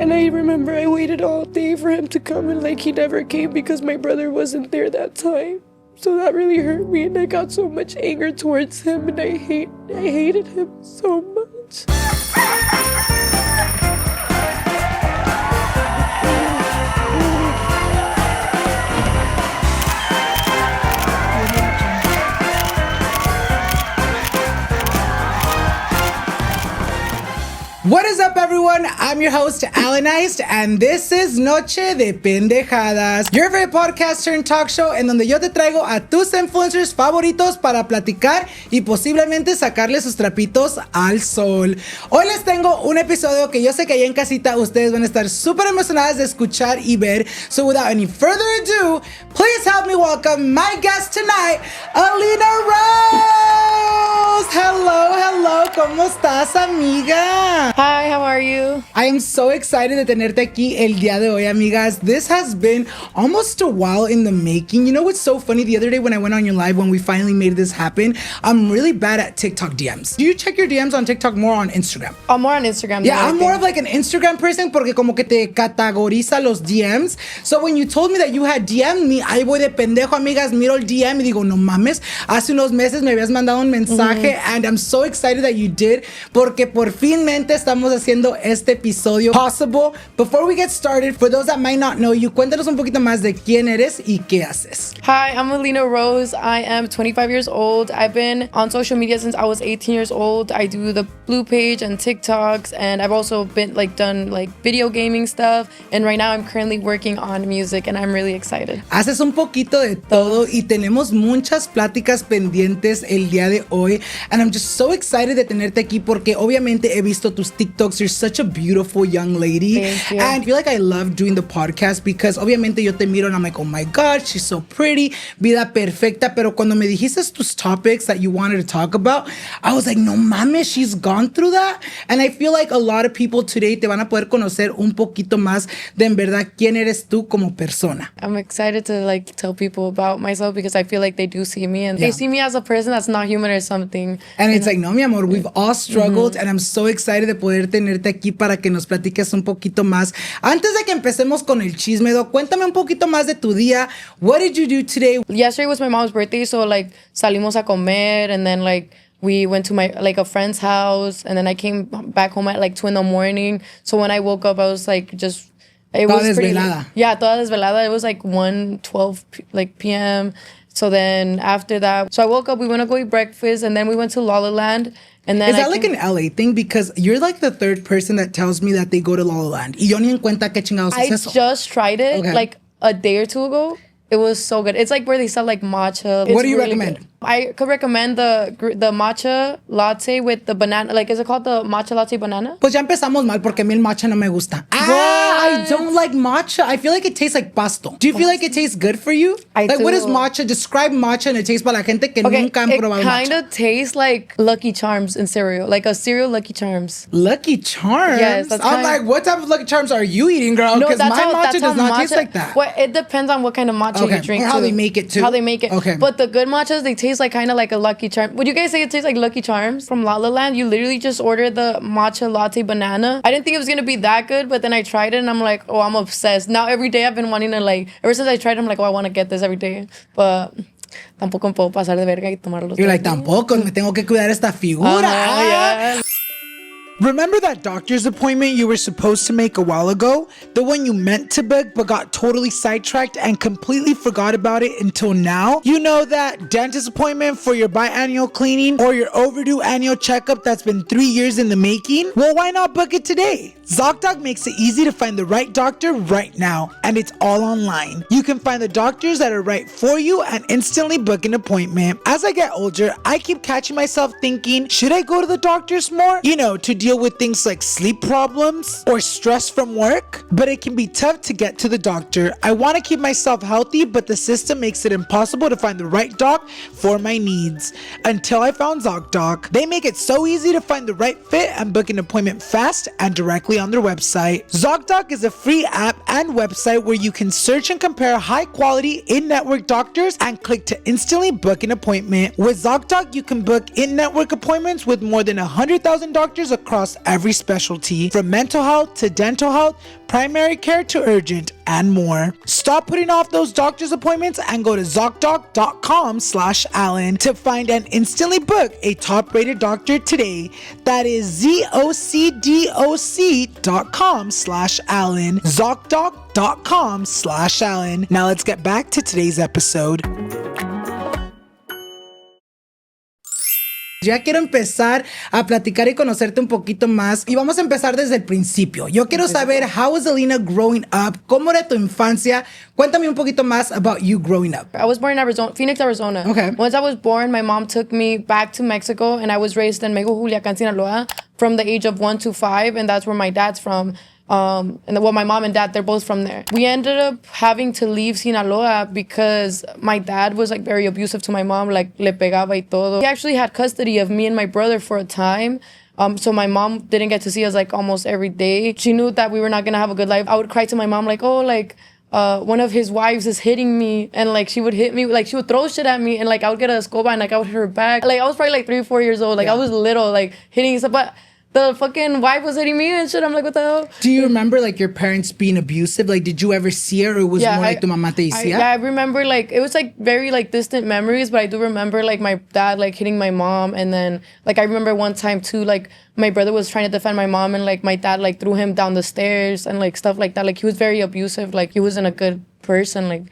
And I remember I waited all day for him to come, and like he never came because my brother wasn't there that time. So that really hurt me, and I got so much anger towards him, and I hated him so much. What is up, everyone? I'm your host, Alannized, and this is Noche de Pendejadas, your favorite podcast turned talk show en donde yo te traigo a tus influencers favoritos para platicar y posiblemente sacarle sus trapitos al sol. Hoy les tengo un episodio que yo sé que allá en casita ustedes van a estar súper emocionadas de escuchar y ver. So without any further ado, please help me welcome my guest tonight, Alina Rose! Hello, ¿cómo estás, amiga? Hi, how are you? I am so excited de tenerte aquí el día de hoy, amigas. This has been almost a while in the making. You know what's so funny? The other day when I went on your live, when we finally made this happen, I'm really bad at TikTok DMs. Do you check your DMs on TikTok more on Instagram? I'm more on Instagram. Yeah, I'm more of like an Instagram person porque como que te categoriza los DMs. So when you told me that you had DM'd me, ahí voy de pendejo, amigas, miro el DM y digo, no mames, hace unos meses me habías mandado un mensaje and I'm so excited that you did porque por finmente estamos haciendo este episodio possible. Before we get started, for those that might not know you, cuéntanos un poquito más de quién eres y qué haces. Hi, I'm Alina Rose. I am 25 years old. I've been on social media since I was 18 years old. I do the Blue page and TikToks, and I've also been done video gaming stuff. And right now I'm currently working on music, and I'm really excited. Haces un poquito de todo y tenemos muchas pláticas pendientes el día de hoy. And I'm just so excited de tenerte aquí porque obviamente he visto tus TikToks. You're such a beautiful young lady. Thank you. And I feel like I love doing the podcast because obviamente yo te miro and I'm like, oh my God, she's so pretty, vida perfecta. Pero cuando me dijiste tus topics that you wanted to talk about, I was like, no mames, she's gone through that. And I feel like a lot of people today te van a poder conocer un poquito más de en verdad quién eres tú como persona. I'm excited to tell people about myself because I feel like they do see me and they see me as a person that's not human or something. And it's like, no, mi amor, we've all struggled and I'm so excited de poder tenerte aquí para que nos platiques un poquito más. Antes de que empecemos con el chisme, cuéntame un poquito más de tu día. What did you do today? Yesterday was my mom's birthday, so salimos a comer and then we went to my a friend's house and then I came back home at 2 a.m. So when I woke up, I was just it toda was pretty desvelada. Yeah, toda desvelada. It was 1:12 p.m. So then after that, so I woke up, we went to go eat breakfast and then we went to La La Land. And then Is that an LA thing? Because you're the third person that tells me that they go to La La Land. Y yo ni en cuenta qué chingados es eso. I just tried it a day or two ago. It was so good. It's where they sell matcha. What do you recommend? Good. I could recommend the matcha latte with the banana. Is it called the matcha latte banana? Pues ya empezamos mal porque a mí el matcha no me gusta. I don't like matcha. I feel like it tastes like pasto. Do you feel like it tastes good for you? I do. What is matcha? Describe matcha and it tastes para la gente que nunca han probado matcha. It kind of tastes like Lucky Charms in cereal. Like a cereal Lucky Charms. Lucky Charms? Yes. I'm like, what type of Lucky Charms are you eating, girl? Because my matcha does not taste like that. Well, it depends on what kind of matcha you drink. Or how they make it too. How they make it. Okay. But the good matchas, they taste kind of like a Lucky Charm. Would you guys say it tastes like Lucky Charms? From La La Land, you literally just order the matcha latte banana. I didn't think it was going to be that good, but then I tried it and I'm like, oh, I'm obsessed. Now every day I've been wanting to ever since I tried it, I'm like, oh, I want to get this every day. But tampoco me puedo pasar de verga y tomarlo. You're like, tampoco, me tengo que cuidar esta figura. Yeah. Remember that doctor's appointment you were supposed to make a while ago? The one you meant to book but got totally sidetracked and completely forgot about it until now? You know that dentist appointment for your biannual cleaning or your overdue annual checkup that's been 3 years in the making? Well, why not book it today? ZocDoc makes it easy to find the right doctor right now, and it's all online. You can find the doctors that are right for you and instantly book an appointment. As I get older, I keep catching myself thinking, should I go to the doctors more? To deal with things like sleep problems or stress from work, but it can be tough to get to the doctor. I want to keep myself healthy, but the system makes it impossible to find the right doc for my needs. Until I found ZocDoc, they make it so easy to find the right fit and book an appointment fast and directly on their website. ZocDoc is a free app and website where you can search and compare high quality in-network doctors and click to instantly book an appointment. With ZocDoc, you can book in-network appointments with more than 100,000 doctors across across every specialty, from mental health to dental health, primary care to urgent, and more. Stop putting off those doctor's appointments and go to ZocDoc.com/Alan to find and instantly book a top-rated doctor today. That is ZocDoc.com/Alan. ZocDoc.com/Alan. Now let's get back to today's episode. Ya quiero empezar a platicar y conocerte un poquito más. Y vamos a empezar desde el principio. Yo quiero saber, how was Alina growing up? ¿Cómo era tu infancia? Cuéntame un poquito más about you growing up. I was born in Arizona, Phoenix, Arizona. Okay. Once I was born, my mom took me back to Mexico, and I was raised in Mego, Culiacán, Sinaloa, from the age of 1 to 5, and that's where my dad's from. My mom and dad, they're both from there. We ended up having to leave Sinaloa because my dad was like very abusive to my mom, like le pegaba y todo. He actually had custody of me and my brother for a time. So my mom didn't get to see us like almost every day. She knew that we were not gonna have a good life. I would cry to my mom like, oh, like, one of his wives is hitting me, and like she would hit me, like she would throw shit at me, and like I would get a escoba and like I would hit her back. Like I was probably like 3 or 4 years old. Like I was little, like hitting stuff, but the fucking wife was hitting me and shit. I'm like, what the hell? Do you remember like your parents being abusive? Like, did you ever see it, or was it more like tu mamá te decía? I remember like it was like very like distant memories, but I do remember like my dad like hitting my mom, and then like I remember one time too, like my brother was trying to defend my mom, and like my dad like threw him down the stairs and like stuff like that. Like he was very abusive. Like he wasn't a good person. Like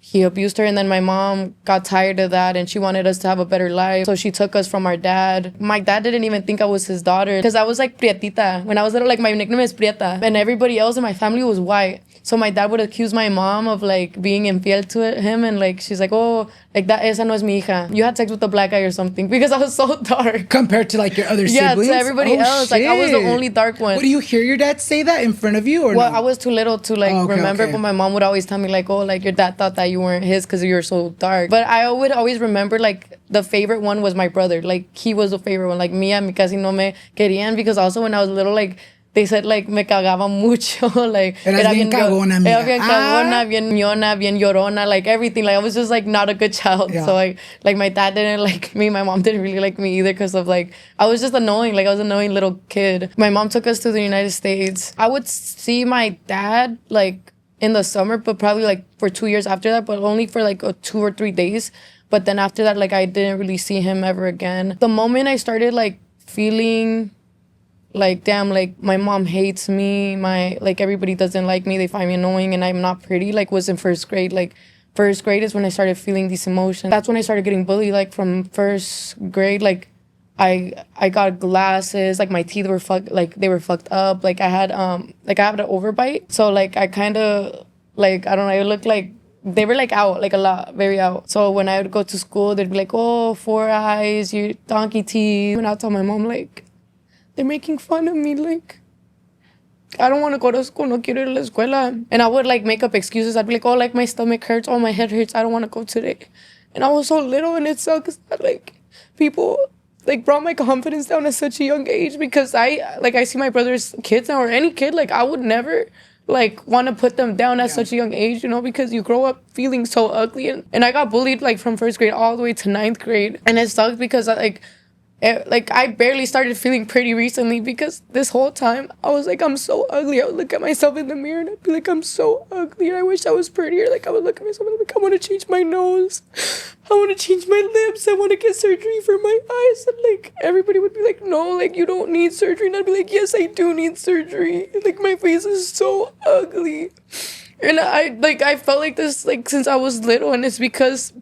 he abused her, and then my mom got tired of that and she wanted us to have a better life, so she took us from our dad. My dad didn't even think I was his daughter because I was like prietita when I was little. Like my nickname is Prieta, and everybody else in my family was white, so my dad would accuse my mom of like being infiel to him, and like she's like, oh, like that esa no es mi hija, you had sex with a black guy or something, because I was so dark compared to like your other siblings. Yeah, to everybody else. Shit. Like I was the only dark one. What, do you hear your dad say that in front of you, or well, no? I was too little to like remember, but my mom would always tell me like, oh, like your dad thought that you weren't his because you were so dark. But I would always remember like the favorite one was my brother. Like he was the favorite one. Like me and mi casi no me querían, because also when I was little, like they said like me cagaba mucho. Like era bien cagona, amiga. Era bien cagona, bien ñona, bien llorona, like everything. Like I was just like not a good child. Yeah. So like my dad didn't like me. My mom didn't really like me either, because of like I was just annoying. Like I was an annoying little kid. My mom took us to the United States. I would see my dad like in the summer, but probably like for 2 years after that, but only for like 2 or 3 days. But then after that, like I didn't really see him ever again. The moment I started like feeling like, damn, like my mom hates me, like everybody doesn't like me, they find me annoying and I'm not pretty, like was in first grade. Like first grade is when I started feeling these emotions. That's when I started getting bullied. Like from first grade, like I got glasses, like my teeth were fucked up. Like I had an overbite. So like I kind of like, I don't know, it looked like they were like out, like a lot, very out. So when I would go to school, they'd be like, oh, 4 eyes, you donkey teeth. And I'd tell my mom like, they're making fun of me, like I don't want to go to school, no quiero ir a la escuela. And I would like make up excuses. I'd be like, oh, like my stomach hurts, oh, my head hurts, I don't want to go today. And I was so little, and it sucks that like people like brought my confidence down at such a young age, because I see my brother's kids now, or any kid, like I would never like want to put them down at such a young age, you know, because you grow up feeling so ugly. And I got bullied like from first grade all the way to 9th grade, and it sucked because I barely started feeling pretty recently, because this whole time I was like, I'm so ugly. I would look at myself in the mirror and I'd be like, I'm so ugly and I wish I was prettier. Like I would look at myself and I'd be like, I want to change my nose, I want to change my lips, I want to get surgery for my eyes. And like everybody would be like, no, like you don't need surgery. And I'd be like, yes, I do need surgery. Like my face is so ugly. And I felt like this like since I was little, and it's because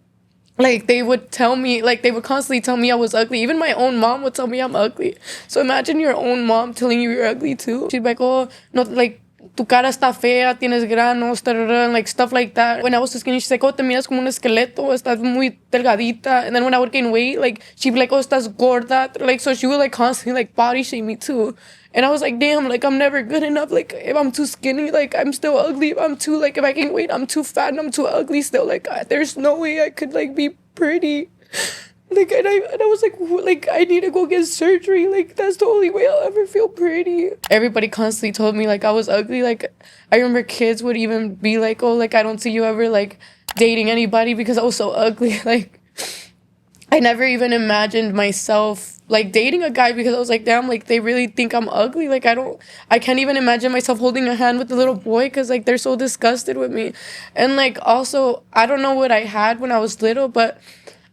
like they would constantly tell me I was ugly. Even my own mom would tell me I'm ugly. So imagine your own mom telling you you're ugly too. She'd be like, oh, no, like tu cara está fea, tienes granos, and like stuff like that. When I was skinny, she's like, oh, te miras como un esqueleto, estás muy delgadita. And then when I would gain weight, like she'd be like, oh, estás gorda. Like so she would like constantly like body shame me too. And I was like, damn, like I'm never good enough. Like if I'm too skinny, like I'm still ugly. If I gain weight, I'm too fat and I'm too ugly still. Like there's no way I could like be pretty. Like and I was like I need to go get surgery. Like that's the only way I'll ever feel pretty. Everybody constantly told me like I was ugly. Like I remember kids would even be like, oh, like I don't see you ever like dating anybody because I was so ugly. Like I never even imagined myself like dating a guy because I was like, damn, like they really think I'm ugly. Like I can't even imagine myself holding a hand with a little boy because like they're so disgusted with me. And like also, I don't know what I had when I was little, but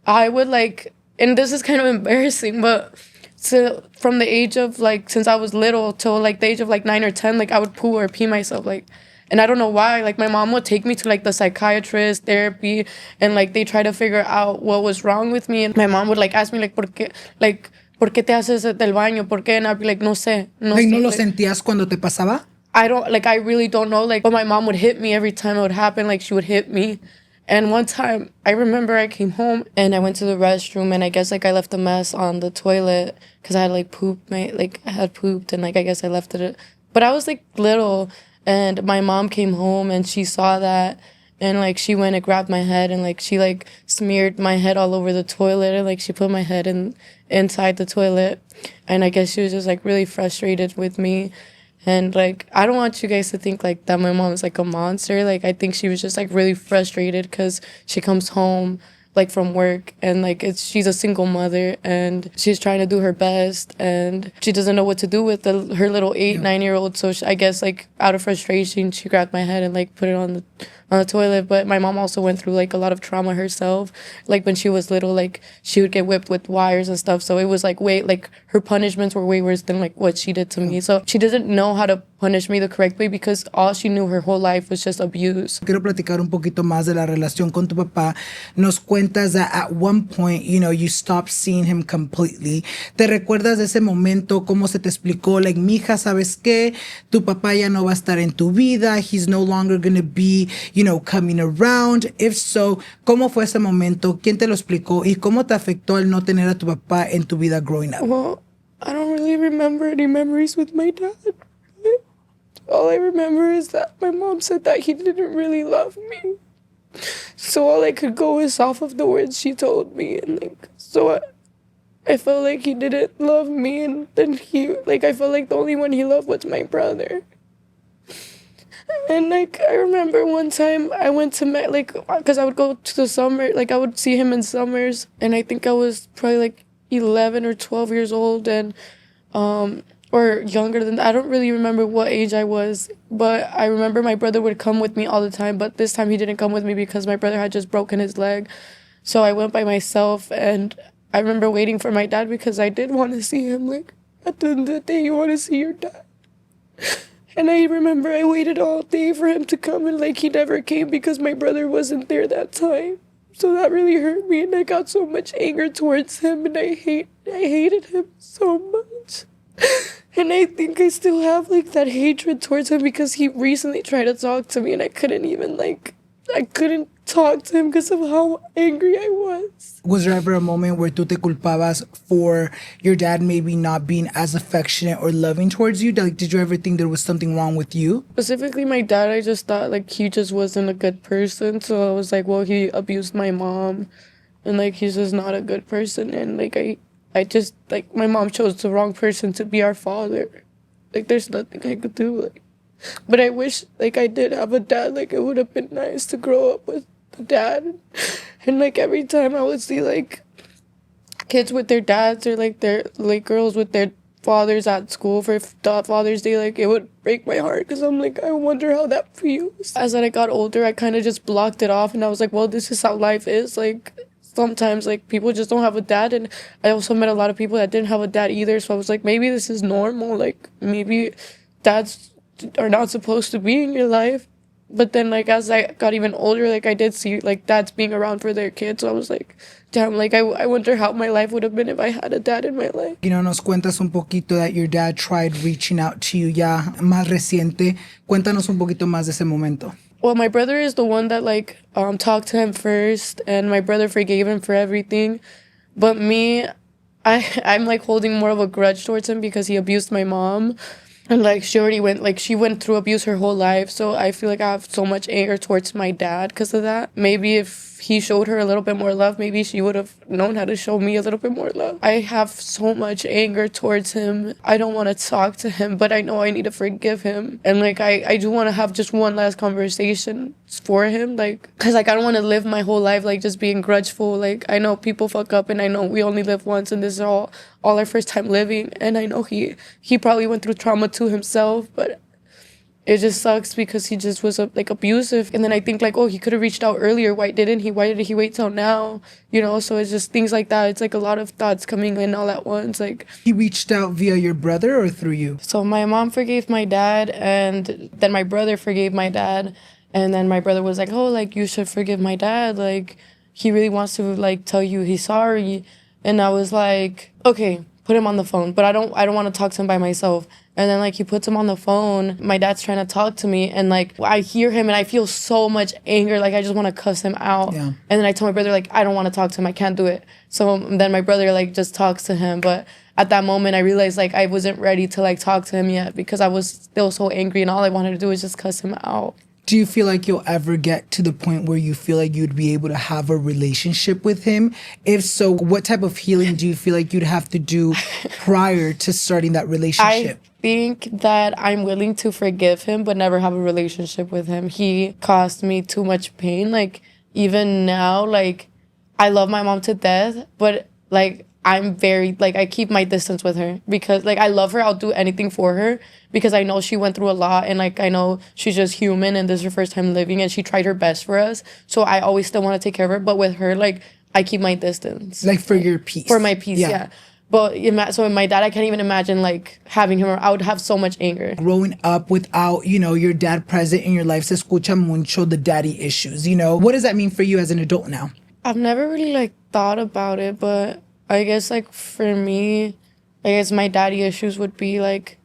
I would like, and this is kind of embarrassing, but so from the age of like, since I was little till like the age of like 9 or 10, like I would poo or pee myself. Like, and I don't know why. Like my mom would take me to like the psychiatrist, therapy, and like they try to figure out what was wrong with me. And my mom would like ask me like, ¿por qué te haces del baño? ¿Por qué? And I'd be like, no sé, no Like, sé. ¿no lo Like, sentías cuando te pasaba? I don't like. I really don't know. Like, but my mom would hit me every time it would happen. Like she would hit me. And one time, I remember I came home and I went to the restroom and I guess like I left a mess on the toilet because I had like pooped I had pooped and like I guess I left it. But I was like little and my mom came home and she saw that and like she went and grabbed my head and like she like smeared my head all over the toilet and like she put my head inside the toilet and I guess she was just like really frustrated with me. And, like, I don't want you guys to think, like, that my mom is, like, a monster. Like, I think she was just, like, really frustrated because she comes home, like, from work. And, like, she's a single mother. And she's trying to do her best. And she doesn't know what to do with her little 9-year-old. So, I guess, like, out of frustration, she grabbed my head and, like, put it on the toilet. But my mom also went through, like, a lot of trauma herself. Like, when she was little, like, she would get whipped with wires and stuff. So it was, like, her punishments were way worse than, like, what she did to me. So she doesn't know how to punish me the correct way because all she knew her whole life was just abuse. Quiero platicar un poquito más de la relación con tu papá. Nos cuentas that at one point, you know, you stopped seeing him completely. ¿Te recuerdas de ese momento? ¿Cómo se te explicó? Like, mija, ¿sabes qué? Tu papá ya no va a estar en tu vida. He's no longer going to be, you know, coming around. If so, ¿cómo fue ese momento? ¿Quién te lo explicó? ¿Y cómo te afectó el no tener a tu papá en tu vida growing up? Well, I don't really remember any memories with my dad. All I remember is that my mom said that he didn't really love me. So all I could go is off of the words she told me. And like, so I felt like he didn't love me. And then I felt like the only one he loved was my brother. And like, I remember one time I went to, because I would go to the summer, like I would see him in summers. And I think I was probably like 11 or 12 years old. And, or younger than that. I don't really remember what age I was, but I remember my brother would come with me all the time, but this time he didn't come with me because my brother had just broken his leg. So I went by myself, and I remember waiting for my dad because I did want to see him. Like, at the end of the day, you want to see your dad. And I remember I waited all day for him to come, and like he never came because my brother wasn't there that time. So that really hurt me, and I got so much anger towards him, and I hated him so much. And I think I still have, like, that hatred towards him because he recently tried to talk to me and I couldn't talk to him because of how angry I was. Was there ever a moment where tú te culpabas for your dad maybe not being as affectionate or loving towards you? Like, did you ever think there was something wrong with you? Specifically, my dad, I just thought, like, he just wasn't a good person. So I was like, well, he abused my mom and, like, he's just not a good person. And, like, I just, like, my mom chose the wrong person to be our father. Like, there's nothing I could do, like. But I wish, like, I did have a dad. Like, it would have been nice to grow up with a dad. And, like, every time I would see, like, kids with their dads or, like, girls with their fathers at school for Father's Day, like, it would break my heart because I'm like, I wonder how that feels. As I got older, I kind of just blocked it off and I was like, well, this is how life is, like. Sometimes, like, people just don't have a dad, and I also met a lot of people that didn't have a dad either, so I was like, maybe this is normal, like, maybe dads are not supposed to be in your life. But then, like, as I got even older, like, I did see, like, dads being around for their kids, so I was like, damn, like, I wonder how my life would have been if I had a dad in my life. You know, nos cuentas un poquito that your dad tried reaching out to you ya más reciente. Cuéntanos un poquito más de ese momento. Well, my brother is the one that, like, talked to him first, and my brother forgave him for everything. But me, I'm, like, holding more of a grudge towards him because he abused my mom. And like she went through abuse her whole life. So I feel like I have so much anger towards my dad because of that. Maybe if he showed her a little bit more love, maybe she would have known how to show me a little bit more love. I have so much anger towards him. I don't want to talk to him, but I know I need to forgive him. And like I do want to have just one last conversation for him, like, because like I don't want to live my whole life like just being grudgeful. Like, I know people fuck up, and I know we only live once, and this is all our first time living, and I know he probably went through trauma too himself, but it just sucks because he just was like abusive. And then I think like, oh, he could have reached out earlier. Why didn't he? Why did he wait till now? You know, so it's just things like that. It's like a lot of thoughts coming in all at once. Like, he reached out via your brother or through you? So my mom forgave my dad, and then my brother forgave my dad. And then my brother was like, oh, like, you should forgive my dad. Like, he really wants to like tell you he's sorry. And I was like, okay, put him on the phone. But I don't want to talk to him by myself. And then, like, he puts him on the phone. My dad's trying to talk to me. And, like, I hear him, and I feel so much anger. Like, I just want to cuss him out. Yeah. And then I told my brother, like, I don't want to talk to him. I can't do it. So then my brother, like, just talks to him. But at that moment, I realized, like, I wasn't ready to, like, talk to him yet because I was still so angry. And all I wanted to do was just cuss him out. Do you feel like you'll ever get to the point where you feel like you'd be able to have a relationship with him? If so, what type of healing do you feel like you'd have to do prior to starting that relationship? I think that I'm willing to forgive him, but never have a relationship with him. He caused me too much pain. Like, even now, like, I love my mom to death, but, like, I'm very, like, I keep my distance with her because, like, I love her. I'll do anything for her because I know she went through a lot, and, like, I know she's just human, and this is her first time living, and she tried her best for us. So I always still want to take care of her. But with her, like, I keep my distance. Like, for your peace. For my peace, yeah. But so my dad, I can't even imagine, like, having him. I would have so much anger. Growing up without, you know, your dad present in your life, se escucha mucho the daddy issues, you know. What does that mean for you as an adult now? I've never really, like, thought about it, but I guess, like, for me, I guess my daddy issues would be, like,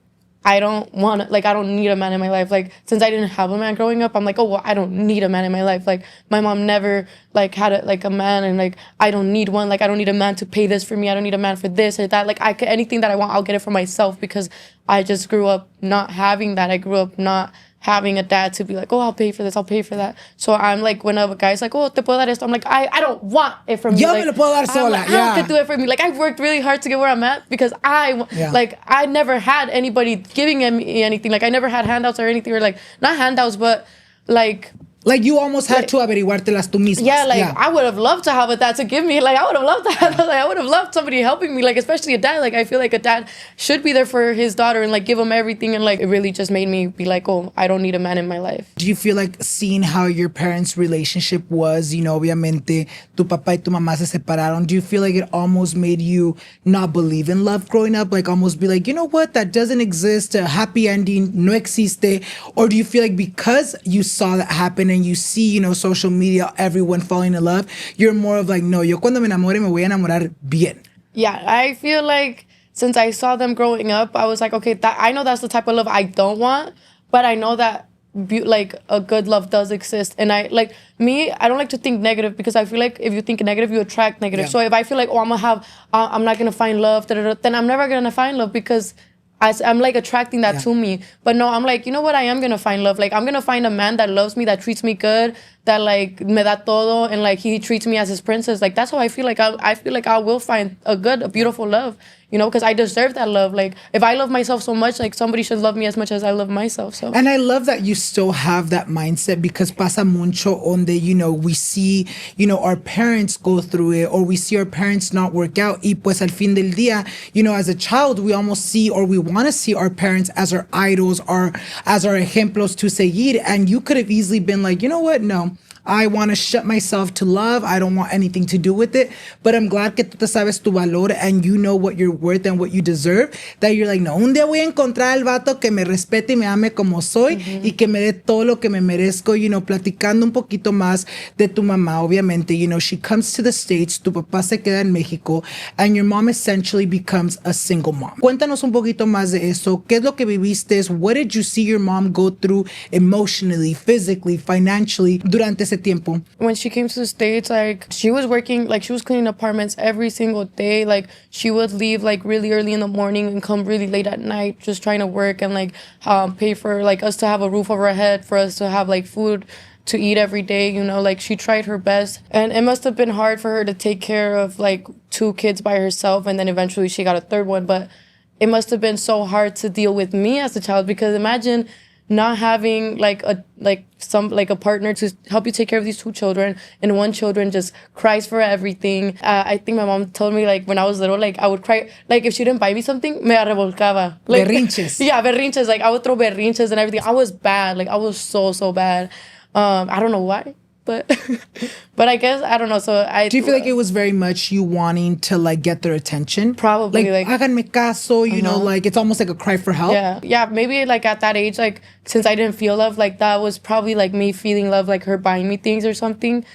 I don't need a man in my life. Like, since I didn't have a man growing up, I'm like, oh, well, I don't need a man in my life. Like, my mom never, like, had a man, and, like, I don't need one. Like, I don't need a man to pay this for me. I don't need a man for this or that. Like, anything that I want, I'll get it for myself because I just grew up not having that. I grew up not having a dad to be like, oh, I'll pay for this, I'll pay for that. So I'm like, when a guy's like, oh, te puedo dar esto, I'm like, I don't want it from you. Yo like, me lo puedo dar sola. Like, I have to do it for me. Like, I've worked really hard to get where I'm at because I never had anybody giving me anything. Like, I never had handouts or anything, or like, not handouts, but like you almost had to averiguártelas tú misma. Yeah, like, I would have loved to have a dad to give me. Like, I would have loved that. Like, I would have loved somebody helping me, like, especially a dad. Like, I feel like a dad should be there for his daughter and, like, give him everything. And, like, it really just made me be like, oh, I don't need a man in my life. Do you feel like seeing how your parents' relationship was, you know, obviamente, tu papá y tu mamá se separaron, do you feel like it almost made you not believe in love growing up? Like, almost be like, you know what, that doesn't exist, a happy ending no existe? Or do you feel like because you saw that happen and you see, you know, social media, everyone falling in love, you're more of like, no, yo cuando me enamore me voy a enamorar bien? Yeah, I feel like since I saw them growing up, I was like, okay, I know that's the type of love I don't want, but I know that like a good love does exist. And I don't like to think negative because I feel like if you think negative, you attract negative. Yeah. So if I feel like, oh, I'm not gonna find love, then I'm never gonna find love because I'm like attracting that to me. But no, I'm like, you know what? I am going to find love. Like, I'm going to find a man that loves me, that treats me good, that like me da todo, and like he treats me as his princess. Like, that's how I feel like I feel like I will find a beautiful love, you know, because I deserve that love. Like, if I love myself so much, like, somebody should love me as much as I love myself. So, and I love that you still have that mindset because pasa mucho donde, you know, we see, you know, our parents go through it, or we see our parents not work out. Y pues al fin del día, you know, as a child, we almost see, or we want to see our parents as our idols or as our ejemplos to seguir. And you could have easily been like, you know what? No. I want to shut myself to love. I don't want anything to do with it. But I'm glad que tú te sabes tu valor and you know what you're worth and what you deserve. That you're like, no, un día voy a encontrar al vato que me respete y me ame como soy y que me dé todo lo que me merezco. You know, platicando un poquito más de tu mamá, obviamente. You know, she comes to the States, tu papá se queda en México, and your mom essentially becomes a single mom. Cuéntanos un poquito más de eso. ¿Qué es lo que viviste? What did you see your mom go through emotionally, physically, financially durante ese tiempo? When she came to the States, like, she was working, like, she was cleaning apartments every single day. Like, she would leave, like, really early in the morning and come really late at night just trying to work and, like, pay for, like, us to have a roof over our head, for us to have, like, food to eat every day, you know, like, she tried her best. And it must have been hard for her to take care of, like, 2 kids by herself, and then eventually she got a 3rd one. But it must have been so hard to deal with me as a child, because imagine not having a partner to help you take care of these 2 children, and one children just cries for everything. I think my mom told me, like, when I was little, like, I would cry, like, if she didn't buy me something, me revolcaba. Like, berrinches. Yeah, berrinches. Like, I would throw berrinches and everything. I was bad. Like, I was so bad. I don't know why, but but I guess, I don't know. So do you feel like it was very much you wanting to, like, get their attention? Probably, like háganme caso, you know, like, it's almost like a cry for help. Yeah, maybe, like, at that age, like, since I didn't feel love, like, that was probably, like, me feeling love, like, her buying me things or something,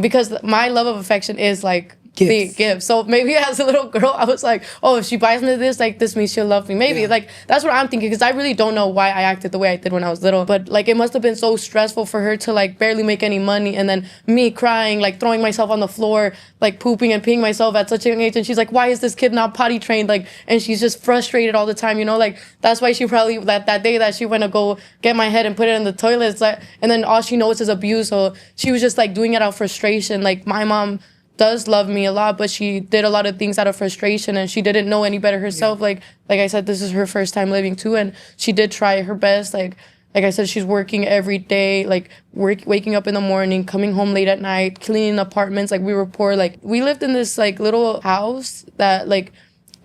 because my love of affection is, like, big gifts. So maybe as a little girl, I was like, oh, if she buys me this, like, this means she'll love me. Maybe, like, that's what I'm thinking, because I really don't know why I acted the way I did when I was little. But, like, it must have been so stressful for her to, like, barely make any money, and then me crying, like, throwing myself on the floor, like, pooping and peeing myself at such a young age. And she's like, why is this kid not potty trained? Like, and she's just frustrated all the time, you know? Like, that's why she probably, that day that she went to go get my head and put it in the toilet, like, and then all she knows is abuse. So she was just, like, doing it out of frustration. Like, my mom does love me a lot, but she did a lot of things out of frustration, and she didn't know any better herself. Like I said, this is her first time living too, and she did try her best. Like I said, she's working every day, like, waking up in the morning, coming home late at night, cleaning apartments. Like, we were poor. Like, we lived in this, like, little house that, like,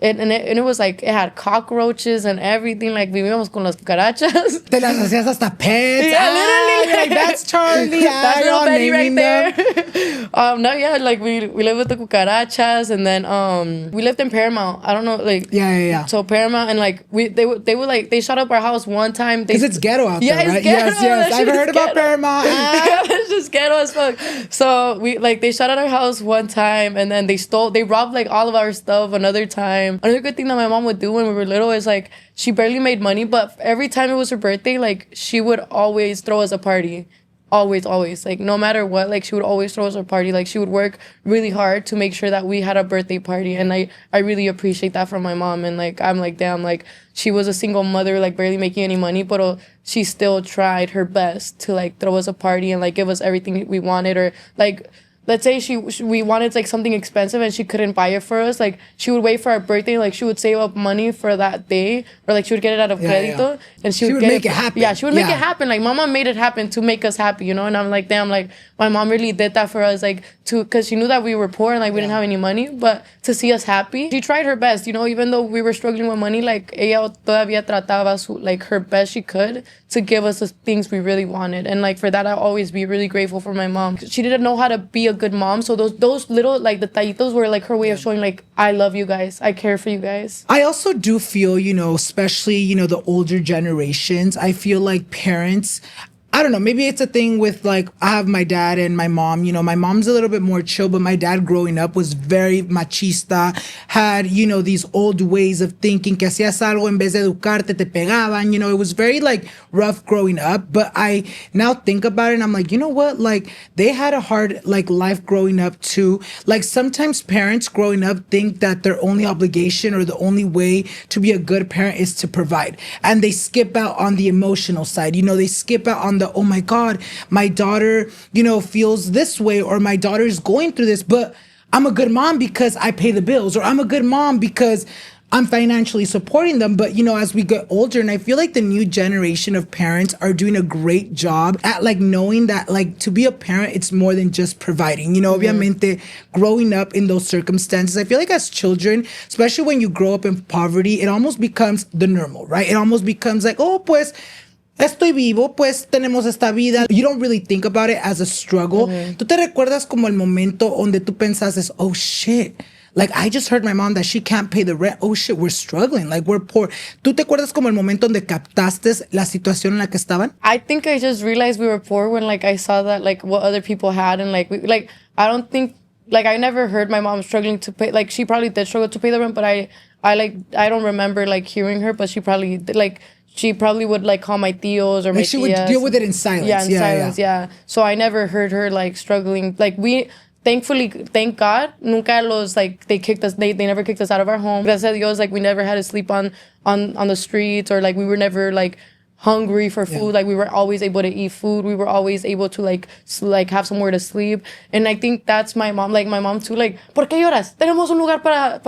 it was like, it had cockroaches and everything. Like, vivíamos con las cucarachas. Te las hacías hasta pets. Yeah, literally. Like, that's Charlie. That's little Betty right there. No, yeah, like, we lived with the cucarachas, and then we lived in Paramount. I don't know, like, yeah. So Paramount, and, like, they would like, they shut up our house one time. Because it's ghetto out there, right? Ghetto. Yes. I've heard about Paramount. Yeah, it's just ghetto as fuck. So they shut out our house one time, and then they robbed, like, all of our stuff another time. Another good thing that my mom would do when we were little is, like, she barely made money, but every time it was her birthday, like, she would always throw us a party. Always. Like, no matter what, like, she would always throw us a party. Like, she would work really hard to make sure that we had a birthday party. And I really appreciate that from my mom. And, like, I'm like, damn, like, she was a single mother, like, barely making any money, but she still tried her best to, like, throw us a party and, like, give us everything we wanted. Or, like, let's say we wanted, like, something expensive and she couldn't buy it for us. Like, she would wait for our birthday. Like, she would save up money for that day, or, like, she would get it out of credito, and she would make it happen. Yeah, she would make it happen. Like, mama made it happen to make us happy, you know. And I'm like, damn, like, my mom really did that for us, like, because she knew that we were poor and, like, we didn't have any money, but to see us happy, she tried her best, you know. Even though we were struggling with money, like, ella todavía trataba like, her best she could to give us the things we really wanted. And, like, for that, I'll always be really grateful for my mom. She didn't know how to be a good mom, so those little, like, detallitos were, like, her way of showing, like, I love you guys, I care for you guys. I also do feel, you know, especially, you know, the older generations, I feel like parents, I don't know, maybe it's a thing with, like, I have my dad and my mom. You know, my mom's a little bit more chill, but my dad growing up was very machista, had, you know, these old ways of thinking, que hacías algo en vez de educarte, te pegaban. You know, it was very, like, rough growing up. But I now think about it and I'm like, you know what? Like, they had a hard, like, life growing up too. Like, sometimes parents growing up think that their only obligation or the only way to be a good parent is to provide. And they skip out on the emotional side. You know, they skip out on the, oh my God, my daughter, you know, feels this way, or my daughter is going through this, but I'm a good mom because I pay the bills, or I'm a good mom because I'm financially supporting them. But, you know, as we get older, and I feel like the new generation of parents are doing a great job at, like, knowing that, like, to be a parent, it's more than just providing. You know, obviamente, growing up in those circumstances, I feel like as children, especially when you grow up in poverty, it almost becomes the normal, right? It almost becomes like, oh, pues, estoy vivo, pues tenemos esta vida. You don't really think about it as a struggle. ¿Tú te recuerdas como el momento donde tú pensaste, oh shit, like, I just heard my mom that she can't pay the rent. Oh shit, we're struggling, like, we're poor. ¿Tú te acuerdas como el momento donde captaste la situación en la que estaban? I think I just realized we were poor when, like, I saw that, like, what other people had, and, like, I don't think, like, I never heard my mom struggling to pay. Like, she probably did struggle to pay the rent, but I don't remember, like, hearing her, but she probably did, like, she probably would like call my tios or my Like she would tias. deal with it in silence. Yeah, in silence. Yeah. So I never heard her like struggling. Like we, thankfully, thank God, nunca los like they kicked us. They never kicked us out of our home. Gracias a Dios, like we never had to sleep on the streets, or like we were never like hungry for food. Like we were always able to eat food. We were always able to like have somewhere to sleep. And I think that's my mom. Like my mom too. Like, ¿por qué lloras? Tenemos un lugar para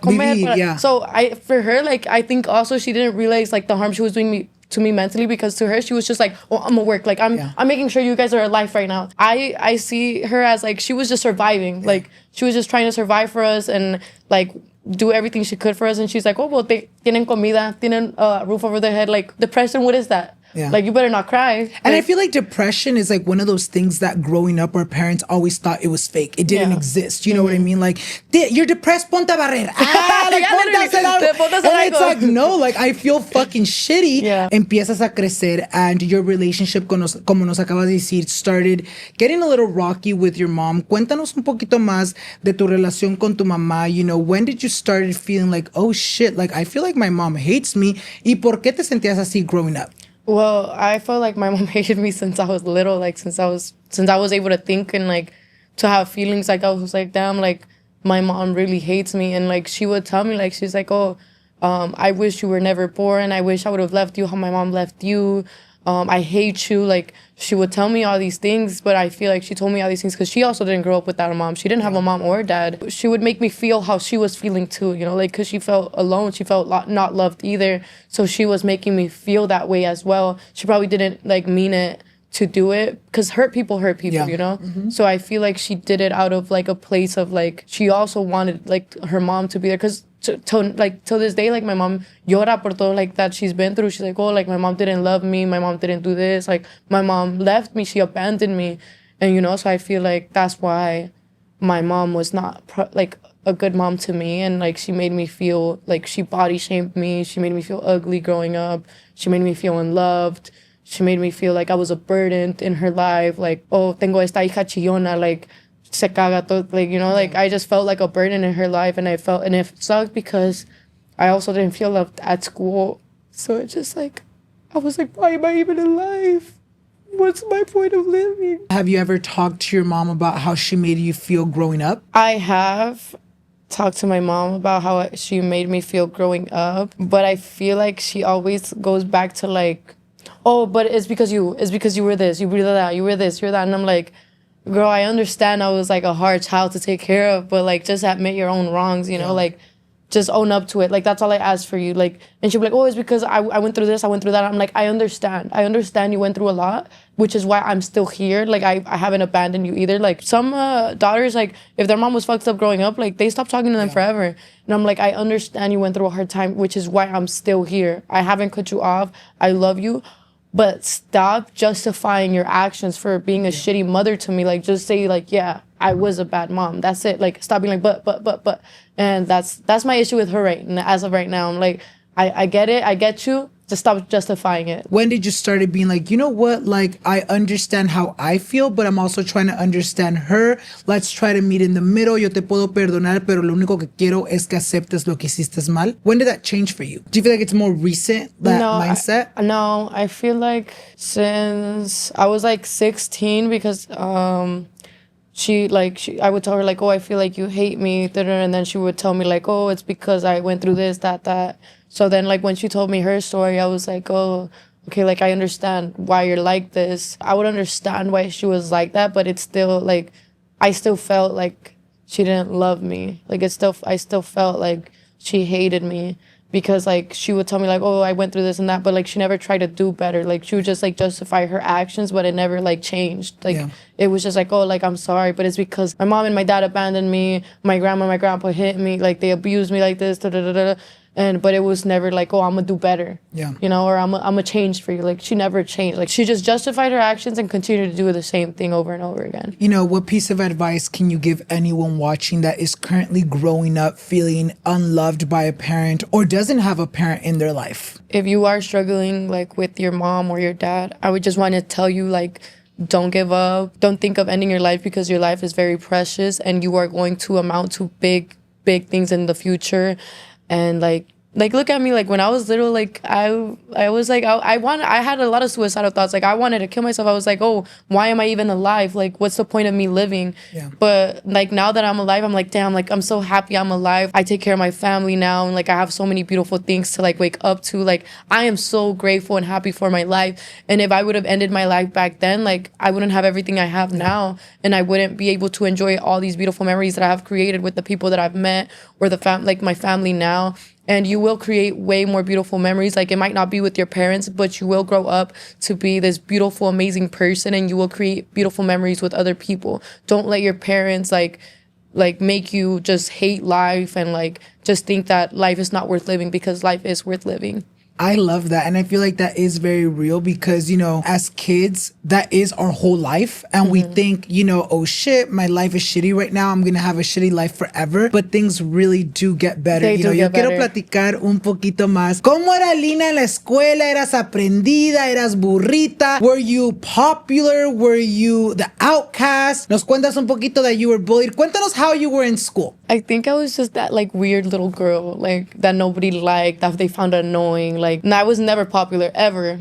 comer. Vivir, yeah. So for her, like I think also she didn't realize like the harm she was doing to me mentally, because to her she was just like, oh, I'm gonna work. Like I'm making sure you guys are alive right now. I see her as like she was just surviving. Yeah. Like she was just trying to survive for us and like do everything she could for us. And she's like, oh, well, tienen comida, tienen a roof over their head. Like depression, what is that? Yeah. Like, you better not cry. And I feel like depression is like one of those things that growing up, our parents always thought it was fake. It didn't exist. You know what I mean? Like, you're depressed, ponte a barrer. Ah, like, ponte a hacer algo. And it's like, no, like, I feel fucking shitty. Yeah. Empiezas a crecer, and your relationship, como nos acabas de decir, started getting a little rocky with your mom. Cuéntanos un poquito más de tu relación con tu mamá. You know, when did you started feeling like, oh shit, like, I feel like my mom hates me? ¿Y por qué te sentías así growing up? Well, I felt like my mom hated me since I was little, like since I was able to think and like to have feelings. Like I was like, damn, like my mom really hates me. And like she would tell me, like, she's like, oh, I wish you were never born. I wish I would have left you how my mom left you. I hate you. Like she would tell me all these things, but I feel like she told me all these things because she also didn't grow up without a mom. She didn't have a mom or a dad. She would make me feel how she was feeling too, you know, like because she felt alone. She felt not loved either. So she was making me feel that way as well. She probably didn't like mean it to do it, because hurt people, you know? Mm-hmm. So I feel like she did it out of like a place of like, she also wanted like her mom to be there, because till this day, like my mom llora por todo like that she's been through. She's like, oh, like my mom didn't love me, my mom didn't do this, like my mom left me, she abandoned me. And you know, so I feel like that's why my mom was not like a good mom to me. And like she made me feel like she body shamed me, she made me feel ugly growing up, she made me feel unloved, she made me feel like I was a burden in her life, like, oh, tengo esta hija chillona, like se caga todo, like, you know, like I just felt like a burden in her life. And it sucked because I also didn't feel loved at school. So it's just like, I was like, why am I even alive? What's my point of living? Have you ever talked to your mom about how she made you feel growing up? I have talked to my mom about how she made me feel growing up, but I feel like she always goes back to like, oh, but it's because you were this, you were that, you were this, you're that. And I'm like, girl, I understand I was like a hard child to take care of, but like just admit your own wrongs, you know, like just own up to it. Like that's all I ask for you. Like, and she'll be like, oh, it's because I went through this, I went through that. I'm like, I understand you went through a lot, which is why I'm still here. Like I haven't abandoned you either. Like some daughters, like if their mom was fucked up growing up, like they stop talking to them forever. And I'm like, I understand you went through a hard time, which is why I'm still here. I haven't cut you off. I love you. But stop justifying your actions for being a shitty mother to me. Like, just say, like, yeah, I was a bad mom. That's it. Like, stop being like, but. And that's my issue with her as of right now. I'm like, I get it. I get you. Just stop justifying it. When did you start being like, you know what? Like, I understand how I feel, but I'm also trying to understand her. Let's try to meet in the middle. Yo te puedo perdonar, pero lo único que quiero es que aceptes lo que hiciste mal. When did that change for you? Do you feel like it's more recent, that mindset? I feel like since I was like 16, because I would tell her like, oh, I feel like you hate me, and then she would tell me like, oh, it's because I went through this, that. So then like when she told me her story, I was like, oh, okay, like I understand why you're like this. I would understand why she was like that, but it's still like, I still felt like she didn't love me. Like I still felt like she hated me. Because like she would tell me like, oh, I went through this and that, but like she never tried to do better. Like she would just like justify her actions, but it never like changed. Like it was just like, oh, like I'm sorry, but it's because my mom and my dad abandoned me. My grandma and my grandpa hit me. Like they abused me like this. But it was never like, oh, I'm gonna do better. Yeah. You know, or I'm gonna change for you. Like she never changed. Like she just justified her actions and continued to do the same thing over and over again. You know, what piece of advice can you give anyone watching that is currently growing up feeling unloved by a parent or doesn't have a parent in their life? If you are struggling like with your mom or your dad, I would just want to tell you like, don't give up. Don't think of ending your life, because your life is very precious and you are going to amount to big things in the future. And like Like, look at me. Like, when I was little, like, I was like, I had a lot of suicidal thoughts. Like, I wanted to kill myself. I was like, oh, why am I even alive? Like, what's the point of me living? Yeah. But like, now that I'm alive, I'm like, damn, like, I'm so happy I'm alive. I take care of my family now. And like, I have so many beautiful things to like wake up to. Like, I am so grateful and happy for my life. And if I would have ended my life back then, like, I wouldn't have everything I have now. And I wouldn't be able to enjoy all these beautiful memories that I have created with the people that I've met or like my family now. And you will create way more beautiful memories. Like, it might not be with your parents, but you will grow up to be this beautiful, amazing person, and you will create beautiful memories with other people. Don't let your parents like make you just hate life and like just think that life is not worth living, because life is worth living. I love that. And I feel like that is very real because, you know, as kids, that is our whole life. And we think, you know, oh shit, my life is shitty right now. I'm going to have a shitty life forever. But things really do get better. They you know, do yo get quiero better. platicar un poquito más. ¿Cómo era Alina en la escuela? ¿Eras aprendida? ¿Eras burrita? Were you popular? Were you the outcast? Nos cuentas un poquito that you were bullied. Cuéntanos how you were in school. I think I was just that like weird little girl, like that nobody liked, that they found annoying. Like, I was never popular ever.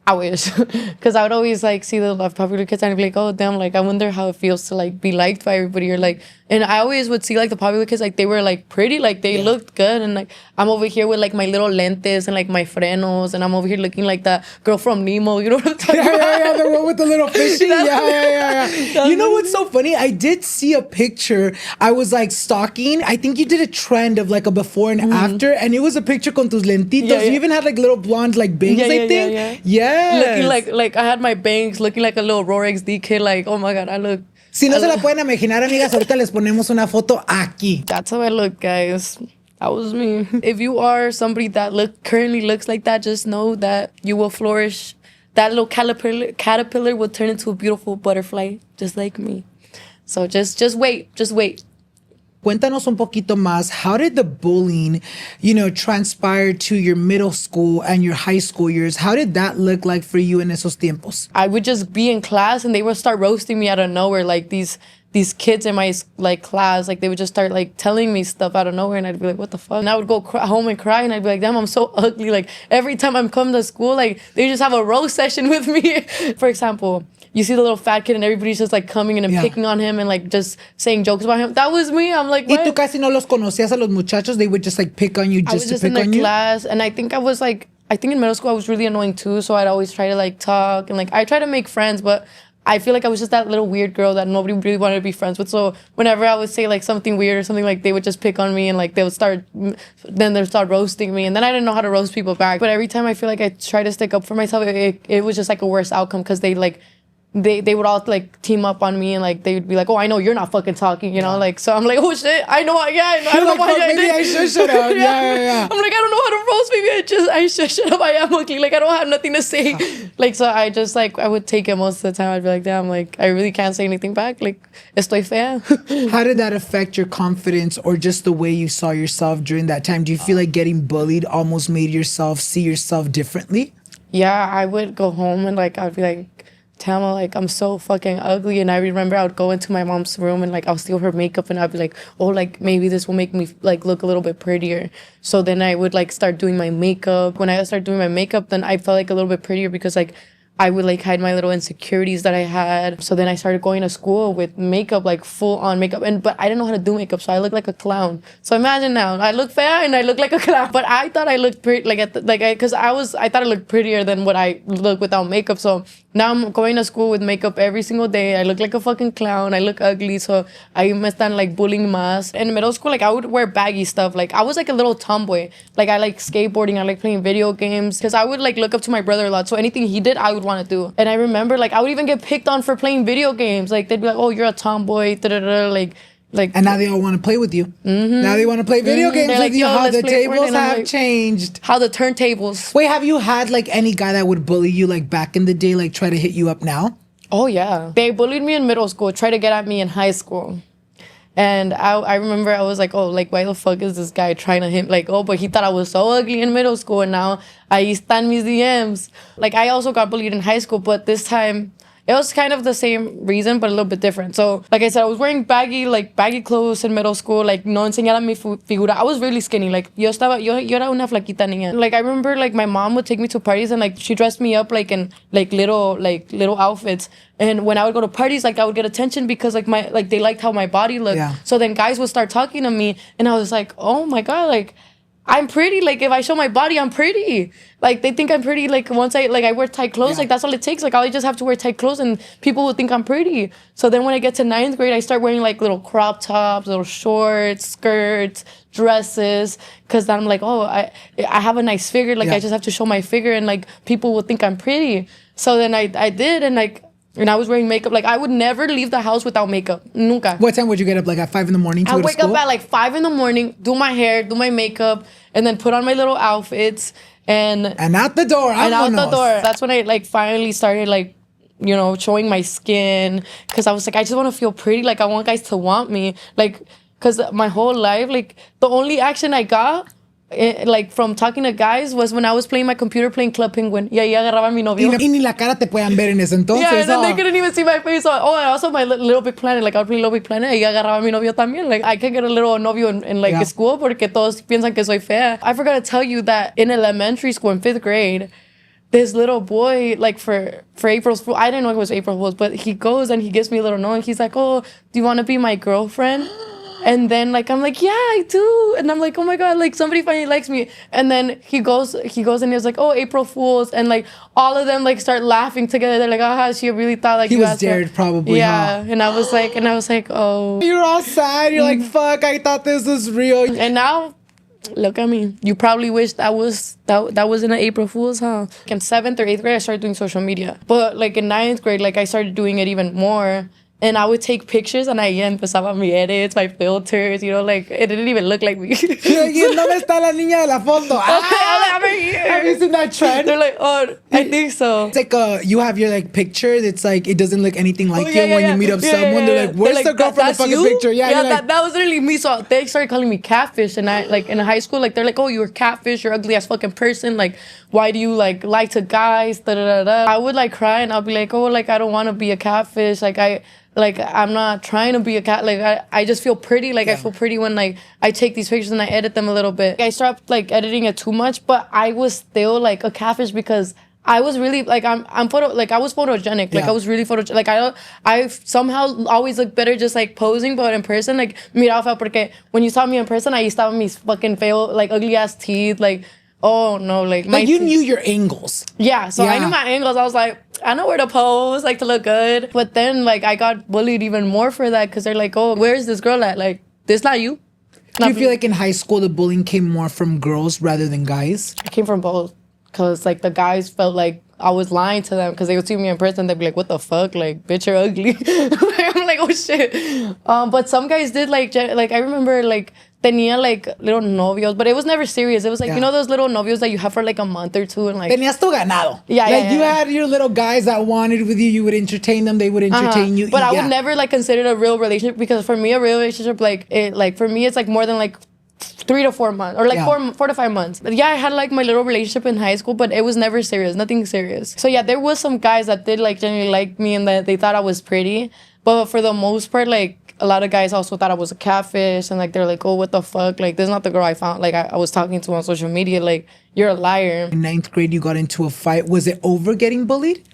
I wish, because I would always like see the popular kids and I'd be like, oh damn, like I wonder how it feels to like be liked by everybody, or like, and I always would see like the popular kids, like they were like pretty, like they looked good, and like I'm over here with like my little lentes and like my frenos, and I'm over here looking like that girl from Nemo, you know what I'm talking about? Yeah, the one with the little fishy. Yeah. You know what's so funny? I did see a picture. I was like stalking. I think you did a trend of like a before and after, and it was a picture con tus lentitos. Yeah. You even had like little blonde like bangs, I think. Yeah. Looking like I had my bangs, looking like a little Rorex D kid, like, oh my God, I look. Si no se la pueden imaginar, amigas, ahorita les ponemos una foto aquí. That's how I look, guys. That was me. If you are somebody that currently looks like that, just know that you will flourish. That little caterpillar will turn into a beautiful butterfly, just like me. So just wait. Cuéntanos un poquito más. How did the bullying, you know, transpire to your middle school and your high school years? How did that look like for you in esos tiempos? I would just be in class and they would start roasting me out of nowhere. Like these kids in my like class, like they would just start like telling me stuff out of nowhere, and I'd be like, what the fuck? And I would go home and cry, and I'd be like, damn, I'm so ugly. Like every time I'm coming to school, like they just have a roast session with me. For example, you see the little fat kid and everybody's just like coming in and picking on him and like just saying jokes about him. That was me. I'm like, what? Y tú casi no los conocías a los muchachos. They would just like pick on you just to pick on you. I was just in their class, and I think in middle school I was really annoying too. So I'd always try to like talk and like I try to make friends, but I feel like I was just that little weird girl that nobody really wanted to be friends with. So whenever I would say like something weird or something, like they would just pick on me and like they'd start roasting me, and then I didn't know how to roast people back. But every time I feel like I try to stick up for myself, it was just like a worse outcome, because they would all like team up on me, and like they would be like, oh, I know you're not fucking talking, you know, like, so I'm like, oh shit, I know I don't know why I did. I should shut up. Yeah. I'm like, I don't know how to roast, maybe I should shut up. I am ugly, like I don't have nothing to say. Like, so I just like I would take it most of the time. I'd be like, damn, like I really can't say anything back, like estoy fea. How did that affect your confidence or just the way you saw yourself during that time? Do you feel like getting bullied almost made yourself see yourself differently? Yeah, I would go home and like I'd be like, Tama, like I'm so fucking ugly. And I remember I would go into my mom's room and like I'll steal her makeup, and I'd be like, oh, like maybe this will make me like look a little bit prettier. So then I would like start doing my makeup. When I started doing my makeup, then I felt like a little bit prettier, because like I would like hide my little insecurities that I had. So then I started going to school with makeup, like full on makeup. But I didn't know how to do makeup, so I looked like a clown. So imagine now, I look fair and I look like a clown. But I thought I looked pretty, I thought I looked prettier than what I look without makeup. So now I'm going to school with makeup every single day. I look like a fucking clown. I look ugly. So I me están like bullying más. In middle school, like I would wear baggy stuff. Like I was like a little tomboy. Like I like skateboarding. I like playing video games. Because I would like look up to my brother a lot. So anything he did, I would want to do. And I remember like I would even get picked on for playing video games. Like they'd be like, oh, you're a tomboy. Like, and now they all want to play with you. Mm-hmm. Now they want to play video games with like, you. How the tables have like, changed. How the turntables. Wait, have you had like any guy that would bully you like back in the day, like try to hit you up now? Oh yeah, they bullied me in middle school, tried to get at me in high school. And I remember I was like, oh, like, why the fuck is this guy trying to hit? Like, oh, but he thought I was so ugly in middle school, and now ahí están mis DMs. Like, I also got bullied in high school, but this time it was kind of the same reason, but a little bit different. So, like I said, I was wearing baggy clothes in middle school, like, no enseñara mi figura. I was really skinny. Like, yo era una flaquita niña. Like, I remember, like, my mom would take me to parties and, like, she dressed me up, like, in, like, little outfits. And when I would go to parties, like, I would get attention because, like, they liked how my body looked. Yeah. So then guys would start talking to me, and I was like, oh my God, like, I'm pretty. Like, if I show my body, I'm pretty. Like, they think I'm pretty. Like, once I wear tight clothes, like, that's all it takes. Like, I just have to wear tight clothes and people will think I'm pretty. So then when I get to 9th grade, I start wearing, like, little crop tops, little shorts, skirts, dresses. Because then I'm like, oh, I have a nice figure. Like, I just have to show my figure and, like, people will think I'm pretty. So then I did, and, like, and I was wearing makeup. Like, I would never leave the house without makeup. Nunca. What time would you get up? Like at 5 in the morning to go to school? I wake up at like 5 in the morning, do my hair, do my makeup, and then put on my little outfits and out the door. That's when I like finally started like, you know, showing my skin, because I was like, I just want to feel pretty. Like, I want guys to want me. Like, because my whole life, like, the only action I got like from talking to guys was when I was playing my computer playing Club Penguin. Y ahí agarraba a mi novio. Y ni la cara te puedan ver en ese entonces. Yeah, and then they couldn't even see my face. So, and also my Little Big Planet. Like, I would play Little Big Planet. Y agarraba a mi novio también. Like, I can get a little novio in like school porque todos piensan que soy fea. I forgot to tell you that in elementary school in 5th grade, this little boy, like for April's Fool, I didn't know it was April Fool's, but he goes and he gives me a little note and he's like, oh, do you want to be my girlfriend? And then, like, I'm like, yeah, I do. And I'm like, oh my God, like, somebody finally likes me. And then he goes and he was like, oh, April Fools. And, like, all of them, like, start laughing together. They're like, aha, she really thought, like, he was dared, probably. Yeah. Huh? And I was like, oh. You're all sad. You're like, fuck, I thought this was real. And now, look at me. You probably wish that was in an April Fool's, huh? In 7th or 8th grade, I started doing social media. But, like, in 9th grade, like, I started doing it even more. And I would take pictures and ahí empezaba mi edits, my filters, you know, like, it didn't even look like me. ¿Dónde está la niña de la foto? I'm right here. Have you seen that trend? They're like, oh, I think so. It's like you have your, like, picture that's, like, it doesn't look anything like you when you meet up someone. They're like, where's the girl from the fucking picture? Yeah, that was literally me. So they started calling me catfish. And I, like, in high school, like, they're like, oh, you're a catfish. You're ugly as fucking person. Like, why do you, like, lie to guys? Da, da, da, da. I would, like, cry and I'll be like, oh, like, I don't want to be a catfish. Like, I'm not trying to be a cat. Like, I just feel pretty. Like, I feel pretty when, like, I take these pictures and I edit them a little bit. I stopped, like, editing it too much, but I was still, like, a catfish because I was really, like, I was photogenic. Like, I was really photogenic. Like, I somehow always look better just, like, posing, but in person, like, miraba feo, porque when you saw me in person, ahí estaban mis fucking feo, like, ugly-ass teeth, like, oh, no, like you knew your angles. Yeah, so I knew my angles. I was like, I know where to pose, like, to look good. But then, like, I got bullied even more for that because they're like, oh, where's this girl at? Like, this not you. Do you feel like in high school the bullying came more from girls rather than guys? It came from both. Because, like, the guys felt like I was lying to them because they would see me in person. They'd be like, what the fuck? Like, bitch, you're ugly. I'm like, oh, shit. But some guys did, like, I remember, like, tenía, like, little novios, but it was never serious. It was, like, you know those little novios that you have for, like, a month or two? And, like, tenías tu ganado. Yeah, like, you had your little guys that wanted with you. You would entertain them. They would entertain you. But I would never, like, consider it a real relationship because for me, a real relationship, like, for me, it's, like, more than, like, 3 to 4 months or like 4 to 5 months. But yeah, I had like my little relationship in high school, but it was never serious, nothing serious. So yeah, there was some guys that did like genuinely like me and that they thought I was pretty. But for the most part, like a lot of guys also thought I was a catfish and like they're like, oh, what the fuck? Like, this is not the girl I found. Like I was talking to on social media. Like, you're a liar. In 9th grade, you got into a fight. Was it over getting bullied?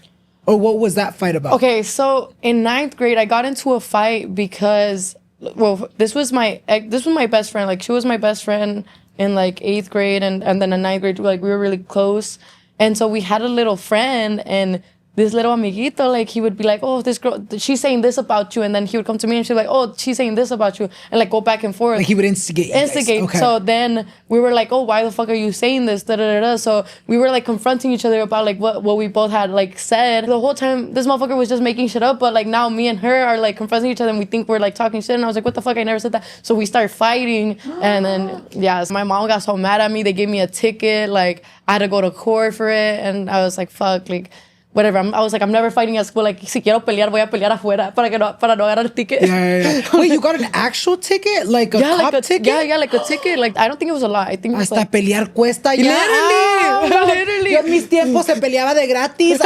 Or what was that fight about? Okay, so in 9th grade, I got into a fight because, well, this was my best friend. Like, she was my best friend in like 8th grade and then in 9th grade, like we were really close. And so we had a little friend, and this little amiguito, like, he would be like, oh, this girl, she's saying this about you. And then he would come to me and she'd be like, oh, she's saying this about you. And like go back and forth. Like he would instigate. Okay. So then we were like, oh, why the fuck are you saying this? Da, da, da, da. So we were like confronting each other about like what we both had like said. The whole time this motherfucker was just making shit up. But like now me and her are like confronting each other and we think we're like talking shit. And I was like, what the fuck? I never said that. So we start fighting. And then, yeah, so my mom got so mad at me. They gave me a ticket. Like I had to go to court for it. And I was like, fuck, like, whatever. I was like, I'm never fighting at school. Like, si quiero pelear, voy a pelear afuera para no agarrar ticket. Yeah. Wait, you got an actual ticket? Like a cop ticket? Yeah, like a ticket. Like, I don't think it was a lot. I think it was Hasta like... pelear cuesta ya. Literally. Yo en mis tiempos se peleaba de gratis.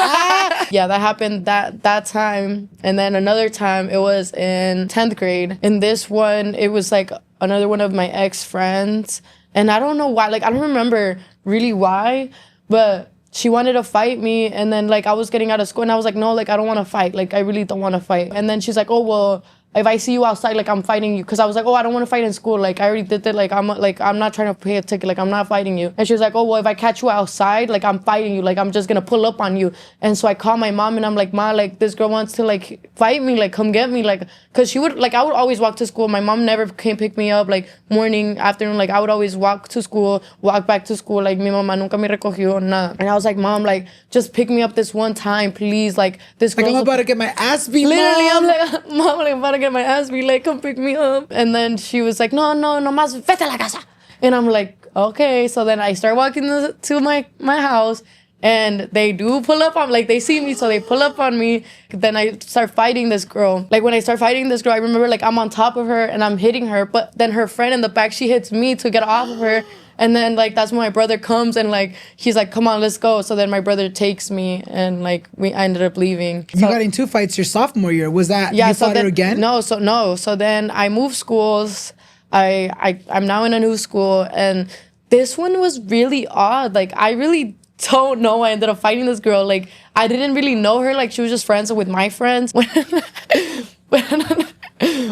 Yeah, that happened that time. And then another time, it was in 10th grade. And this one, it was like another one of my ex-friends. And I don't know why. Like, I don't remember really why. But she wanted to fight me. And then, like, I was getting out of school. And I was like, no, like, I don't want to fight. Like, I really don't want to fight. And then she's like, oh, well... if I see you outside, like, I'm fighting you. Because I was like, oh, I don't want to fight in school. Like, I already did that. Like, I'm not trying to pay a ticket. Like, I'm not fighting you. And she was like, oh, well, if I catch you outside, like, I'm fighting you. Like, I'm just going to pull up on you. And so I call my mom, and I'm like, Ma, like, this girl wants to, like, fight me. Like, come get me. Like, because she would, like, I would always walk to school. My mom never came pick me up, like, morning, afternoon. Like, I would always walk to school, walk back to school. Like, mi mamá nunca me recogió, nada. And I was like, Mom, like, just pick me up this one time, please. Like, this girl. Like, I'm about to get my ass beat, literally, Mom. I'm like, Mom, like, I'm about to get my ass beat. Like, come pick me up. And then she was like, no más, vete a la casa. And I'm like, okay. So then I start walking to my house, and they do pull up on, like, they see me, so they pull up on me. Then I start fighting this girl. Like, when I start fighting this girl, I remember, like, I'm on top of her and I'm hitting her, but then her friend in the back, she hits me to get off of her. And then, like, that's when my brother comes, and, like, he's like, come on, let's go. So then my brother takes me, and, like, I ended up leaving. You got in 2 fights your sophomore year. Was that, you fought her again? No. So then I moved schools. I'm now in a new school, and this one was really odd. Like, I really don't know. I ended up fighting this girl. Like, I didn't really know her. Like, she was just friends with my friends.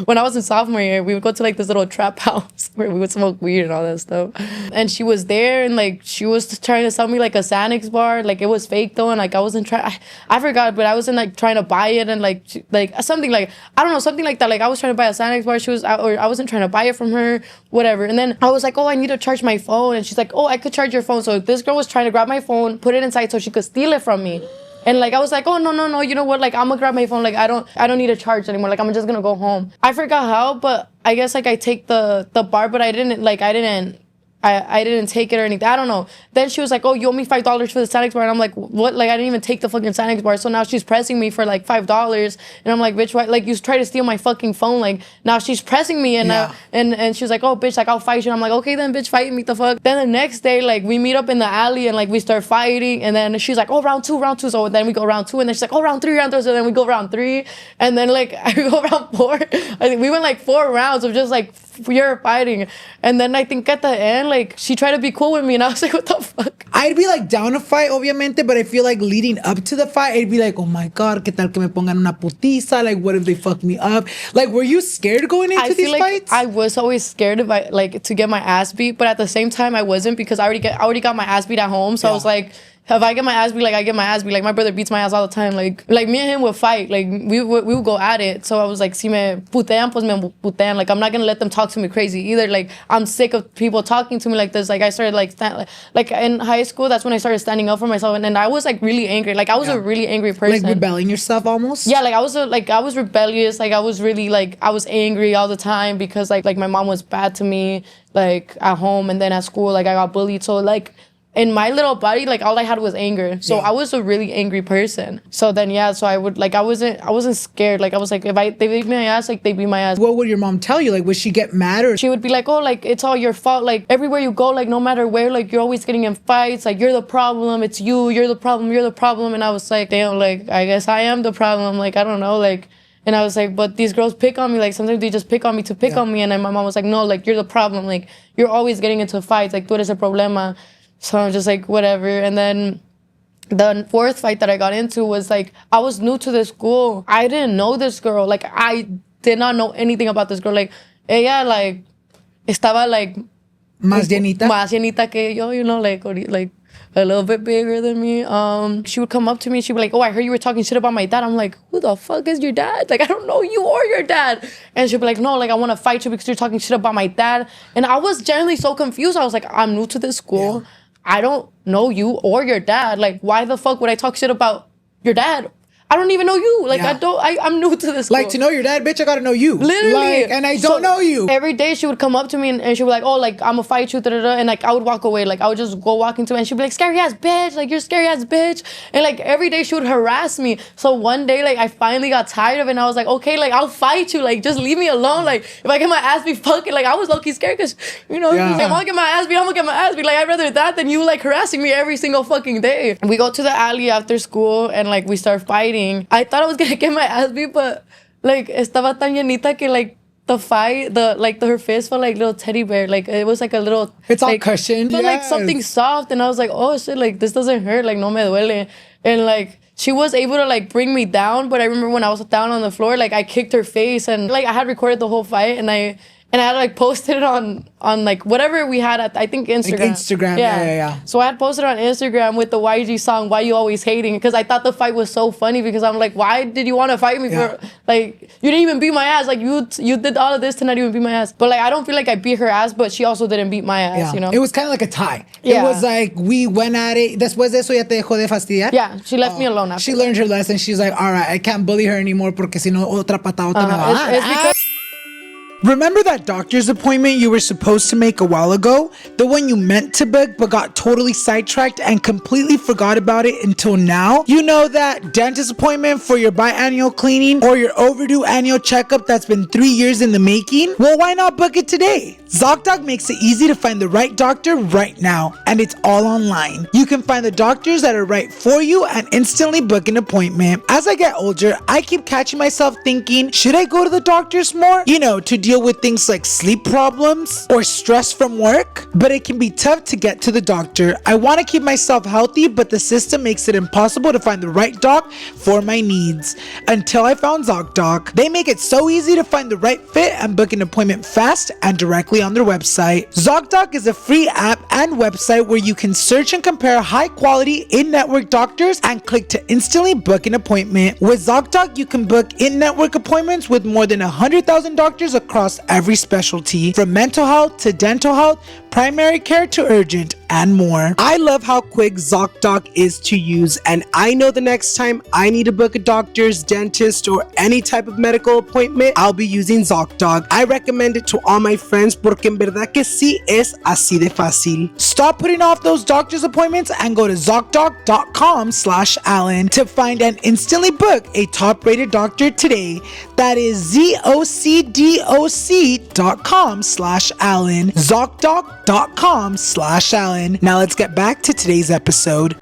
When I was in sophomore year, we would go to, like, this little trap house where we would smoke weed and all that stuff. And she was there, and, like, she was trying to sell me, like, a Xanax bar. Like, it was fake, though, and, like, I wasn't trying... I forgot, but I wasn't, like, trying to buy it, and, like, something like... I don't know, something like that. Like, I was trying to buy a Xanax bar. I wasn't trying to buy it from her, whatever. And then I was like, oh, I need to charge my phone. And she's like, oh, I could charge your phone. So this girl was trying to grab my phone, put it inside so she could steal it from me. And, like, I was like, oh, no, you know what? Like, I'm gonna grab my phone. Like, I don't need to charge anymore. Like, I'm just gonna go home. I forgot how, but I guess, like, I take the bar, but I didn't take it or anything. I don't know. Then she was like, oh, you owe me $5 for the Xanax bar. And I'm like, what? Like, I didn't even take the fucking Xanax bar. So now she's pressing me for, like, $5. And I'm like, bitch, why? Like, you try to steal my fucking phone. Like, now she's pressing me. And and she's like, oh, bitch, like, I'll fight you. And I'm like, okay, then, bitch, fight me, the fuck. Then the next day, like, we meet up in the alley, and, like, we start fighting. And then she's like, oh, round two. So then we go round 2. And then she's like, oh, round 3. So then we go round 3. And then, like, I go round 4. I think we went, like, 4 rounds of just, like, pure fighting. And then I think at the end, like, she tried to be cool with me, and I was like, what the fuck? I'd be, like, down to fight, obviamente, but I feel like leading up to the fight, I'd be like, oh my God, ¿qué tal que me pongan una putiza? Like, what if they fuck me up? Like, were you scared going into these fights? I was always scared of, like, to get my ass beat, but at the same time, I wasn't, because I already got my ass beat at home. So I was like, if I get my ass beat, like, I get my ass beat. Like, my brother beats my ass all the time. Like me and him would fight. Like, we would go at it. So I was like, si me putean, pues me putean. Like, I'm not going to let them talk to me crazy either. Like, I'm sick of people talking to me like this. Like, I started, like in high school, that's when I started standing up for myself. And I was, like, really angry. Like, I was a really angry person. Like, rebelling yourself almost? Yeah, like, I was rebellious. Like, I was really, like, I was angry all the time because, like my mom was bad to me, like, at home. And then at school, like, I got bullied. So, like, in my little body, like, all I had was anger. So I was a really angry person. So then, so I would, like, I wasn't scared. Like, I was like, if they beat my ass, like, they beat my ass. What would your mom tell you? Like, would she get mad, or? She would be like, oh, like, it's all your fault. Like, everywhere you go, like, no matter where, like, you're always getting in fights. Like, you're the problem. It's you. You're the problem. And I was like, damn, like, I guess I am the problem. Like, I don't know, like. And I was like, but these girls pick on me. Like, sometimes they just pick on me to pick on me. And then my mom was like, no, like, you're the problem. Like, you're always getting into fights. Like, tú eres el problema. So I'm just like, whatever. And then the 4th fight that I got into was, like, I was new to this school. I didn't know this girl. Like, I did not know anything about this girl. Like, ella, like, estaba, like... Más llenita? Más llenita que yo, you know, like a little bit bigger than me. She would come up to me. She'd be like, oh, I heard you were talking shit about my dad. I'm like, who the fuck is your dad? Like, I don't know you or your dad. And she'd be like, no, like, I want to fight you because you're talking shit about my dad. And I was generally so confused. I was like, I'm new to this school. Yeah. I don't know you or your dad. Like, why the fuck would I talk shit about your dad? I don't even know you. Like, Yeah. I'm new to this. Like, school. to know your dad, bitch, I gotta know you. Literally. Like, and I don't know you. Every day she would come up to me and she would be like, oh, like, I'm gonna fight you, da-da-da. And like, I would walk away. Like, I would just go walk into it and she'd be like, scary ass bitch. Like, you're scary ass bitch. And like, every day she would harass me. So one day, like, I finally got tired of it and I was like, okay, like, I'll fight you. Like, just leave me alone. Like, if I get my ass beat, fuck it. Like, I was low-key scared because, you know, Yeah. if I'm gonna get my ass beat, I'm gonna get my ass beat. Like, I'd rather that than you, like, harassing me every single fucking day. We go to the alley after school and like, we start fighting. I thought I was gonna get my ass beat, but like, estaba tan llenita que like, the fight, her fist felt like little teddy bear. Like, it was like a little... It's all like, cushioned. but like something soft. And I was like, oh shit, like this doesn't hurt. Like, no me duele. And like, she was able to like bring me down. But I remember when I was down on the floor, like I kicked her face. And like, I had recorded the whole fight. And I had like posted it on like whatever we had at, I think, Instagram. Like Instagram, yeah. So I had posted on Instagram with the YG song, Why You Always Hating? Because I thought the fight was so funny because I'm like, why did you want to fight me for, like, you didn't even beat my ass. Like, you did all of this to not even beat my ass. But like, I don't feel like I beat her ass, but she also didn't beat my ass, you know? It was kind of like a tie. Yeah. It was like, we went at it. Después de eso, ya te dejó de fastidiar. Yeah, she left me alone after She that. learned her lesson. She's like, all right, I can't bully her anymore porque si no, otra patadota me va a dar. It's because... Remember that doctor's appointment you were supposed to make a while ago? The one you meant to book but got totally sidetracked and completely forgot about it until now? You know that dentist appointment for your biannual cleaning or your overdue annual checkup that's been 3 years in the making? Well, why not book it today? ZocDoc makes it easy to find the right doctor right now, and it's all online. You can find the doctors that are right for you and instantly book an appointment. As I get older, I keep catching myself thinking, should I go to the doctors more? You know, to deal with things like sleep problems or stress from work, but it can be tough to get to the doctor. I want to keep myself healthy, but the system makes it impossible to find the right doc for my needs. Until I found ZocDoc. They make it so easy to find the right fit and book an appointment fast and directly on their website. ZocDoc is a free app and website where you can search and compare high quality in-network doctors and click to instantly book an appointment. With ZocDoc, you can book in-network appointments with more than 100,000 doctors across every specialty, from mental health to dental health, primary care to urgent, and more. I love how quick ZocDoc is to use, and I know the next time I need to book a doctor's, dentist, or any type of medical appointment, I'll be using ZocDoc. I recommend it to all my friends porque en verdad que sí es así de fácil. Stop putting off those doctor's appointments and go to ZocDoc.com/Alan to find and instantly book a top-rated doctor today. That is ZocDoc.com/Alan. ZocDoc.com/Alan. Now let's get back to today's episode.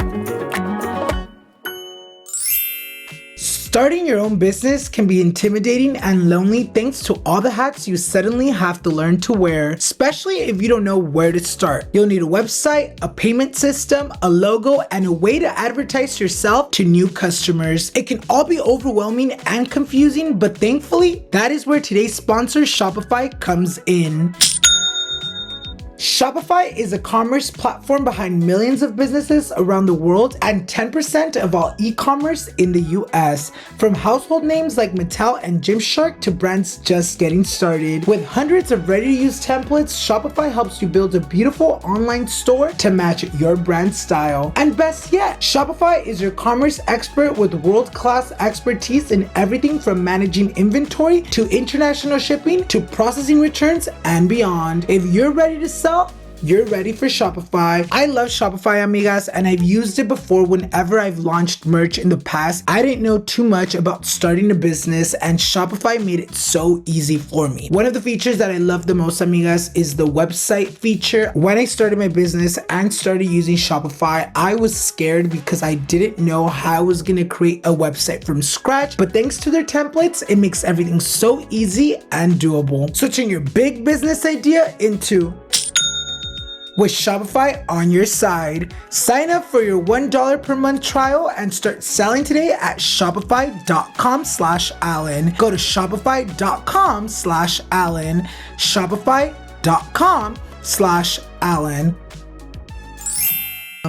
Starting your own business can be intimidating and lonely thanks to all the hats you suddenly have to learn to wear, especially if you don't know where to start. You'll need a website, a payment system, a logo, and a way to advertise yourself to new customers. It can all be overwhelming and confusing, but thankfully, that is where today's sponsor, Shopify, comes in. Shopify is a commerce platform behind millions of businesses around the world and 10% of all e-commerce in the US. From household names like Mattel and Gymshark to brands just getting started. With hundreds of ready-to-use templates, Shopify helps you build a beautiful online store to match your brand style. And best yet, Shopify is your commerce expert with world-class expertise in everything from managing inventory to international shipping to processing returns and beyond. If you're ready to sell, you're ready for Shopify. I love Shopify, amigas, and I've used it before whenever I've launched merch in the past. I didn't know too much about starting a business, and Shopify made it so easy for me. One of the features that I love the most, amigas, is the website feature. When I started my business and started using Shopify, I was scared because I didn't know how I was gonna create a website from scratch, but thanks to their templates, it makes everything so easy and doable. So turn your big business idea into with Shopify on your side. Sign up for your $1 per month trial and start selling today at shopify.com/Alan. Go to shopify.com/Alan. Shopify.com/Alan.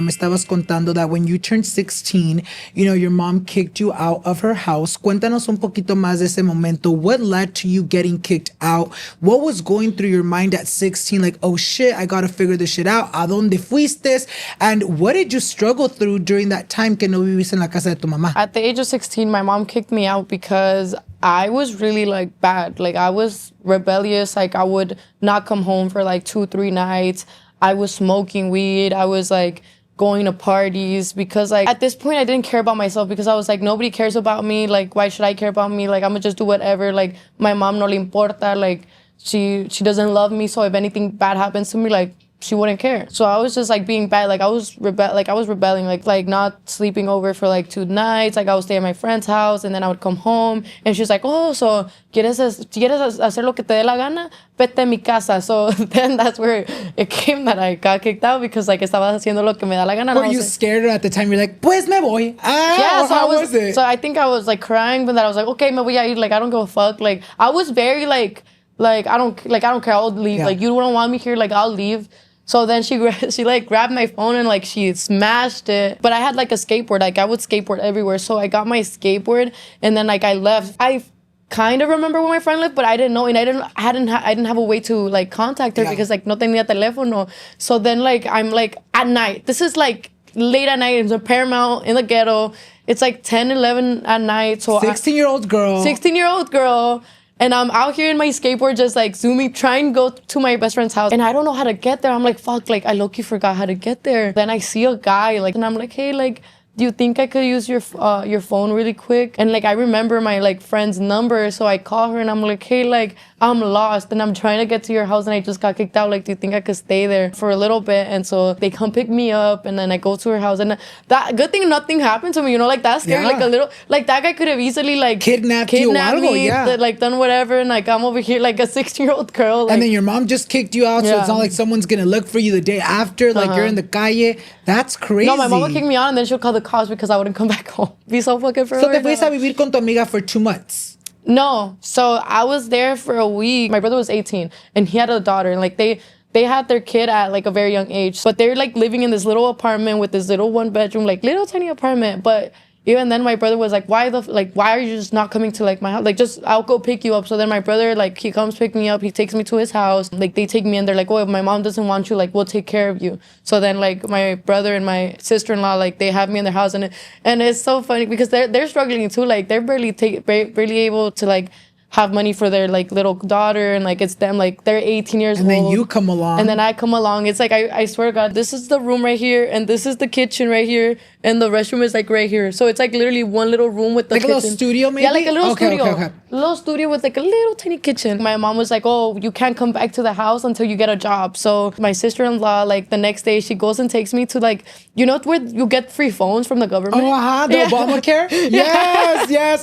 Me estabas contando that when you turned 16, your mom kicked you out of her house. Cuéntanos un poquito más de ese momento. What led to you getting kicked out? What was going through your mind at 16? Like, oh shit, I gotta figure this shit out. ¿A dónde fuiste? And what did you struggle through during that time que no vivís en la casa de tu mamá? At the age of 16, my mom kicked me out because I was really like bad. Like I was rebellious. Like I would not come home for like 2-3 nights. I was smoking weed. I was like going to parties because like at this point I didn't care about myself because I was like, nobody cares about me. Like why should I care about me? Like I'm gonna just do whatever. Like my mom no le importa. Like she doesn't love me. So if anything bad happens to me, like she wouldn't care. So I was just like being bad. Like I was rebelling, like not sleeping over for like 2 nights. Like I would stay at my friend's house and then I would come home and she's like, oh, so ¿quieres hacer lo que te dé la gana? Vete a mi casa. So then that's where it came that I got kicked out because like estaba haciendo lo que me da la gana. Were you scared at the time? You're like, pues me voy. Yeah, so how was it? So I think I was like crying, but then I was like, okay, me voy a ir. Like I don't give a fuck. Like I was very like I don't care. I'll leave. Yeah. Like you don't want me here. Like I'll leave. So then she like grabbed my phone and like she smashed it. But I had like a skateboard. Like I would skateboard everywhere. So I got my skateboard and then like I left. I kind of remember when my friend left, but I didn't know, and I didn't have a way to like contact her because like no tenía teléfono. So then like I'm like at night. This is like late at night in the Paramount in the ghetto. It's like 10-11 at night. So 16-year-old girl. 16-year-old girl. And I'm out here in my skateboard just like zooming, trying to go to my best friend's house. And I don't know how to get there. I'm like, fuck, like I low-key forgot how to get there. Then I see a guy like, and I'm like, hey, like, do you think I could use your phone really quick? And like I remember my like friend's number, so I call her and I'm like, hey, like I'm lost and I'm trying to get to your house and I just got kicked out. Like, do you think I could stay there for a little bit? And so they come pick me up and then I go to her house and that good thing nothing happened to me. Like that's scary. Yeah. Like a little, like that guy could have easily like kidnapped you me, yeah. like done whatever, and like I'm over here like a 16-year-old girl. Like, and then your mom just kicked you out, so it's not like someone's gonna look for you the day after. Like you're in the calle. That's crazy. No, my mom would kick me out and then she'll call the cops because I wouldn't come back home. Be so fucking for So te fuiste a vivir con tu amiga for 2 months? No. So I was there for a week. My brother was 18 and he had a daughter, and like they had their kid at like a very young age. But they're like living in this little apartment with this little 1-bedroom, like little tiny apartment. But even then my brother was like, why are you just not coming to like my house? Like just I'll go pick you up. So then my brother, like he comes pick me up, he takes me to his house. Like they take me and they're like, oh, if my mom doesn't want you, like we'll take care of you. So then like my brother and my sister-in-law, like they have me in their house, and it's so funny because they're struggling too. Like they're barely able to like have money for their like little daughter, and like it's them, like they're 18 years old. And then you come along. And then I come along. It's like I swear to God, this is the room right here, and this is the kitchen right here, and the restroom is like right here. So it's like literally one little room with the like kitchen. a little studio maybe? Yeah, like a little studio. Okay. Little studio with like a little tiny kitchen. My mom was like, oh, you can't come back to the house until you get a job. So my sister-in-law, like the next day, she goes and takes me to like, you know where you get free phones from the government? Oh, the Obamacare? Yes,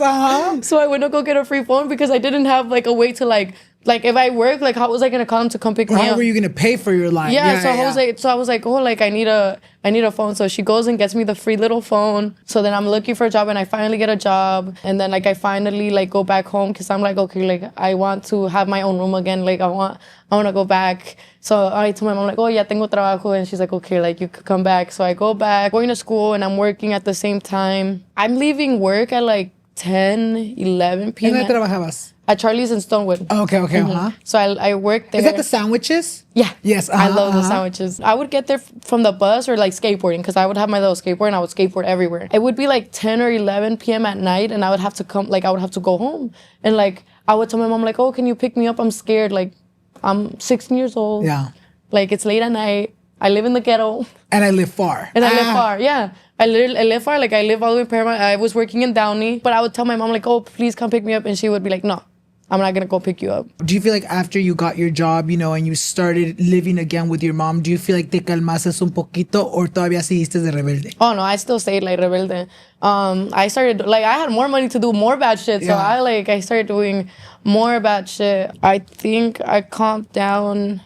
So I went to go get a free phone because I didn't have like a way to like if I work, like how was I gonna call him to come pick me up? How were you gonna pay for your line? I was like, oh, like I need a phone. So she goes and gets me the free little phone. So then I'm looking for a job and I finally get a job. And then like I finally like go back home because I'm like, okay, like I want to have my own room again. Like I want to go back. So I told my mom like, oh, ya tengo trabajo. And she's like, okay, like you could come back. So I go back, going to school, and I'm working at the same time. I'm leaving work at like 10, 11 p.m. ¿En dónde trabajabas? At Charlie's in Stonewood. Okay, uh-huh. So I worked there. Is that the sandwiches? Yeah. Yes. I love the sandwiches. I would get there from the bus or like skateboarding because I would have my little skateboard and I would skateboard everywhere. It would be like 10 or 11 p.m. at night and I would have to go home. And like, I would tell my mom like, oh, can you pick me up? I'm scared. Like, I'm 16 years old. Yeah. Like, it's late at night. I live in the ghetto. And I live far. I live far, yeah. I live far. Like, I live all the way in Paramount. I was working in Downey. But I would tell my mom like, oh, please come pick me up. And she would be like, no. I'm not gonna go pick you up. Do you feel like after you got your job, and you started living again with your mom, do you feel like te calmaste un poquito or todavía seguiste de rebelde? Oh no, I still stayed like rebelde. I started I had more money to do more bad shit, so I started doing more bad shit. I think I calmed down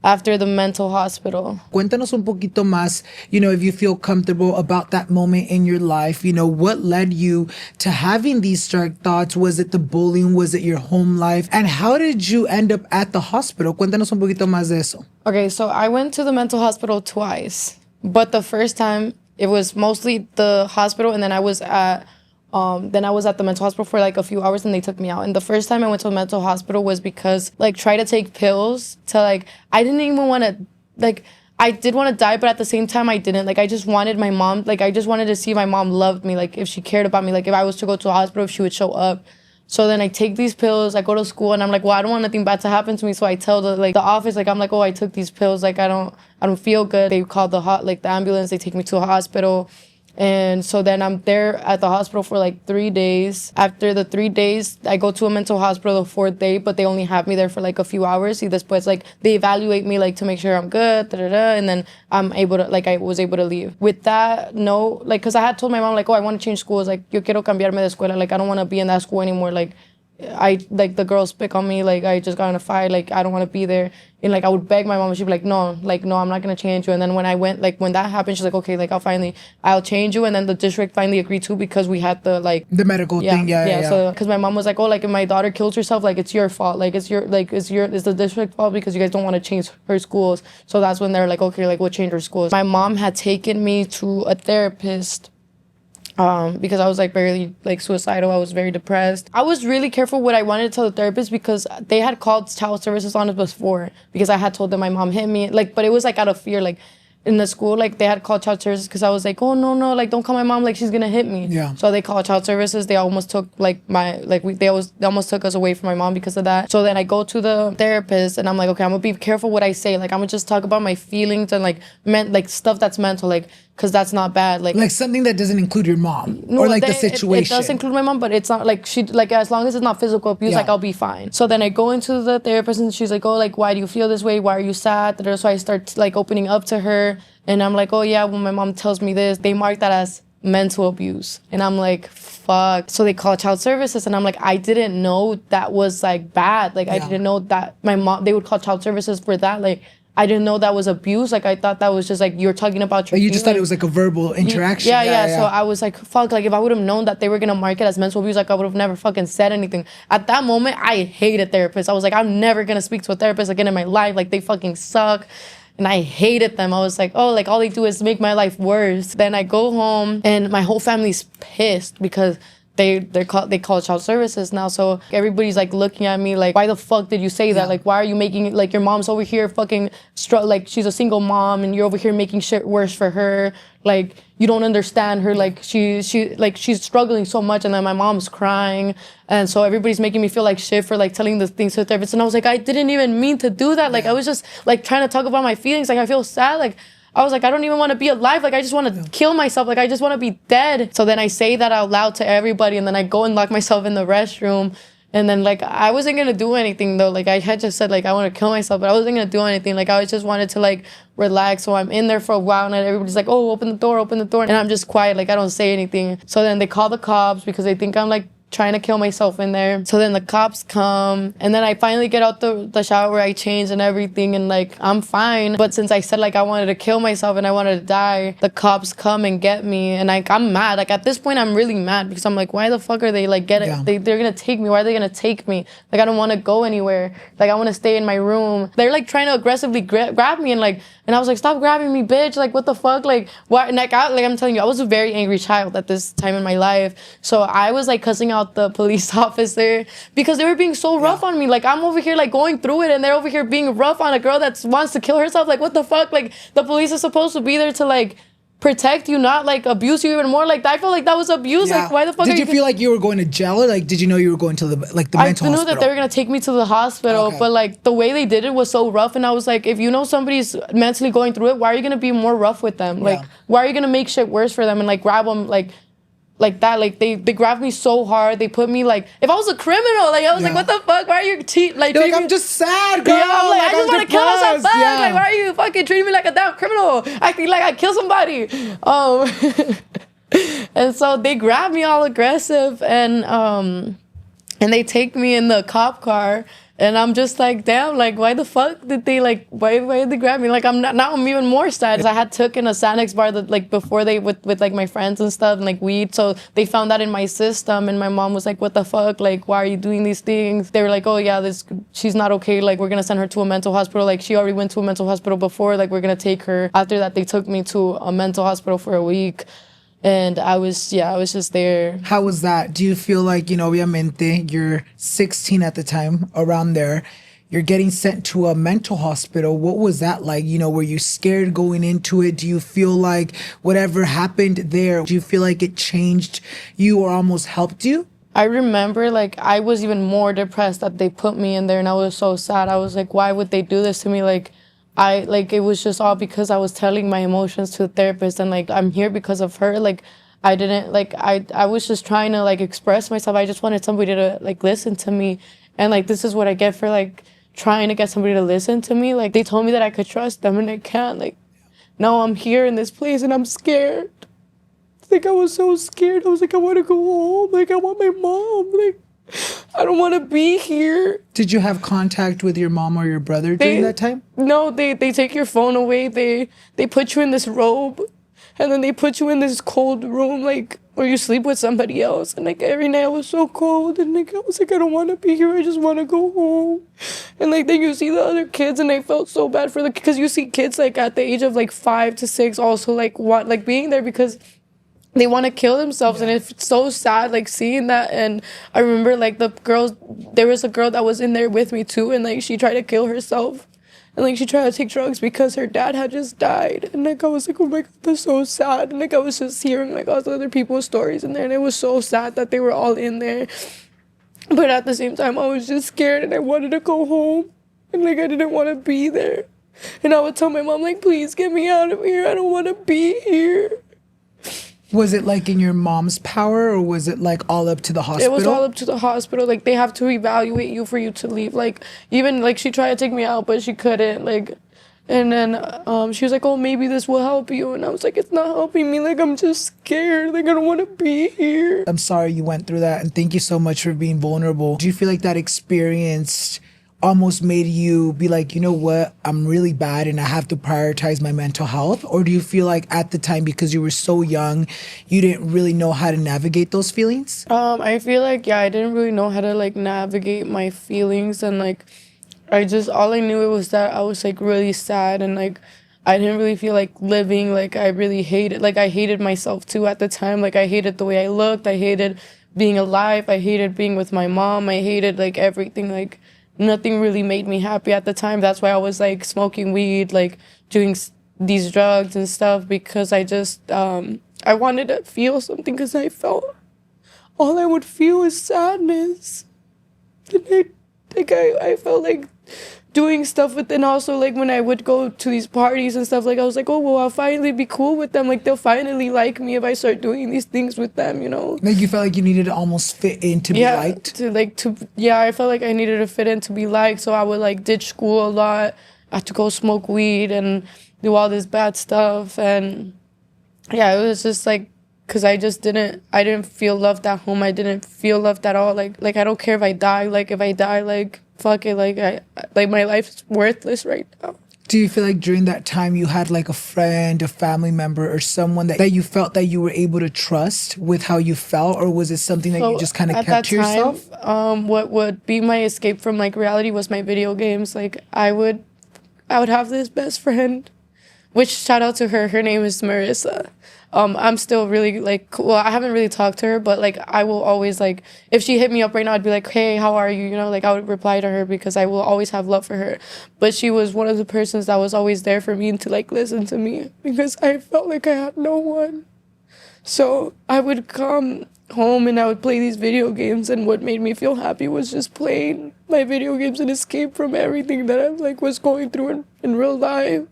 after the mental hospital. Cuéntanos un poquito más, if you feel comfortable about that moment in your life, what led you to having these dark thoughts? Was it the bullying? Was it your home life? And how did you end up at the hospital? Cuéntanos un poquito más de eso. Okay, so I went to the mental hospital twice. But the first time, it was mostly the hospital, and then I was at the mental hospital for like a few hours, and they took me out. And the first time I went to a mental hospital was because like try to take pills to like I didn't even want to like. I did want to die, but at the same time, I didn't. Like, I just wanted my mom, like, I just wanted to see my mom loved me, like, if she cared about me, like, if I was to go to a hospital, if she would show up. So then I take these pills, I go to school, and I'm like, well, I don't want nothing bad to happen to me. So I tell the office, like, I'm like, oh, I took these pills, like, I don't feel good. They call the ambulance, they take me to a hospital. And so then I'm there at the hospital for like 3 days. After the 3 days, I go to a mental hospital the 4th day, but they only have me there for like a few hours. Y después, like, they evaluate me, like, to make sure I'm good, and then I was able to leave. With that, no, like, because I had told my mom, like, oh, I want to change schools. Like, yo quiero cambiarme de escuela. Like, I don't want to be in that school anymore. Like, the girls pick on me, like, I just got in a fight, like, I don't want to be there. And, like, I would beg my mom, and she'd be like, no, I'm not going to change you. And then when I went, like, when that happened, she's like, okay, like, I'll change you. And then the district finally agreed to, because we had the medical thing, yeah. So, because my mom was like, oh, like, if my daughter kills herself, like, it's your fault. Like, it's the district fault because you guys don't want to change her schools. So that's when they're like, okay, like, we'll change her schools. My mom had taken me to a therapist because I was like very like suicidal. I was very depressed. I was really careful what I wanted to tell the therapist, because they had called child services on us before, because I had told them my mom hit me, like, but it was like out of fear, like in the school, like they had called child services because I was like, oh no, like don't call my mom, like she's gonna hit me. Yeah. So they called child services. They almost took they almost took us away from my mom because of that. So then I go to the therapist and I'm like, okay, I'm gonna be careful what I say. Like I'm gonna just talk about my feelings and like stuff that's mental, like, because that's not bad. Like something that doesn't include your mom or like the situation. It does include my mom, but it's not like as long as it's not physical abuse, like I'll be fine. So then I go into the therapist and she's like, oh, like why do you feel this way? Why are you sad? So I start like opening up to her and I'm like, oh yeah, when my mom tells me this, they mark that as mental abuse. And I'm like, fuck. So they call child services and I'm like, I didn't know that was like bad. Like I didn't know that they would call child services for that. Like I didn't know that was abuse. Like I thought that was just like you're talking about your you just thought it was like a verbal interaction. Yeah. So I was like, fuck, like if I would have known that they were gonna mark it as mental abuse, like I would have never fucking said anything. At that moment, I hated therapists. I was like, I'm never gonna speak to a therapist again in my life. Like they fucking suck. And I hated them. I was like, oh, like all they do is make my life worse. Then I go home and my whole family's pissed because they call child services now. So everybody's like looking at me like, why the fuck did you say that? Like, why are you making it like your mom's over here fucking like she's a single mom and you're over here making shit worse for her. Like you don't understand her. Like she's struggling so much, and then my mom's crying, and so everybody's making me feel like shit for like telling the things to the therapist. And I was like, I didn't even mean to do that. Like I was just like trying to talk about my feelings. Like I feel sad. Like I was like, I don't even want to be alive. Like, I just want to kill myself. Like, I just want to be dead. So then I say that out loud to everybody. And then I go and lock myself in the restroom. And then, like, I wasn't going to do anything, though. Like, I had just said, like, I want to kill myself. But I wasn't going to do anything. Like, I just wanted to, like, relax. So I'm in there for a while. And everybody's like, oh, open the door. And I'm just quiet. Like, I don't say anything. So then they call the cops because they think I'm, like, trying to kill myself in there. So then the cops come and then I finally get out the shower, I change and everything, and like I'm fine. But since I said like I wanted to kill myself and I wanted to die, the cops come and get me, and like I'm mad. Like at this point I'm really mad because I'm like, why the fuck are they like they're gonna take me? Why are they gonna take me? Like I don't want to go anywhere. Like I want to stay in my room. They're like trying to aggressively grab me, and I was like, stop grabbing me, bitch. Like what the fuck? Like why? And like I'm telling you, I was a very angry child at this time in my life. So I was like cussing out the police officer because they were being so rough on me. Like I'm over here like going through it and they're over here being rough on a girl that wants to kill herself. Like what the fuck? Like the police are supposed to be there to like protect you, not like abuse you even more. Like I felt like that was abuse. Like why the fuck? Did you feel like you were going to jail, or like did you know you were going to the mental hospital? I knew that they were gonna take me to the hospital, but like the way they did it was so rough, and I was like, if you know somebody's mentally going through it, why are you gonna be more rough with them? Like why are you gonna make shit worse for them and like grab them like that? Like they grabbed me so hard. They put me like if I was a criminal. Like I was like, what the fuck? Why are you like I'm just sad, girl. Yeah, I'm like, I just want to kill myself. Like why are you fucking treating me like a damn criminal? Acting like I killed somebody. And so they grabbed me all aggressive and they take me in the cop car. And I'm just like, damn, like, why the fuck did they, like, why did they grab me? Like, now I'm even more sad. I had taken a Xanax bar that, like, before with like, my friends and stuff, and, like, weed. So they found that in my system, and my mom was like, what the fuck? Like, why are you doing these things? They were like, oh, yeah, this she's not okay, like we're gonna send her to a mental hospital. Like she already went to a mental hospital before, like we're gonna take her. After that, they took me to a mental hospital for a week. And I was just there. How was that? Do you feel like, obviamente, you're 16 at the time, around there, you're getting sent to a mental hospital. What was that like? Were you scared going into it? Do you feel like whatever happened there, do you feel like it changed you or almost helped you? I remember, like, I was even more depressed that they put me in there, and I was so sad. I was like, why would they do this to me? Like, it was just all because I was telling my emotions to a therapist, and, like, I'm here because of her. Like, I didn't, like, I was just trying to, like, express myself. I just wanted somebody to, like, listen to me. And, like, this is what I get for, like, trying to get somebody to listen to me. Like, they told me that I could trust them, and I can't. Like, now I'm here in this place, and I'm scared. Like, I was so scared. I was like, I want to go home. Like, I want my mom. Like, I don't want to be here. Did you have contact with your mom or your brother during that time? No, they take your phone away. They put you in this robe, and then they put you in this cold room, like, where you sleep with somebody else. And, like, every night I was so cold. And, like, I was like, I don't want to be here. I just want to go home. And, like, then you see the other kids, and I felt so bad for because you see kids, like, at the age of, like, 5 to 6 also, like, want, like, being there because they want to kill themselves. And it's so sad, like, seeing that. And I remember, like, there was a girl that was in there with me too, and, like, she tried to kill herself, and, like, she tried to take drugs because her dad had just died. And, like, I was like, oh my God, that's so sad. And, like, I was just hearing, like, all the other people's stories in there, and it was so sad that they were all in there. But at the same time, I was just scared, and I wanted to go home, and, like, I didn't want to be there. And I would tell my mom, like, please get me out of here. I don't want to be here. Was it like in your mom's power, or was it like all up to the hospital? It was all up to the hospital. Like, they have to evaluate you for you to leave. Like, even, like, she tried to take me out, but she couldn't. Like, and then she was like, oh, maybe this will help you. And I was like, it's not helping me. Like, I'm just scared. Like, I don't want to be here. I'm sorry you went through that, and thank you so much for being vulnerable. Do you feel like that experience almost made you be like, you know what, I'm really bad and I have to prioritize my mental health? Or do you feel like at the time, because you were so young, you didn't really know how to navigate those feelings? I feel like, I didn't really know how to, like, navigate my feelings. And, like, all I knew was that I was, like, really sad, and, like, I didn't really feel like living. Like, I really I hated myself too at the time. Like, I hated the way I looked. I hated being alive. I hated being with my mom. I hated, like, everything. Like, nothing really made me happy at the time. That's why I was, like, smoking weed, like, doing these drugs and stuff, because I just, I wanted to feel something, because I felt all I would feel is sadness. And I felt like doing stuff with, and also, like, when I would go to these parties and stuff, like, I was like, oh, well, I'll finally be cool with them. Like, they'll finally like me if I start doing these things with them, you know? Like, you felt like you needed to almost fit in to be liked? I felt like I needed to fit in to be liked, so I would, like, ditch school a lot. I had to go smoke weed and do all this bad stuff. And, yeah, it was just, like, because I didn't feel loved at home. I didn't feel loved at all. Like, I don't care if I die. Like, if I die, like, fuck it. Like, my life's worthless right now. Do you feel like during that time you had, like, a friend, a family member, or someone that you felt that you were able to trust with how you felt? Or was it something that you just kind of kept to yourself? What would be my escape from, like, reality was my video games. Like, I would have this best friend, which, shout out to her. Her name is Marissa. I'm still really, like, well, I haven't really talked to her, but, like, I will always, like, if she hit me up right now, I'd be like, hey, how are you? You know, like, I would reply to her because I will always have love for her. But she was one of the persons that was always there for me and to, like, listen to me, because I felt like I had no one. So I would come home and I would play these video games, and what made me feel happy was just playing my video games and escape from everything that I, like, was going through in real life.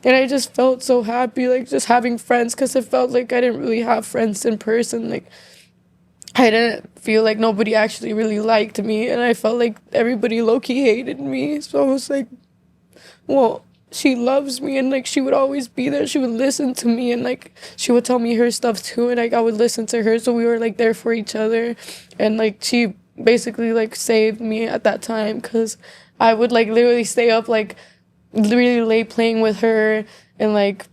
And I just felt so happy, like, just having friends, because it felt like I didn't really have friends in person. Like, I didn't feel like nobody actually really liked me, and I felt like everybody low-key hated me. So I was like, well, she loves me, and, like, she would always be there. She would listen to me, and, like, she would tell me her stuff too, and, like, I would listen to her. So we were, like, there for each other. And, like, she basically, like, saved me at that time, because I would, like, literally stay up, like, really late playing with her, and, like,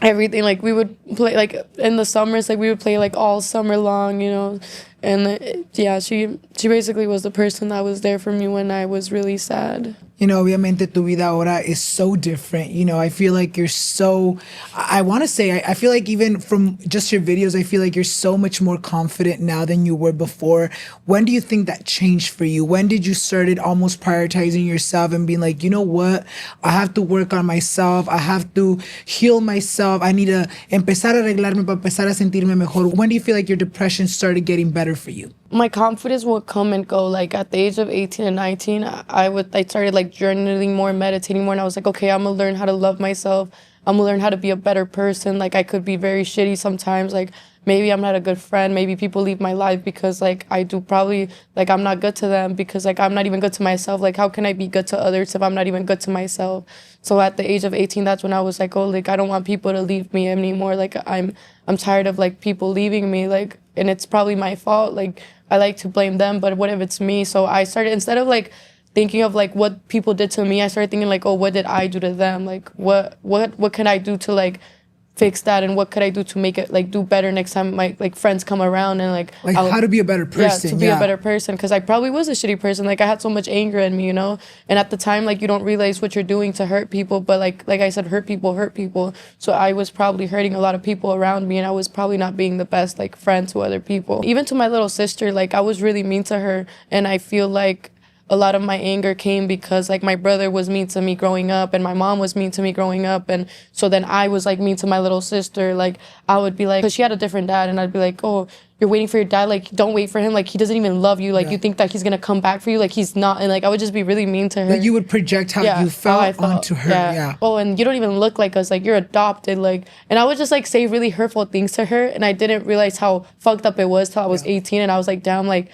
everything. Like we would play like in the summers, like we would play like all summer long, you know. And yeah, she basically was the person that was there for me when I was really sad. You know, obviamente tu vida ahora is so different. You know, I feel like you're so, I want to say, I feel like even from just your videos, I feel like you're so much more confident now than you were before. When do you think that changed for you? When did you started almost prioritizing yourself and being like, you know what, I have to work on myself. I have to heal myself. I need to empezar a arreglarme para empezar a sentirme mejor. When do you feel like your depression started getting better for you? My confidence would come and go. Like at the age of 18 and 19, I started like journaling more, meditating more, and I was like, okay, I'm gonna learn how to love myself. I'm gonna learn how to be a better person. Like I could be very shitty sometimes. Like maybe I'm not a good friend. Maybe people leave my life because like I do probably like I'm not good to them because like I'm not even good to myself. Like how can I be good to others if I'm not even good to myself? So at the age of 18, that's when I was like, oh, like I don't want people to leave me anymore. Like I'm tired of like people leaving me. Like, and it's probably my fault. Like I like to blame them, but what if it's me? So I started, instead of like thinking of like what people did to me, I started thinking like, oh, what did I do to them? Like what can I do to like fix that, and what could I do to make it like do better next time my like friends come around, and like how to be a better person. Yeah, to be a better person, because I probably was a shitty person. Like I had so much anger in me, you know, and at the time like you don't realize what you're doing to hurt people, but like I said, hurt people. So I was probably hurting a lot of people around me, and I was probably not being the best like friend to other people. Even to my little sister, like I was really mean to her, and I feel like a lot of my anger came because like my brother was mean to me growing up, and my mom was mean to me growing up, and so then I was like mean to my little sister. Like I would be like, because she had a different dad, and I'd be like, oh, you're waiting for your dad, like don't wait for him, like he doesn't even love you, like you think that he's gonna come back for you, like he's not. And like I would just be really mean to her. Like you would project how you felt onto her. Yeah. Oh, and you don't even look like us, like you're adopted, like. And I would just like say really hurtful things to her, and I didn't realize how fucked up it was till I was 18, and I was like, damn, like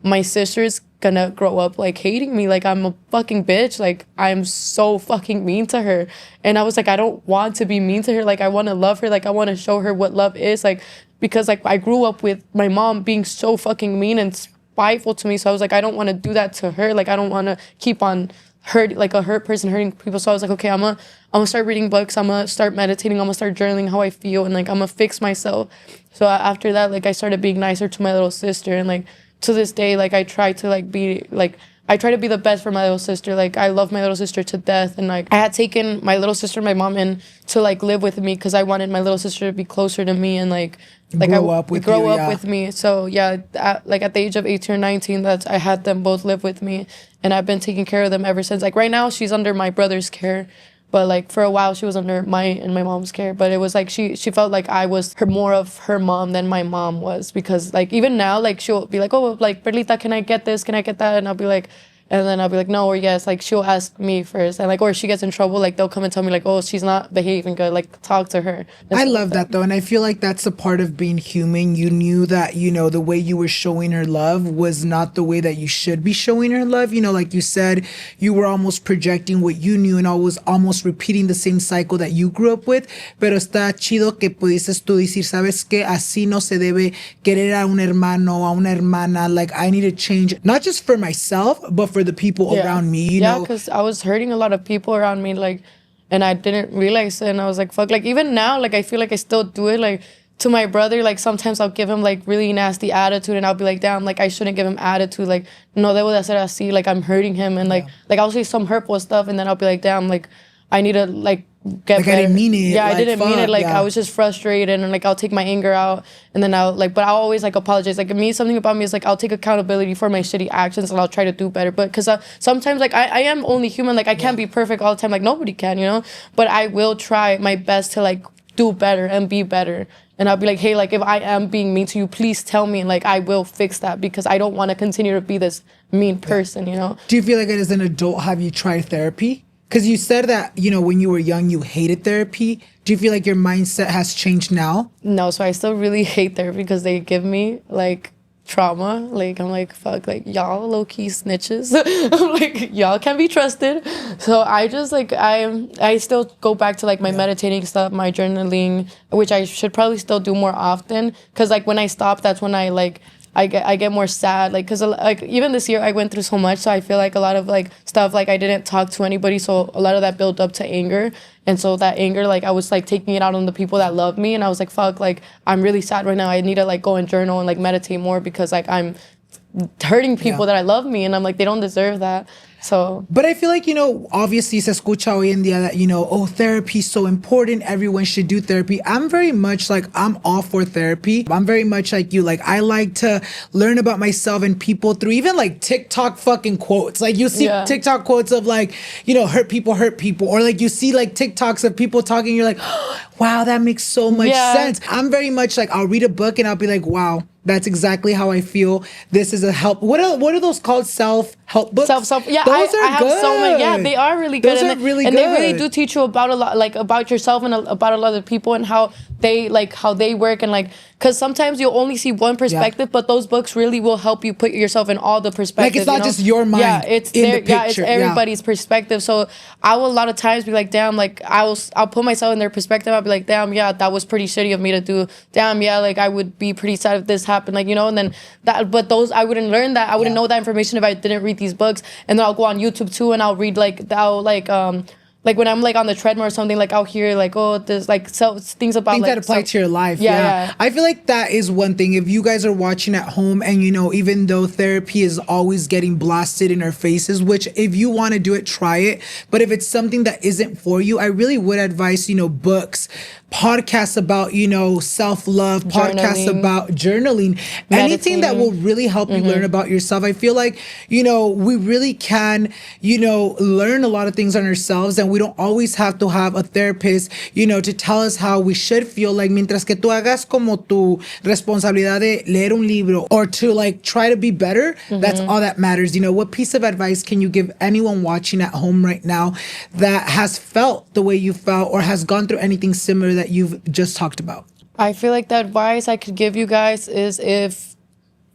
my sister's gonna grow up like hating me, like I'm a fucking bitch, like I'm so fucking mean to her. And I was like, I don't want to be mean to her, like I want to love her, like I want to show her what love is, like because like I grew up with my mom being so fucking mean and spiteful to me. So I was like, I don't want to do that to her, like I don't want to keep on hurt, like a hurt person hurting people. So I was like, okay, I'm gonna start reading books, I'm gonna start meditating, I'm gonna start journaling how I feel, and like I'm gonna fix myself. So after that, like I started being nicer to my little sister, and like to this day, like I try to like be like, I try to be the best for my little sister. Like I love my little sister to death, and like I had taken my little sister and my mom in to like live with me because I wanted my little sister to be closer to me and like grow up with me. So yeah, like at the age of 18 or 19, I had them both live with me, and I've been taking care of them ever since. Like right now, she's under my brother's care. But like for a while she was under my and my mom's care. But it was like she felt like I was more of her mom than my mom was, because like even now like she'll be like, oh, like Perlita, can I get this? Can I get that? And I'll be like, and then I'll be like, no, or yes. Like she'll ask me first, and like, or if she gets in trouble, like they'll come and tell me like, oh, she's not behaving good, like talk to her. I love that though, and I feel like that's a part of being human. You knew that, you know, the way you were showing her love was not the way that you should be showing her love. You know, like you said, you were almost projecting what you knew and almost repeating the same cycle that you grew up with. Pero está chido que pudieses tú decir, sabes que así no se debe querer a un hermano, a una hermana. Like I need to change, not just for myself, but for the people around me, you know? Yeah, because I was hurting a lot of people around me, like, and I didn't realize it, and I was like, fuck. Like even now, like I feel like I still do it, like to my brother. Like sometimes I'll give him like really nasty attitude, and I'll be like, damn, like I shouldn't give him attitude, like no debo de hacer así, like I'm hurting him, and like I'll say some hurtful stuff, and then I'll be like, damn, like I need to like get like better. I didn't mean it. Yeah, like, I didn't mean it. Like I was just frustrated, and like I'll take my anger out, and then but I'll always like apologize. Like something about me is like I'll take accountability for my shitty actions, and I'll try to do better. But because sometimes like I am only human, like I can't be perfect all the time, like nobody can, you know. But I will try my best to like do better and be better. And I'll be like, hey, like if I am being mean to you, please tell me, and like I will fix that, because I don't want to continue to be this mean person, you know. Do you feel like as an adult, have you tried therapy? Because you said that, you know, when you were young, you hated therapy. Do you feel like your mindset has changed now? No, so I still really hate therapy because they give me like trauma. Like I'm like, fuck, like y'all low-key snitches. I'm like, y'all can't be trusted. So I just like I still go back to like my meditating stuff, my journaling, which I should probably still do more often, because like when I stop, that's when I like I get more sad, like, because like even this year I went through so much, so I feel like a lot of like stuff, like I didn't talk to anybody, so a lot of that built up to anger, and so that anger, like I was like taking it out on the people that love me, and I was like, fuck, like I'm really sad right now, I need to like go and journal and like meditate more, because like I'm hurting people that I love me, and I'm like, they don't deserve that. So, but I feel like, you know, obviously se escucha hoy en día that, you know, oh, therapy is so important. Everyone should do therapy. I'm very much like, I'm all for therapy. I'm very much like you. Like, I like to learn about myself and people through even like TikTok fucking quotes. Like you see TikTok quotes of like, you know, hurt people. Or like you see like TikToks of people talking. You're like, oh, wow, that makes so much sense. I'm very much like, I'll read a book and I'll be like, wow, that's exactly how I feel. This is a help. What are those called? Self-help books? Yeah, those I have good. so many. Yeah, they are really good. Those are really and good. they really do teach you about a lot, like about yourself and about a lot of people and how they work, and like, because sometimes you'll only see one perspective, but those books really will help you put yourself in all the perspectives. Like, it's not just your mind. Yeah, it's in their, the picture. yeah, it's everybody's perspective. So I will a lot of times be like, damn, like I'll put myself in their perspective. I'll be like, damn, yeah, that was pretty shitty of me to do. Damn, yeah, like I would be pretty sad if this happened, like, you know. And then but those, I wouldn't learn that. I wouldn't know that information if I didn't read these books. And then I'll go on YouTube too, and I'll read like when I'm like on the treadmill or something, like I'll hear like, oh, there's like things about things like, that apply to your life. Yeah. I feel like that is one thing. If you guys are watching at home, and you know, even though therapy is always getting blasted in our faces, which if you want to do it, try it. But if it's something that isn't for you, I really would advise, you know, books, podcasts about, you know, self-love, podcasts about journaling, anything that will really help you learn about yourself. I feel like, you know, we really can, you know, learn a lot of things on ourselves, and we don't always have to have a therapist, you know, to tell us how we should feel. Like, mientras que tú hagas como tu responsabilidad de leer un libro or to like try to be better, that's all that matters. You know, what piece of advice can you give anyone watching at home right now that has felt the way you felt or has gone through anything similar that you've just talked about? I feel like the advice I could give you guys is, if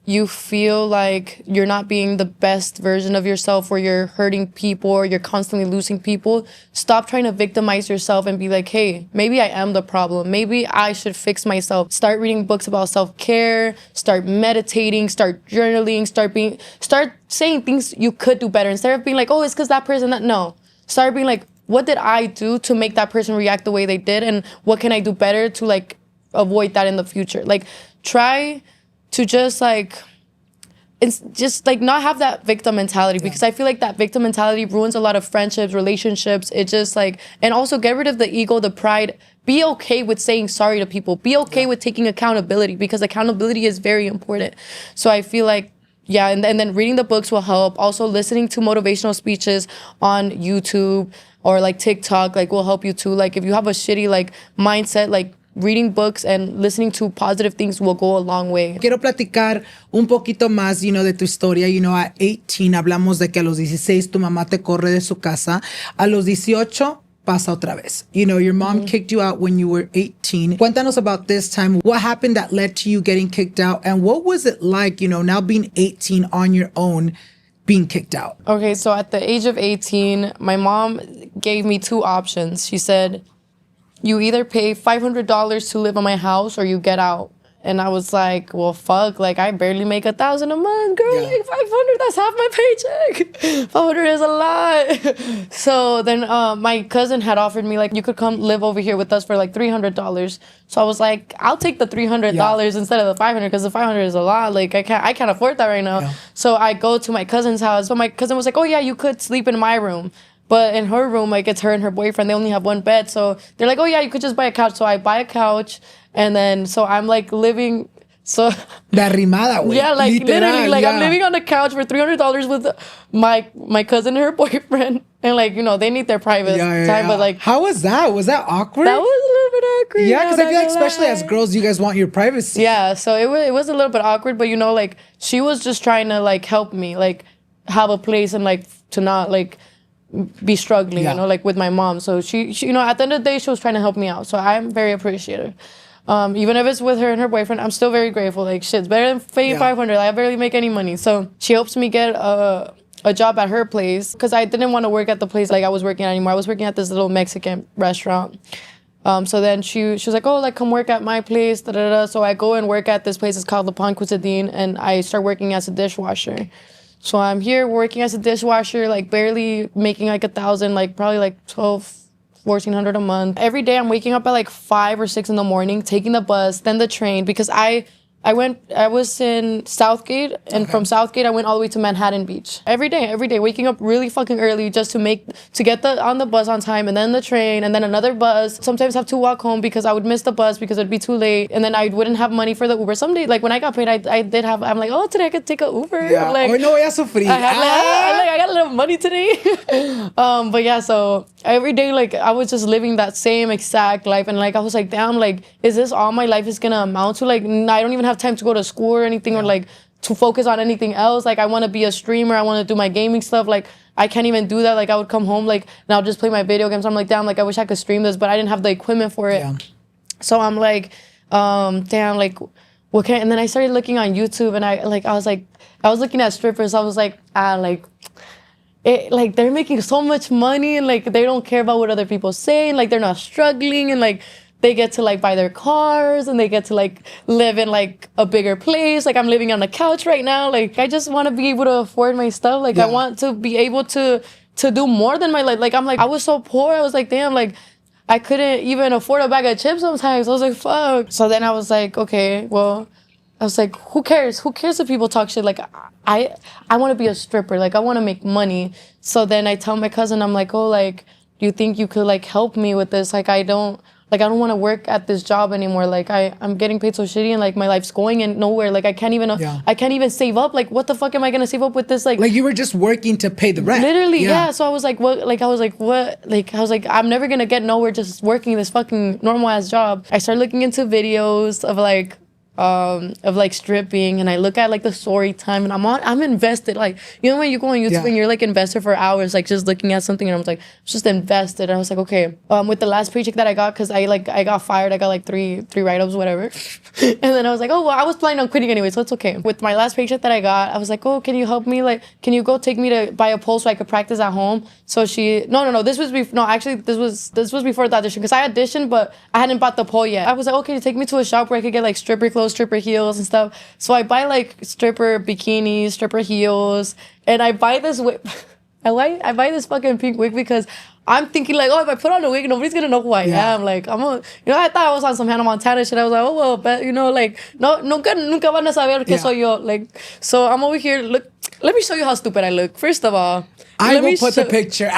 you feel like you're not being the best version of yourself, or you're hurting people, or you're constantly losing people, stop trying to victimize yourself and be like, hey, maybe I am the problem. Maybe I should fix myself. Start reading books about self-care, start meditating, start journaling, start saying things you could do better, instead of being like, oh, it's because that person, that, no. Start being like, what did I do to make that person react the way they did, and what can I do better to like avoid that in the future? Like, try to just like, it's just like not have that victim mentality, because I feel like that victim mentality ruins a lot of friendships, relationships. It just like, and also get rid of the ego, the pride. Be okay with saying sorry to people. Be okay with taking accountability, because accountability is very important. So I feel like, yeah, and then reading the books will help. Also listening to motivational speeches on YouTube or like TikTok, like will help you too. Like if you have a shitty like mindset, like reading books and listening to positive things will go a long way. Quiero platicar un poquito más, you know, de tu historia. You know, at 18 hablamos de que a los 16 tu mamá te corre de su casa. A los 18 pasa otra vez. You know, your mom kicked you out when you were 18. Cuéntanos about this time. What happened that led to you getting kicked out? And what was it like, you know, now being 18 on your own, being kicked out? Okay, so at the age of 18, my mom gave me two options. She said, you either pay $500 to live in my house or you get out. And I was like, well, fuck, like I barely make $1,000 a month, girl. Like 500, that's half my paycheck. 500 is a lot. So then my cousin had offered me, like, you could come live over here with us for like $300. So I was like, I'll take the $300 instead of the 500, because the 500 is a lot. Like I can't afford that right now. Yeah. So I go to my cousin's house. So my cousin was like, oh yeah, you could sleep in my room. But in her room, like, it's her and her boyfriend. They only have one bed. So they're like, oh, yeah, you could just buy a couch. So I buy a couch. And then, so I'm, like, living... So... La rimada, güey. Yeah, like, literal, literally. Like, I'm living on the couch for $300 with my cousin and her boyfriend. And, like, you know, they need their private time. But, like... How was that? Was that awkward? That was a little bit awkward. Yeah, because I feel like, especially as girls, you guys want your privacy. Yeah, so it was a little bit awkward. But, you know, like, she was just trying to, like, help me, like, have a place and, like, to not, like... be struggling, you know, like with my mom. So she, you know, at the end of the day, she was trying to help me out. So I'm very appreciative. Even if it's with her and her boyfriend, I'm still very grateful. Like, shit's better than paying $500. I barely make any money. So she helps me get a job at her place, because I didn't want to work at the place like I was working at anymore. I was working at this little Mexican restaurant. So then she was like, oh, like come work at my place. Da, da, da. So I go and work at this place. It's called the Pont Cuisine, and I start working as a dishwasher. So I'm here working as a dishwasher, like barely making like 1,000, like probably like 1,400 a month. Every day I'm waking up at like 5 or 6 in the morning, taking the bus, then the train, because I was in Southgate, and from Southgate I went all the way to Manhattan Beach. Every day, waking up really fucking early just to get on the bus on time, and then the train, and then another bus. Sometimes have to walk home because I would miss the bus because it'd be too late, and then I wouldn't have money for the Uber. Someday, like when I got paid, I'm like, oh, today I could take an Uber. Yeah. Like, oh, no voy a sufrir. I got a little money today. But yeah, so every day, like I was just living that same exact life, and like I was like, damn, like is this all my life is gonna amount to? Like I don't even have time to go to school or anything, or like to focus on anything else. Like I want to be a streamer, I want to do my gaming stuff. Like I can't even do that. Like I would come home like and I'll just play my video games. I'm like, damn, like I wish I could stream this, but I didn't have the equipment for it. Yeah. So I'm like, damn, like what can? And then I started looking on YouTube, and I was looking at strippers. I was like, like they're making so much money, and like they don't care about what other people say, and like they're not struggling, and like they get to like buy their cars, and they get to like live in like a bigger place. Like I'm living on a couch right now. Like I just want to be able to afford my stuff. Like I want to be able to do more than my life. Like I'm like, I was so poor. I was like, damn, like I couldn't even afford a bag of chips sometimes. I was like, fuck. So then I was like, okay, well, I was like, who cares? Who cares if people talk shit? Like I want to be a stripper. Like I want to make money. So then I tell my cousin, I'm like, oh, like, do you think you could like help me with this? Like I don't want to work at this job anymore. Like I'm getting paid so shitty, and like my life's going in nowhere. Like I can't even save up. Like what the fuck am I gonna save up with this? Like you were just working to pay the rent. Literally, yeah. So I was like, what? Like I was like, I'm never gonna get nowhere just working this fucking normal ass job. I started looking into videos of like stripping, and I look at like the story time, and I'm invested. Like, you know when you go on YouTube and you're like invested for hours, like just looking at something, and I was like just invested. And I was like, okay, with the last paycheck that I got, because I got fired, I got like three write-ups, whatever. And then I was like, oh well, I was planning on quitting anyway, so it's okay. With my last paycheck that I got, I was like, oh, can you help me? Like, can you go take me to buy a pole so I could practice at home? So this was before the audition, because I auditioned but I hadn't bought the pole yet. I was like, okay, take me to a shop where I could get like stripper clothes, stripper heels and stuff. So I buy like stripper bikinis, stripper heels, and I buy this wig. I buy this fucking pink wig because I'm thinking like, oh, if I put on a wig, nobody's gonna know who I am. Like I thought I was on some Hannah Montana shit. I was like, oh well, but like nunca van a saber que soy yo. Like, so I'm over here. Look, let me show you how stupid I look. First of all, I will put the picture.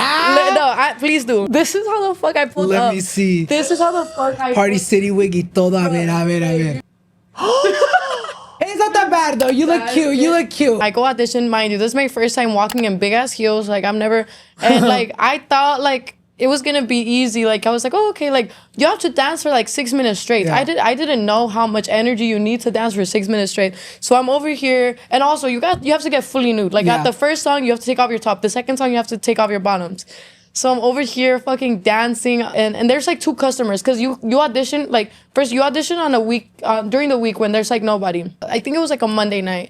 Please do. This is how the fuck I pulled up. Let me see. This is how the fuck I Party City wig y todo. A ver. It's not that bad though. You look cute. I go audition, mind you. This is my first time walking in big ass heels. Like and like I thought like it was gonna be easy. Like I was like, oh okay, like you have to dance for like 6 minutes straight. I didn't know how much energy you need to dance for 6 minutes straight. So I'm over here, and also you have to get fully nude. Like at the first song you have to take off your top. The second song you have to take off your bottoms. So I'm over here fucking dancing, and there's like 2 customers, because you audition, like first you audition on a week, during the week when there's like nobody. I think it was like a Monday night,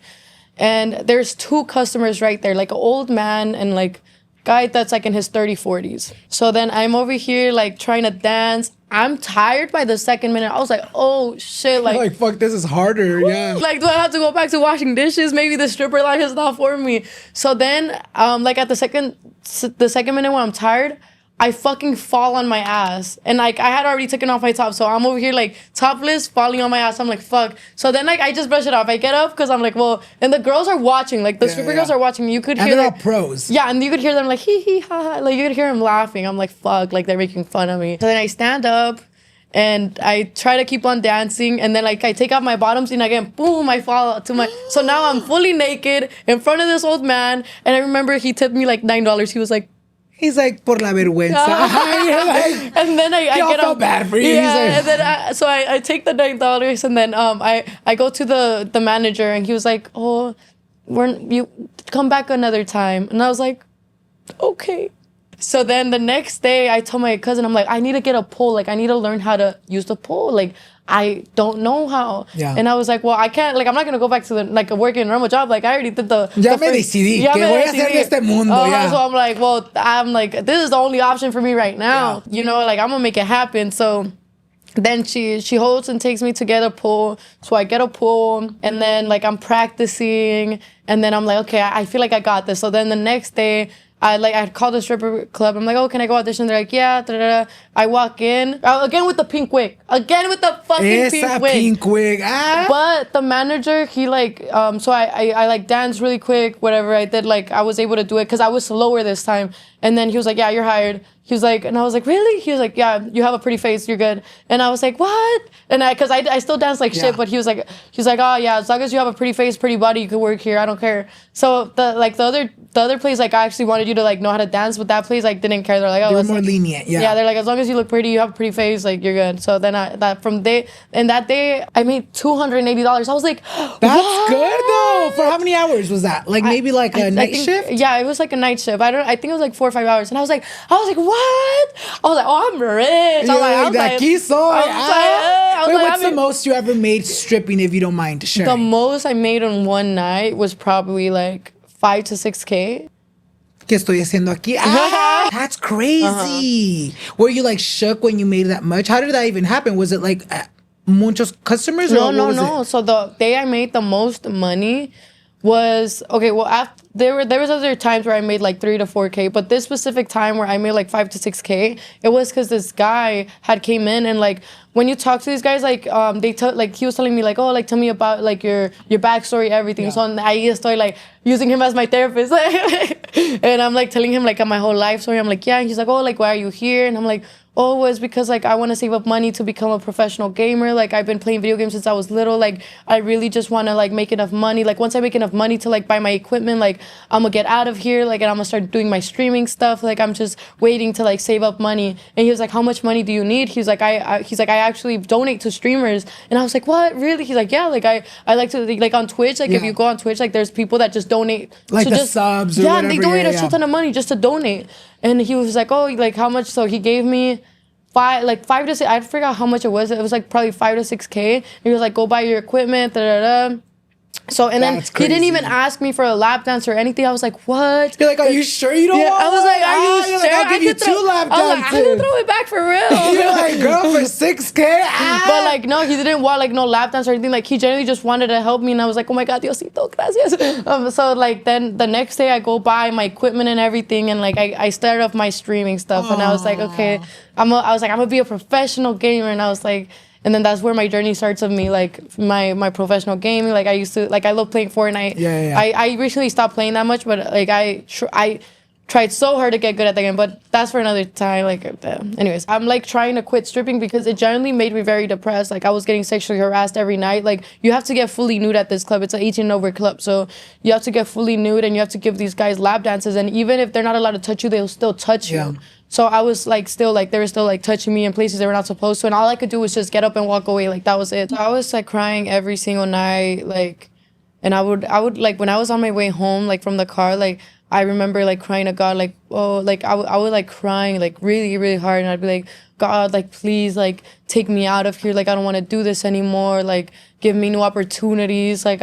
and there's 2 customers right there, like an old man and like guy that's like in his 40s. So then I'm over here like trying to dance. I'm tired by the second minute. I was like, oh shit, like fuck, this is harder. Yeah. Like, do I have to go back to washing dishes? Maybe the stripper life is not for me. So then like at the second minute when I'm tired, I fucking fall on my ass. And like I had already taken off my top, so I'm over here like topless, falling on my ass. I'm like, fuck. So then like I just brush it off. I get up because I'm like, well, and the girls are watching, like the stripper girls are watching. You could hear they're all pros. Yeah, and you could hear them like hee hee ha ha. Like you could hear them laughing. I'm like, fuck, like they're making fun of me. So then I stand up and I try to keep on dancing, and then like I take off my bottoms, and again, boom, I fall to my. So now I'm fully naked in front of this old man, and I remember he tipped me like $9. He was like, he's like, por la vergüenza. And then I get felt bad for you. Yeah, and then I take the $9, and then I go to the manager, and he was like, oh, you come back another time. And I was like, okay. So then the next day I told my cousin, I'm like, I need to get a pole. Like I need to learn how to use the pole. Like I don't know how. Yeah. And I was like, well, I can't, like I'm not gonna go back to working a normal job. Like I already did Ya me decidí. ¿Qué voy a hacer de este mundo? So I'm like, this is the only option for me right now. Yeah. You know, like I'm gonna make it happen. So then she holds and takes me to get a pool. So I get a pool, and then like I'm practicing, and then I'm like, okay, I feel like I got this. So then the next day, I called the stripper club. I'm like, oh, can I go audition? They're like, yeah. Da, da, da. I walk in again with the pink wig, again with the fucking pink wig. Pink wig. But the manager, he like, so I like danced really quick, whatever I did, like I was able to do it because I was slower this time. And then he was like, yeah, you're hired. He was like, and I was like, really? He was like, yeah, you have a pretty face, you're good. And I was like, what? And cause I still dance like shit, but he was like, oh yeah, as long as you have a pretty face, pretty body, you could work here. I don't care. So the other place, like I actually wanted you to like know how to dance, but that place like didn't care. They're like, oh, they were more lenient. Yeah. Yeah, they're like, as long as you look pretty, you have a pretty face, like you're good. So then that day I made $280. I was like, that's what? good though. For how many hours was that? Like maybe like a night shift? Yeah, it was like a night shift. I think it was like 4 or 5 hours. And I was like, what? I was like, oh, I'm rich. What's the most you ever made stripping, if you don't mind sharing? The most I made in one night was probably like 5 to 6K. ¿Qué estoy haciendo aquí? That's crazy. Were you like shook when you made that much? How did that even happen? Was it like muchos customers? No. So the day I made the most money was, okay, well, there was other times where I made like 3 to 4K, but this specific time where I made like 5 to 6K, it was because this guy had came in, and like when you talk to these guys, like like he was telling me like, oh, like tell me about like your backstory, everything. Yeah. So I started like using him as my therapist, and I'm like telling him like my whole life story. I'm like, yeah, and he's like, oh, like why are you here? And I'm like, oh, it's because like I want to save up money to become a professional gamer. Like I've been playing video games since I was little. Like I really just want to like make enough money. Like once I make enough money to like buy my equipment, like I'm gonna get out of here. Like and I'm gonna start doing my streaming stuff. Like I'm just waiting to like save up money. And he was like, how much money do you need? He's like, I actually donate to streamers. And I was like, what, really? He's like, yeah. Like I like to like on Twitch. Like if you go on Twitch, like there's people that just donate like to the just subs or whatever. And they donate a shit ton of money just to donate. And he was like, oh, like how much? So he gave me 5 to 6. I forgot how much it was. It was like probably 5 to 6K. He was like, go buy your equipment. Da da da. So and then he didn't even ask me for a lap dance or anything. I was like, what? You're like, are you sure you don't want I was like, are you sure? Like, I'll give you 2 lap dances. I can throw it back for real. You're like, girl, for 6K? But like, no, he didn't want like no lap dance or anything. Like he generally just wanted to help me, and I was like, oh my God, Diosito, gracias. So like then the next day I go buy my equipment and everything, and like I started off my streaming stuff, and I was like, okay, I'm gonna be a professional gamer, and I was like. And then that's where my journey starts of me, like my professional gaming. Like I used to, like I love playing Fortnite. Yeah. I recently stopped playing that much, but like I tried so hard to get good at the game. But that's for another time. Like, anyways, I'm like trying to quit stripping because it generally made me very depressed. Like I was getting sexually harassed every night. Like you have to get fully nude at this club. It's an 18 and over club, so you have to get fully nude and you have to give these guys lap dances. And even if they're not allowed to touch you, they'll still touch you. So I was like still like they were still like touching me in places they were not supposed to, and all I could do was just get up and walk away. Like that was it. So I was like crying every single night, like, and I would like when I was on my way home, like from the car, like I remember like crying to God, like, oh, like I would like crying like really, really hard, and I'd be like, God, like please, like take me out of here, like I don't want to do this anymore, like give me new opportunities, like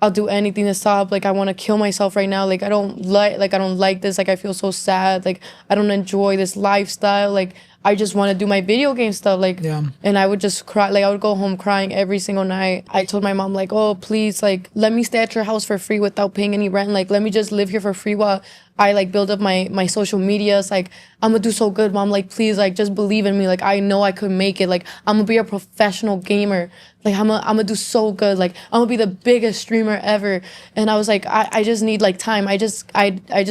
I'll do anything to stop. Like I want to kill myself right now. Like I don't like this. Like I feel so sad. Like I don't enjoy this lifestyle. Like I just want to do my video game stuff. Like and I would just cry. Like I would go home crying every single night. I told my mom like, oh please, like let me stay at your house for free without paying any rent. Like let me just live here for free while I like build up my social medias. Like I'm gonna do so good, Mom. Like please, like just believe in me. Like I know I could make it. Like I'm gonna be a professional gamer. Like I'm gonna do so good. Like I'm gonna be the biggest streamer ever. And I was like, I just need like time. I just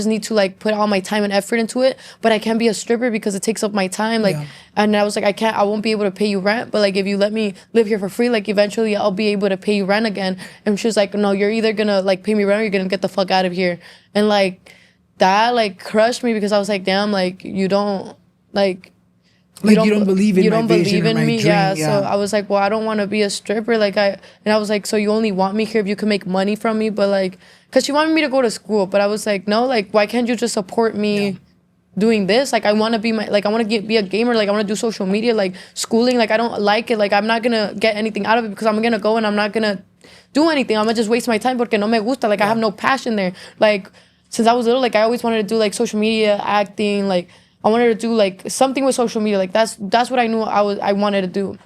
need to like put all my time and effort into it. But I can't be a stripper because it takes up my time. Like and I was like, I won't be able to pay you rent. But like if you let me live here for free, like eventually I'll be able to pay you rent again. And she was like, no, you're either gonna like pay me rent or you're gonna get the fuck out of here. And like that like crushed me because I was like, damn, like you don't like you don't believe in my vision or my dream. Yeah. So I was like, well, I don't want to be a stripper. Like I was like, so you only want me here if you can make money from me. But like, cause she wanted me to go to school, but I was like, no, like why can't you just support me doing this? Like I want to be I want to be a gamer. Like I want to do social media, like schooling. Like I don't like it. Like I'm not gonna get anything out of it because I'm gonna go and I'm not gonna do anything. I'm gonna just waste my time porque no me gusta. Like I have no passion there. Like since I was little, like I always wanted to do like social media, acting. Like I wanted to do like something with social media. Like that's what I knew I wanted to do.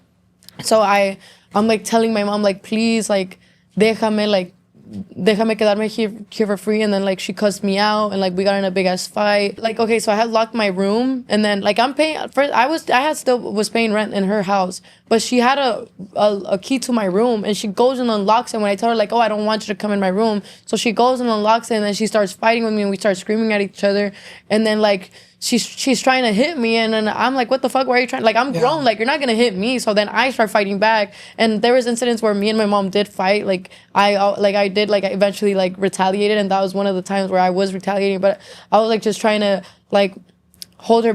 So I'm like telling my mom, like, please, like, déjame quedarme here for free. And then like she cussed me out and like we got in a big ass fight. Like, okay, so I had locked my room and then like I'm paying first. I still was paying rent in her house, but she had a key to my room and she goes and unlocks it when I tell her like, oh, I don't want you to come in my room. So she goes and unlocks it and then she starts fighting with me and we start screaming at each other. And then like she's trying to hit me and then I'm like, what the fuck, why are you trying? Like, I'm grown, like, you're not gonna hit me. So then I start fighting back. And there was incidents where me and my mom did fight. Like I did like eventually like retaliated, and that was one of the times where I was retaliating, but I was like just trying to like hold her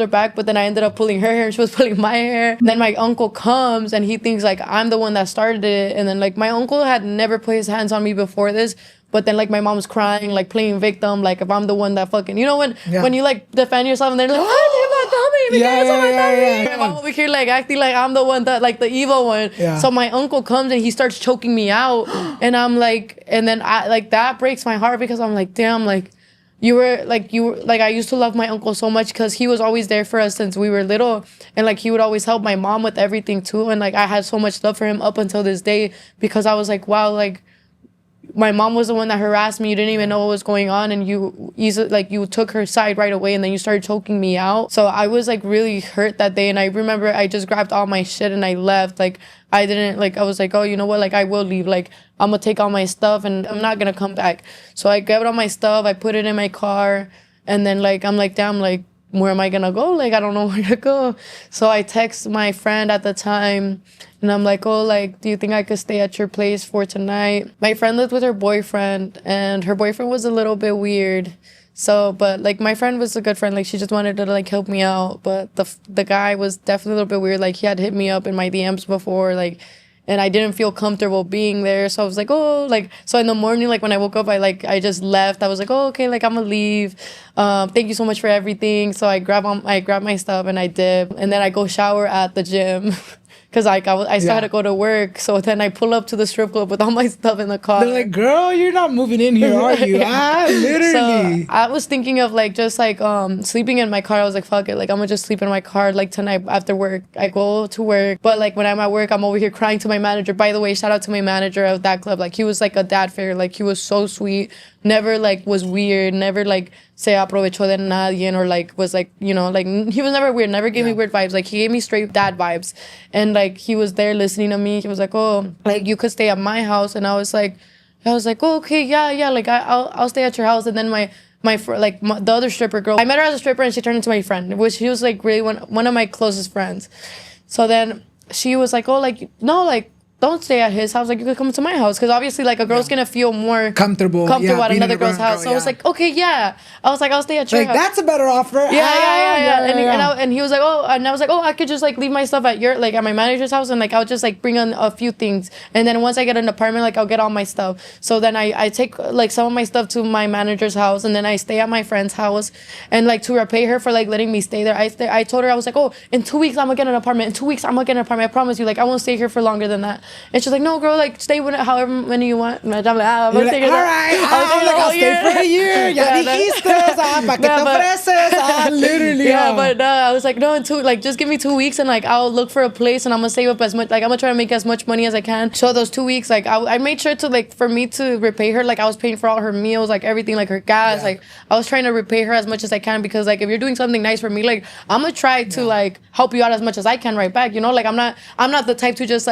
back, but then I ended up pulling her hair and she was pulling my hair. And then my uncle comes and he thinks like I'm the one that started it. And then like my uncle had never put his hands on me before this, but then like my mom's crying, like playing victim, like if I'm the one that fucking, you know, when you like defend yourself and they're like, my mom over here like acting like I'm the one that like the evil one. So my uncle comes and he starts choking me out and I'm like, and then I like that breaks my heart because I'm like, damn, like you were like I used to love my uncle so much because he was always there for us since we were little, and like he would always help my mom with everything too, and like I had so much love for him up until this day because I was like, wow, like my mom was the one that harassed me. You didn't even know what was going on, and you took her side right away, and then you started choking me out. So I was like really hurt that day, and I remember I just grabbed all my shit and I left. Like I didn't like I was like, oh, you know what? Like I will leave. Like I'm gonna take all my stuff and I'm not gonna come back. So I grabbed all my stuff, I put it in my car, and then like I'm like, damn, like where am I gonna go? Like I don't know where to go. So I text my friend at the time. And I'm like, oh, like, do you think I could stay at your place for tonight? My friend lived with her boyfriend, and her boyfriend was a little bit weird. So, but, like, my friend was a good friend. Like, she just wanted to, like, help me out. But the guy was definitely a little bit weird. Like, he had hit me up in my DMs before, like, and I didn't feel comfortable being there. So I was like, oh, like, so in the morning, like, when I woke up, I just left. I was like, oh, okay, like, I'm gonna leave. Thank you so much for everything. So I grabbed my stuff and I dip. And then I go shower at the gym. Because like I still had to go to work. So then I pull up to the strip club with all my stuff in the car. They're like, girl, you're not moving in here, are you? Literally. So I was thinking of like just like sleeping in my car. I was like, fuck it. Like I'm going to just sleep in my car like tonight after work. I go to work. But like when I'm at work, I'm over here crying to my manager. By the way, shout out to my manager of that club. Like he was like a dad figure. Like he was so sweet. Never like was weird. Never like se aprovechó de nadie or like was like, you know, like he was never weird. Never gave me weird vibes. Like he gave me straight dad vibes. And like he was there listening to me. He was like, oh, like you could stay at my house. And I was like, oh, okay, yeah. Like I'll stay at your house. And then the other stripper girl, I met her as a stripper and she turned into my friend, which she was like really one of my closest friends. So then she was like, oh, like, no, like, don't stay at his house. Like, you could come to my house. Because obviously, like, a girl's going to feel more comfortable at another girl's house. So I was like, okay, yeah. I was like, I'll stay at your house. That's a better offer. Yeah. And he was like, oh, and I was like, oh, I could just, like, leave my stuff at my manager's house. And, like, I'll just, like, bring on a few things. And then once I get an apartment, like, I'll get all my stuff. So then I take, like, some of my stuff to my manager's house. And then I stay at my friend's house. And, like, to repay her for, like, letting me stay there, I told her, I was like, oh, in 2 weeks, I'm going to get an apartment. In 2 weeks, I'm going to get an apartment. I promise you. Like, I won't stay here for longer than that. And she's like, no, girl, like, stay with it however many you want. And I'm like, I'm like, all right, I'll stay for a year. Ya dijiste, ¿pa qué te ofreces? Literally. Yeah, but I was like, no, just give me 2 weeks and, like, I'll look for a place and I'm going to save up as much, like, I'm going to try to make as much money as I can. So those 2 weeks, like, I made sure to, like, for me to repay her, like, I was paying for all her meals, like, everything, like, her gas. Like, I was trying to repay her as much as I can because, like, if you're doing something nice for me, like, I'm going to try to, like, help you out as much as I can right back, you know? Like, I'm not the type to just,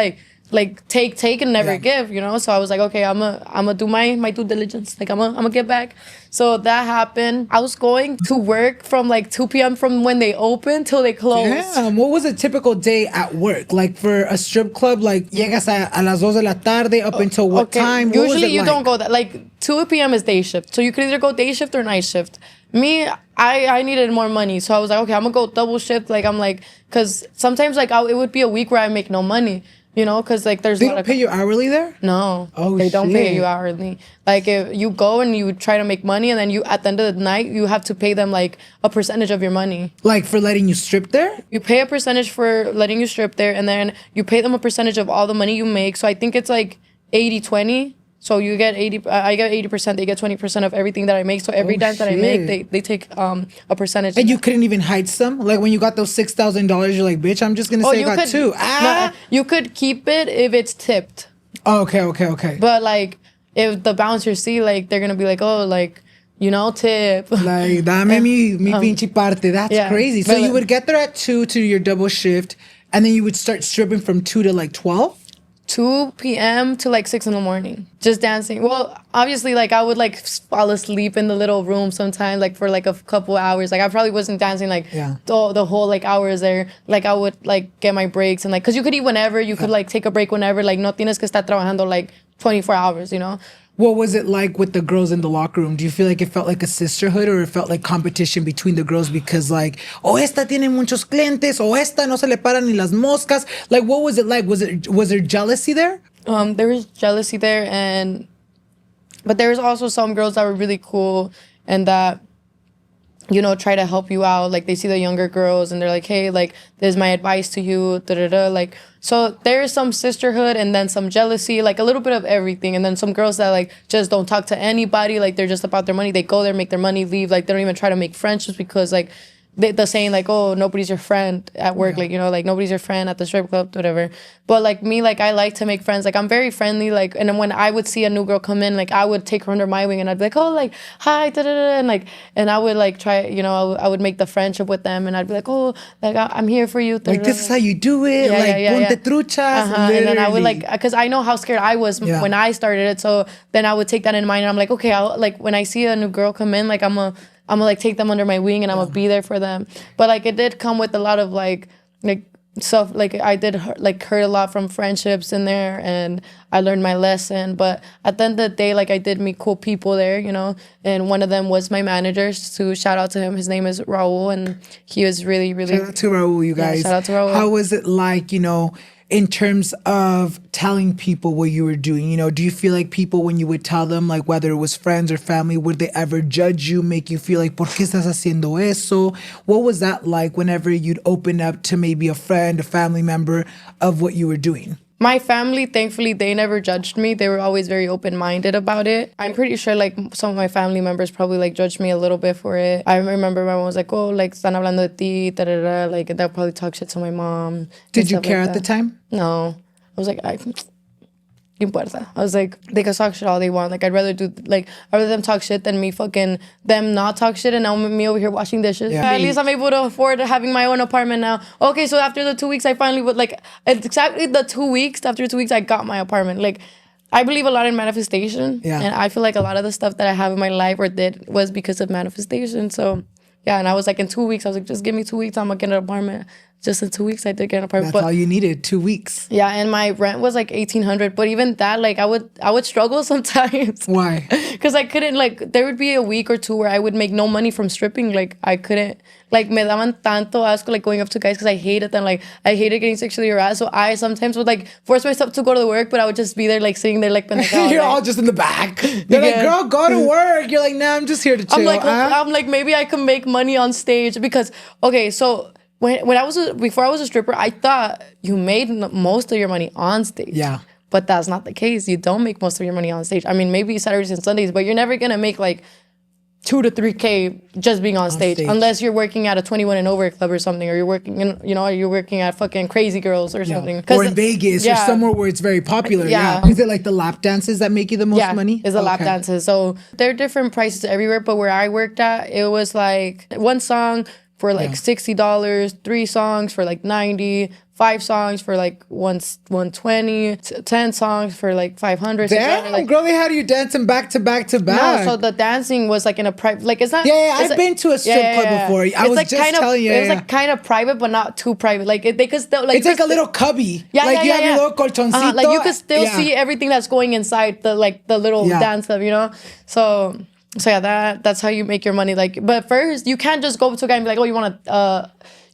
like take and never give, you know? So I was like, okay, I'm gonna do my due diligence. Like, I'm gonna get back. So that happened. I was going to work from like 2 p.m. from when they opened till they closed. Damn, what was a typical day at work? Like for a strip club, like llegas a las 2 de la tarde up until what time? What Usually you don't go that. Like 2 p.m. is day shift. So you could either go day shift or night shift. Me, I needed more money. So I was like, okay, I'm gonna go double shift. Like, I'm like, because sometimes like it would be a week where I make no money. You know, because like there's they don't pay you hourly there? No. Oh, they don't pay you hourly. Like if you go and you try to make money and then you at the end of the night you have to pay them like a percentage of your money. Like for letting you strip there? You pay a percentage for letting you strip there and then you pay them a percentage of all the money you make. So I think it's like 80-20. So you get 80, I get 80%, they get 20% of everything that I make. So every dance that I make, they take a percentage. And you couldn't even hide some? Like when you got those $6,000, you're like, bitch, I'm just gonna say I got two. No, you could keep it if it's tipped. Oh, okay. But like if the bouncers see, like they're gonna be like, oh, like, you know, tip. Like, dame mi pinche parte. That's crazy. So you would get there at 2 to your double shift, and then you would start stripping from 2 to like 12? 2 p.m. to like 6 in the morning, just dancing. Well, obviously, like I would like fall asleep in the little room sometimes, like for like a couple hours. Like I probably wasn't dancing like the whole like hours there. Like I would like get my breaks and like, cause you could eat whenever, you could like take a break whenever. Like no tienes que estar trabajando like 24 hours, you know. What was it like with the girls in the locker room? Do you feel like it felt like a sisterhood or it felt like competition between the girls because like, oh, esta tiene muchos clientes, o esta no se le paran ni las moscas? Like, what was it like? Was there jealousy there? There was jealousy there, but there was also some girls that were really cool and that, you know, try to help you out. Like they see the younger girls and they're like, hey, like this is my advice to you, like. So there is some sisterhood and then some jealousy, like a little bit of everything. And then some girls that like just don't talk to anybody, like they're just about their money. They go there, make their money, leave. Like they don't even try to make friendships because like the saying like, oh, nobody's your friend at work, like, you know, like nobody's your friend at the strip club, whatever. But like me, like I like to make friends. Like I'm very friendly, like, and then when I would see a new girl come in, like I would take her under my wing and I'd be like, oh, like hi, and like, and I would like try, you know, I would make the friendship with them and I'd be like, oh, like I'm here for you, like this is how you do it, ponte truchas. And then I would like, because I know how scared I was when I started it, so then I would take that in mind and I'm like, okay, I'll like when I see a new girl come in, like I'm gonna like take them under my wing and I'm gonna be there for them. But like it did come with a lot of like stuff. Like I did hurt a lot from friendships in there, and I learned my lesson. But at the end of the day, like I did meet cool people there, you know. And one of them was my manager. So shout out to him. His name is Raul, and he was really, really. Shout out to Raul, you guys. Yeah, shout out to Raul. How was it like, you know, in terms of telling people what you were doing? You know, do you feel like people, when you would tell them, like whether it was friends or family, would they ever judge you, make you feel like, ¿por qué estás haciendo eso? What was that like whenever you'd open up to maybe a friend, a family member of what you were doing? My family, thankfully, they never judged me. They were always very open-minded about it. I'm pretty sure, like, some of my family members probably, like, judged me a little bit for it. I remember my mom was like, oh, like, están hablando de ti, da-da-da. Like, they'll probably talk shit to my mom. Did you care at the time? No. I was like, importa. I was like, they can talk shit all they want. Like, I'd rather them talk shit than me fucking them not talk shit and now me over here washing dishes. Yeah. At least I'm able to afford having my own apartment now. Okay, so after the 2 weeks, I finally would, like, exactly the 2 weeks, after 2 weeks, I got my apartment. Like, I believe a lot in manifestation. Yeah. And I feel like a lot of the stuff that I have in my life or did was because of manifestation. So, yeah, and I was like, in 2 weeks, I was like, just give me 2 weeks, I'm gonna get an apartment. Just in 2 weeks, I did get an apartment. That's all you needed, 2 weeks. Yeah, and my rent was like $1,800. But even that, like, I would struggle sometimes. Why? Because I couldn't, like, there would be a week or two where I would make no money from stripping. Like, I couldn't, like, me daban tanto asco, like, going up to guys because I hated them. Like, I hated getting sexually harassed. So I sometimes would, like, force myself to go to the work, but I would just be there, like, sitting there, like, pendejado. You're all just in the back. You're like, girl, go to work. You're like, nah, I'm just here to chill. I'm like, maybe I could make money on stage because, okay, so before I was a stripper, I thought you made most of your money on stage. Yeah. But that's not the case. You don't make most of your money on stage. I mean, maybe Saturdays and Sundays, but you're never going to make like 2 to 3K just being on stage. Unless you're working at a 21 and over club or something, or you're working you're working at fucking Crazy Girls or something. Or in Vegas or somewhere where it's very popular. Yeah. Is it like the lap dances that make you the most money? It's the lap dances. So there are different prices everywhere, but where I worked at, it was like one song for like $60, 3 songs for like $90, 5 songs for like $120, 10 songs for like $500. Damn, like, girl, they had you dancing back to back to back. No, so the dancing was like in a private, like it's not. Yeah, I've been to a strip club before. I was like just telling you. It was like kind of private, but not too private. Like they could still like. It's like a little cubby. Yeah, like you have your little colchoncito. Like you could still see everything that's going inside the little dance club, you know. So yeah, that's how you make your money. Like, but first you can't just go to a guy and be like, oh, you want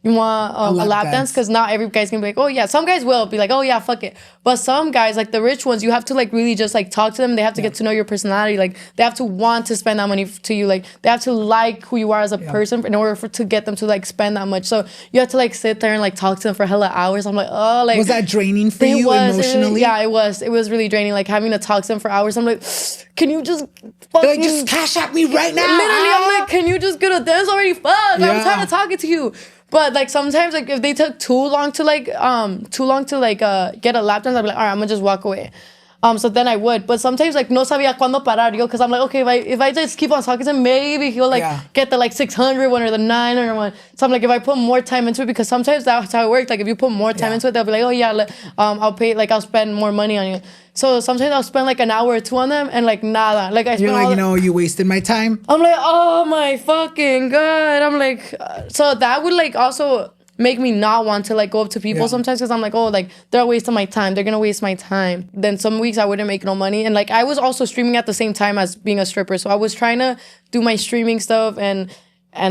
you want a lap dance? Because not every guy's gonna be like, oh yeah. Some guys will be like, oh yeah, fuck it. But some guys, like the rich ones, you have to like really just like talk to them. They have to get to know your personality. Like they have to want to spend that money to you. Like they have to like who you are as a person in order to get them to like spend that much. So you have to like sit there and like talk to them for hella hours. I'm like, oh, like, was that draining for you emotionally? It was really draining. Like having to talk to them for hours. I'm like, can you just fucking like, just cash at me right now? Literally, I'm like, can you just get a dance already? Fuck, I'm tired of talking to you. But like sometimes, like if they took too long to get a lap dance, I'd be like, all right, I'm gonna just walk away. So then I would, but sometimes like no sabía cuándo parar, yo, because I'm like, okay, if I just keep on talking to him, maybe he'll like get the like 600 one or the 900 one. So I'm like, if I put more time into it, because sometimes that's how it works. Like if you put more time into it, they'll be like, oh yeah, I'll pay, like I'll spend more money on you. So sometimes I'll spend like an hour or two on them and like nada. Like you're like, you wasted my time. I'm like, oh my fucking God. I'm like, so that would like also make me not want to like go up to people sometimes, because I'm like, oh, like they're wasting my time. They're gonna waste my time. Then some weeks I wouldn't make no money. And like I was also streaming at the same time as being a stripper. So I was trying to do my streaming stuff and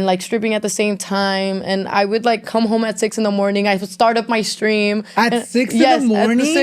like stripping at the same time, and I would like come home at 6 a.m. I would start up my stream at 6 a.m.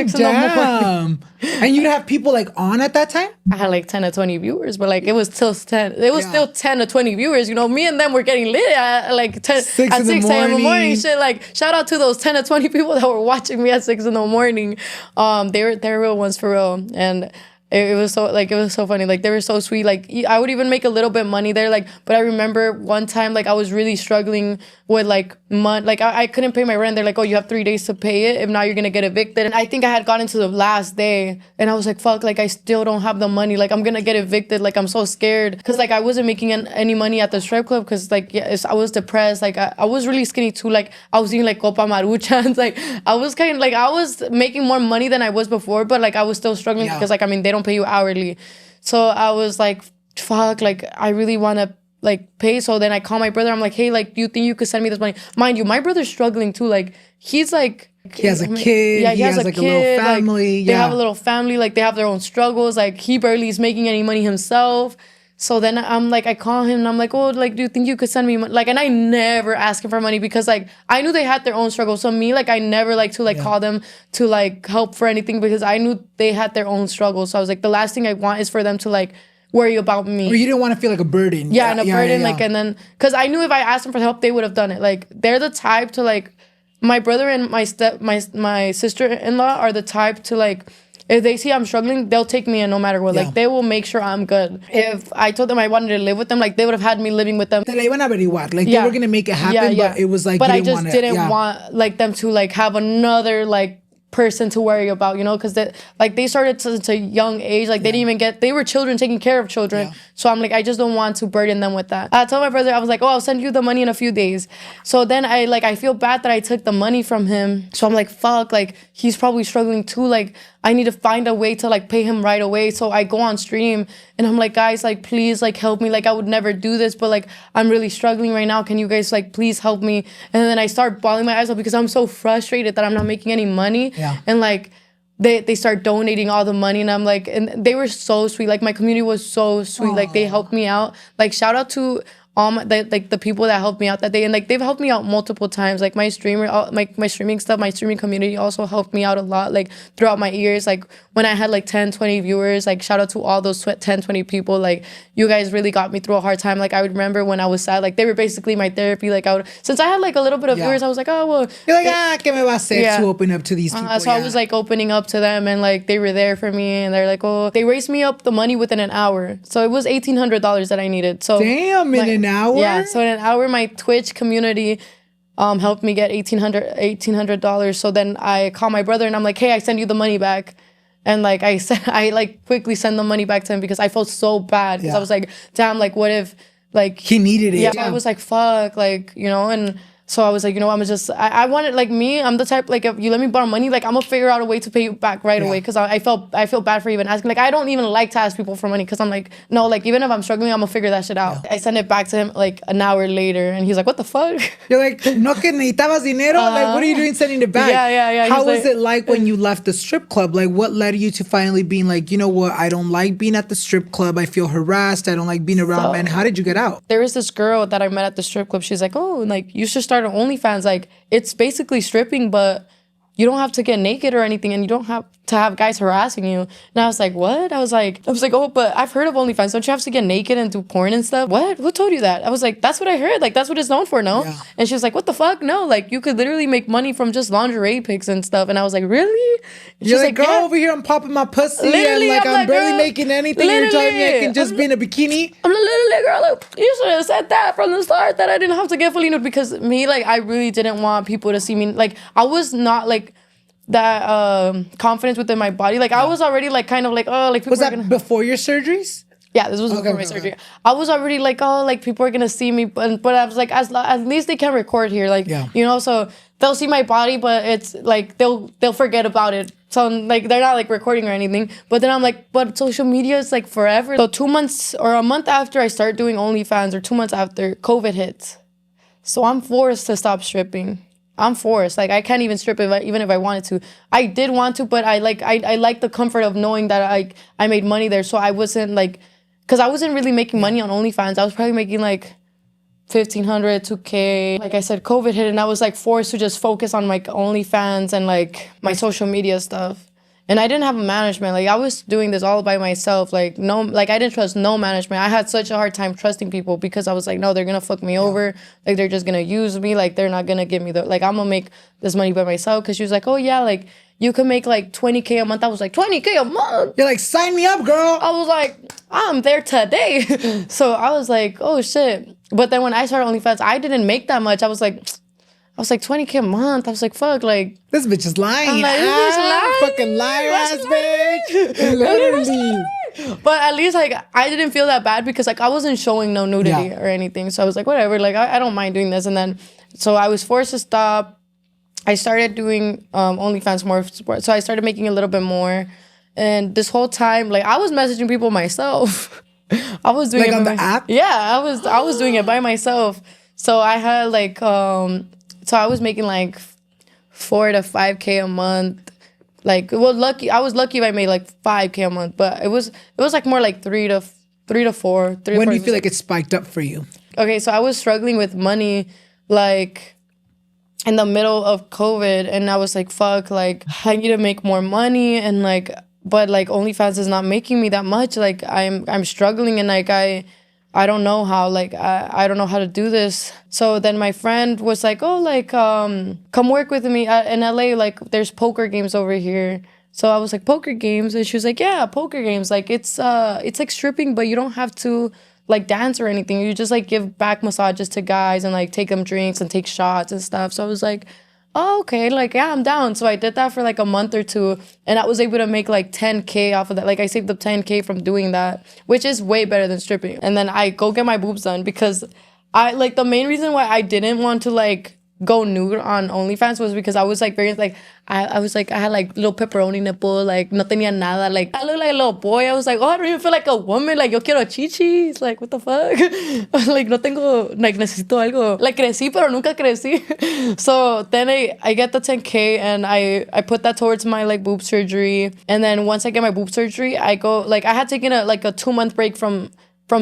Damn. And you'd have people like on at that time? I had like 10 to 20 viewers, but like it was still 10. It was still 10 to 20 viewers. You know, me and them were getting lit at like 6 a.m. in the morning. Shit, like shout out to those 10 to 20 people that were watching me at 6 a.m. They're real ones for real, and it was so funny. Like they were so sweet. Like I would even make a little bit money there. Like, but I remember one time like I was really struggling with like money. Like I couldn't pay my rent. They're like, oh, you have 3 days to pay it. If not, you're gonna get evicted. And I think I had gotten to the last day, and I was like, fuck. Like I still don't have the money. Like I'm gonna get evicted. Like I'm so scared, because like I wasn't making any money at the strip club, because like I was depressed. Like I was really skinny too. Like I was eating like copa maruchans. Like I was kind of like I was making more money than I was before, but like I was still struggling because like I mean they don't pay you hourly. So I was like, fuck, like I really want to like pay. So then I call my brother. I'm like, hey, like, do you think you could send me this money? Mind you, my brother's struggling too. Like he's like, he has a kid. Yeah, he has like a little family. Like, they have a little family. Like they have their own struggles. Like he barely is making any money himself. So then I'm like, I call him and I'm like, oh, like, do you think you could send me money? Like, and I never ask him for money, because like I knew they had their own struggles. So me, like, I never like to like call them to like help for anything, because I knew they had their own struggles. So I was like, the last thing I want is for them to like worry about me. Or you didn't want to feel like a burden. Yeah, and a burden. Like, and then, because I knew if I asked them for help, they would have done it. Like, they're the type to like, my brother and my sister-in-law are the type to like, if they see I'm struggling, they'll take me in no matter what. Like, they will make sure I'm good. If I told them I wanted to live with them, like, they would have had me living with them. Te la iban a averiguar. Like, they were going to make it happen, but it was like, but I just didn't want, like, them to, like, have another, like, person to worry about, you know, because they started to a young age. Like, they didn't even they were children taking care of children. So I'm like, I just don't want to burden them with that. I told my brother, I was like, oh, I'll send you the money in a few days. So then I feel bad that I took the money from him. So I'm like, fuck, like, he's probably struggling too. Like, I need to find a way to like pay him right away. So I go on stream and I'm like, guys, like, please, like, help me. Like, I would never do this, but like, I'm really struggling right now. Can you guys like please help me? And then I start bawling my eyes out because I'm so frustrated that I'm not making any money. And like, they start donating all the money, and I'm like, and they were so sweet. Like, my community was so sweet. Aww. Like, they helped me out. Like, shout out to all the people that helped me out that day, and like they've helped me out multiple times. Like my streaming stuff, my streaming community also helped me out a lot, like throughout my years. Like when I had like 10, 20 viewers, like shout out to all those 10, 20 people. Like, you guys really got me through a hard time. Like, I would remember when I was sad, like they were basically my therapy. Like, since I had like a little bit of viewers, I was like, oh well, you're like, ¿qué me va a hacer to open up to these people? So I was like opening up to them, and like they were there for me, and they're like, oh, they raised me up the money within an hour. So it was $1,800 that I needed. So damn, like, in an hour. Yeah, so in an hour, my Twitch community helped me get $1,800. So then I call my brother and I'm like, hey, I send you the money back. And like I like quickly send the money back to him because I felt so bad. Because I was like, damn, like what if like he needed it? Yeah, I was like, fuck, like, you know. And so I was like, you know, I wanted, like, me, I'm the type, like, if you let me borrow money, like, I'm gonna figure out a way to pay you back right away, because I feel bad for even asking. Like, I don't even like to ask people for money, because I'm like, no, like, even if I'm struggling, I'm gonna figure that shit out. I send it back to him, like, an hour later, and he's like, what the fuck? You're like, no que necesitabas dinero? Like, what are you doing sending it back? Yeah. How was it like when you left the strip club? Like, what led you to finally being like, you know what, I don't like being at the strip club, I feel harassed, I don't like being around men. How did you get out? There was this girl that I met at the strip club. She's like, oh, like, you should start started OnlyFans, like it's basically stripping, but you don't have to get naked or anything, and you don't have to have guys harassing you. And I was like, what? I was like, oh, but I've heard of OnlyFans. Don't you have to get naked and do porn and stuff? What? Who told you that? I was like, that's what I heard. Like, that's what it's known for, no? Yeah. And she was like, what the fuck? No, like, you could literally make money from just lingerie pics and stuff. And I was like, really? And you're like, girl, yeah. Over here, I'm popping my pussy. Literally, and I'm barely girl, making anything. You're telling me I can just be in a bikini? I'm literally, girl, like, you should have said that from the start, that I didn't have to get fully nude, because me, like, I really didn't want people to see me. Like, I was not, like, that confidence within my body. Like, I was already like kind of like, oh, like people was that before your surgeries? Yeah, this was before my surgery. I was already like, oh, like people are gonna see me, but I was like, at least they can record here, like, you know, so they'll see my body, but it's like they'll forget about it. So like they're not like recording or anything. But then I'm like, but social media is like forever. So 2 months or a month after I start doing OnlyFans, or 2 months after, COVID hits. So I'm forced to stop stripping. I'm forced. Like, I can't even strip even if I wanted to. I did want to, but I like the comfort of knowing that I made money there. So I wasn't like, because I wasn't really making money on OnlyFans. I was probably making like $1,500, $2K. Like I said, COVID hit, and I was like forced to just focus on like OnlyFans and like my social media stuff. And I didn't have a management. Like, I was doing this all by myself. Like, no, like, I didn't trust no management. I had such a hard time trusting people, because I was like, no, they're going to fuck me over. Like, they're just going to use me. Like, they're not going to give me the, like, I'm going to make this money by myself. Because she was like, oh, yeah, like, you can make, like, $20K a month. I was like, $20K a month? You're like, sign me up, girl. I was like, I'm there today. So I was like, oh, shit. But then when I started OnlyFans, I didn't make that much. I was like, $20K a month. I was like, fuck, like, this bitch is lying. I'm like, this bitch lying. Fucking liar ass bitch. Literally. But at least, like, I didn't feel that bad, because, like, I wasn't showing no nudity or anything. So I was like, whatever, like, I don't mind doing this. And then, so I was forced to stop. I started doing OnlyFans more. So I started making a little bit more. And this whole time, like, I was messaging people myself. I was doing like it on the app? Yeah, I was doing it by myself. So I had, like, so I was making like $4 to $5K a month. Like, well, I was lucky if I made like $5K a month, but it was like more like 3 to 4. When do you feel like it spiked up for you? Okay, so I was struggling with money, like, in the middle of COVID, and I was like, fuck, like, I need to make more money, and like, but like OnlyFans is not making me that much. Like, I'm struggling, and like I don't know how, like, I don't know how to do this. So then my friend was like, oh, like, come work with me in LA. Like, there's poker games over here. So I was like, poker games? And she was like, yeah, poker games. Like, it's like stripping, but you don't have to, like, dance or anything. You just, like, give back massages to guys and, like, take them drinks and take shots and stuff. So I was like, oh, okay, like, yeah, I'm down. So I did that for like a month or two, and I was able to make like $10K off of that. Like, I saved up $10K from doing that, which is way better than stripping. And then I go get my boobs done, because I, like, the main reason why I didn't want to, like, go nude on OnlyFans was because I was like very like I was like I had like little pepperoni nipple, like no tenía nada, like I look like a little boy. I was like, oh, I don't even feel like a woman, like yo quiero chichis, like what the fuck. Like no tengo, like necesito algo, like crecí pero nunca crecí. So then I get the 10K and I put that towards my like boob surgery, and then once I get my boob surgery I go, like I had taken a 2-month break from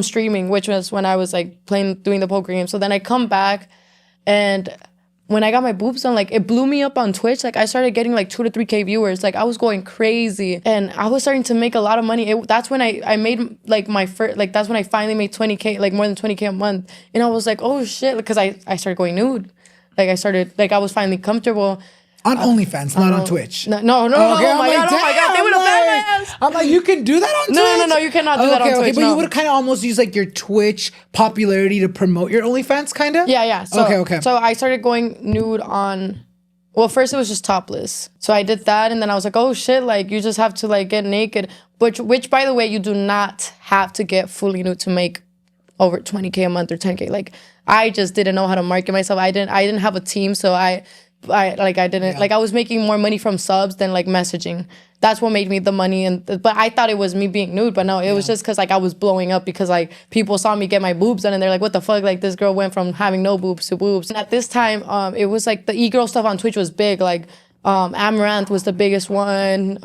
streaming, which was when I was like doing the poker game. So then I come back, and when I got my boobs done, like, it blew me up on Twitch. Like, I started getting, like, 2 to 3K viewers. Like, I was going crazy. And I was starting to make a lot of money. That's when I made, like, my first... Like, that's when I finally made 20K, like, more than 20K a month. And I was like, oh, shit. Because I started going nude. Like, I was finally comfortable. On OnlyFans, not on Twitch. No, okay, oh my God, they would have banned my ass. I'm like, you can do that on Twitch? No, you cannot do that on Twitch. But you would kind of almost use like your Twitch popularity to promote your OnlyFans, kind of? Yeah. So, okay. So I started going nude on... Well, first it was just topless. So I did that, and then I was like, oh shit, like, you just have to like get naked. Which by the way, you do not have to get fully nude to make over 20K a month or 10K. Like, I just didn't know how to market myself. I didn't have a team, so I was making more money from subs than like messaging. That's what made me the money. But I thought it was me being nude, but no, it was just because like I was blowing up, because like people saw me get my boobs done and they're like, what the fuck, like this girl went from having no boobs to boobs. And at this time it was like the e-girl stuff on Twitch was big. Like Amaranth was the biggest one.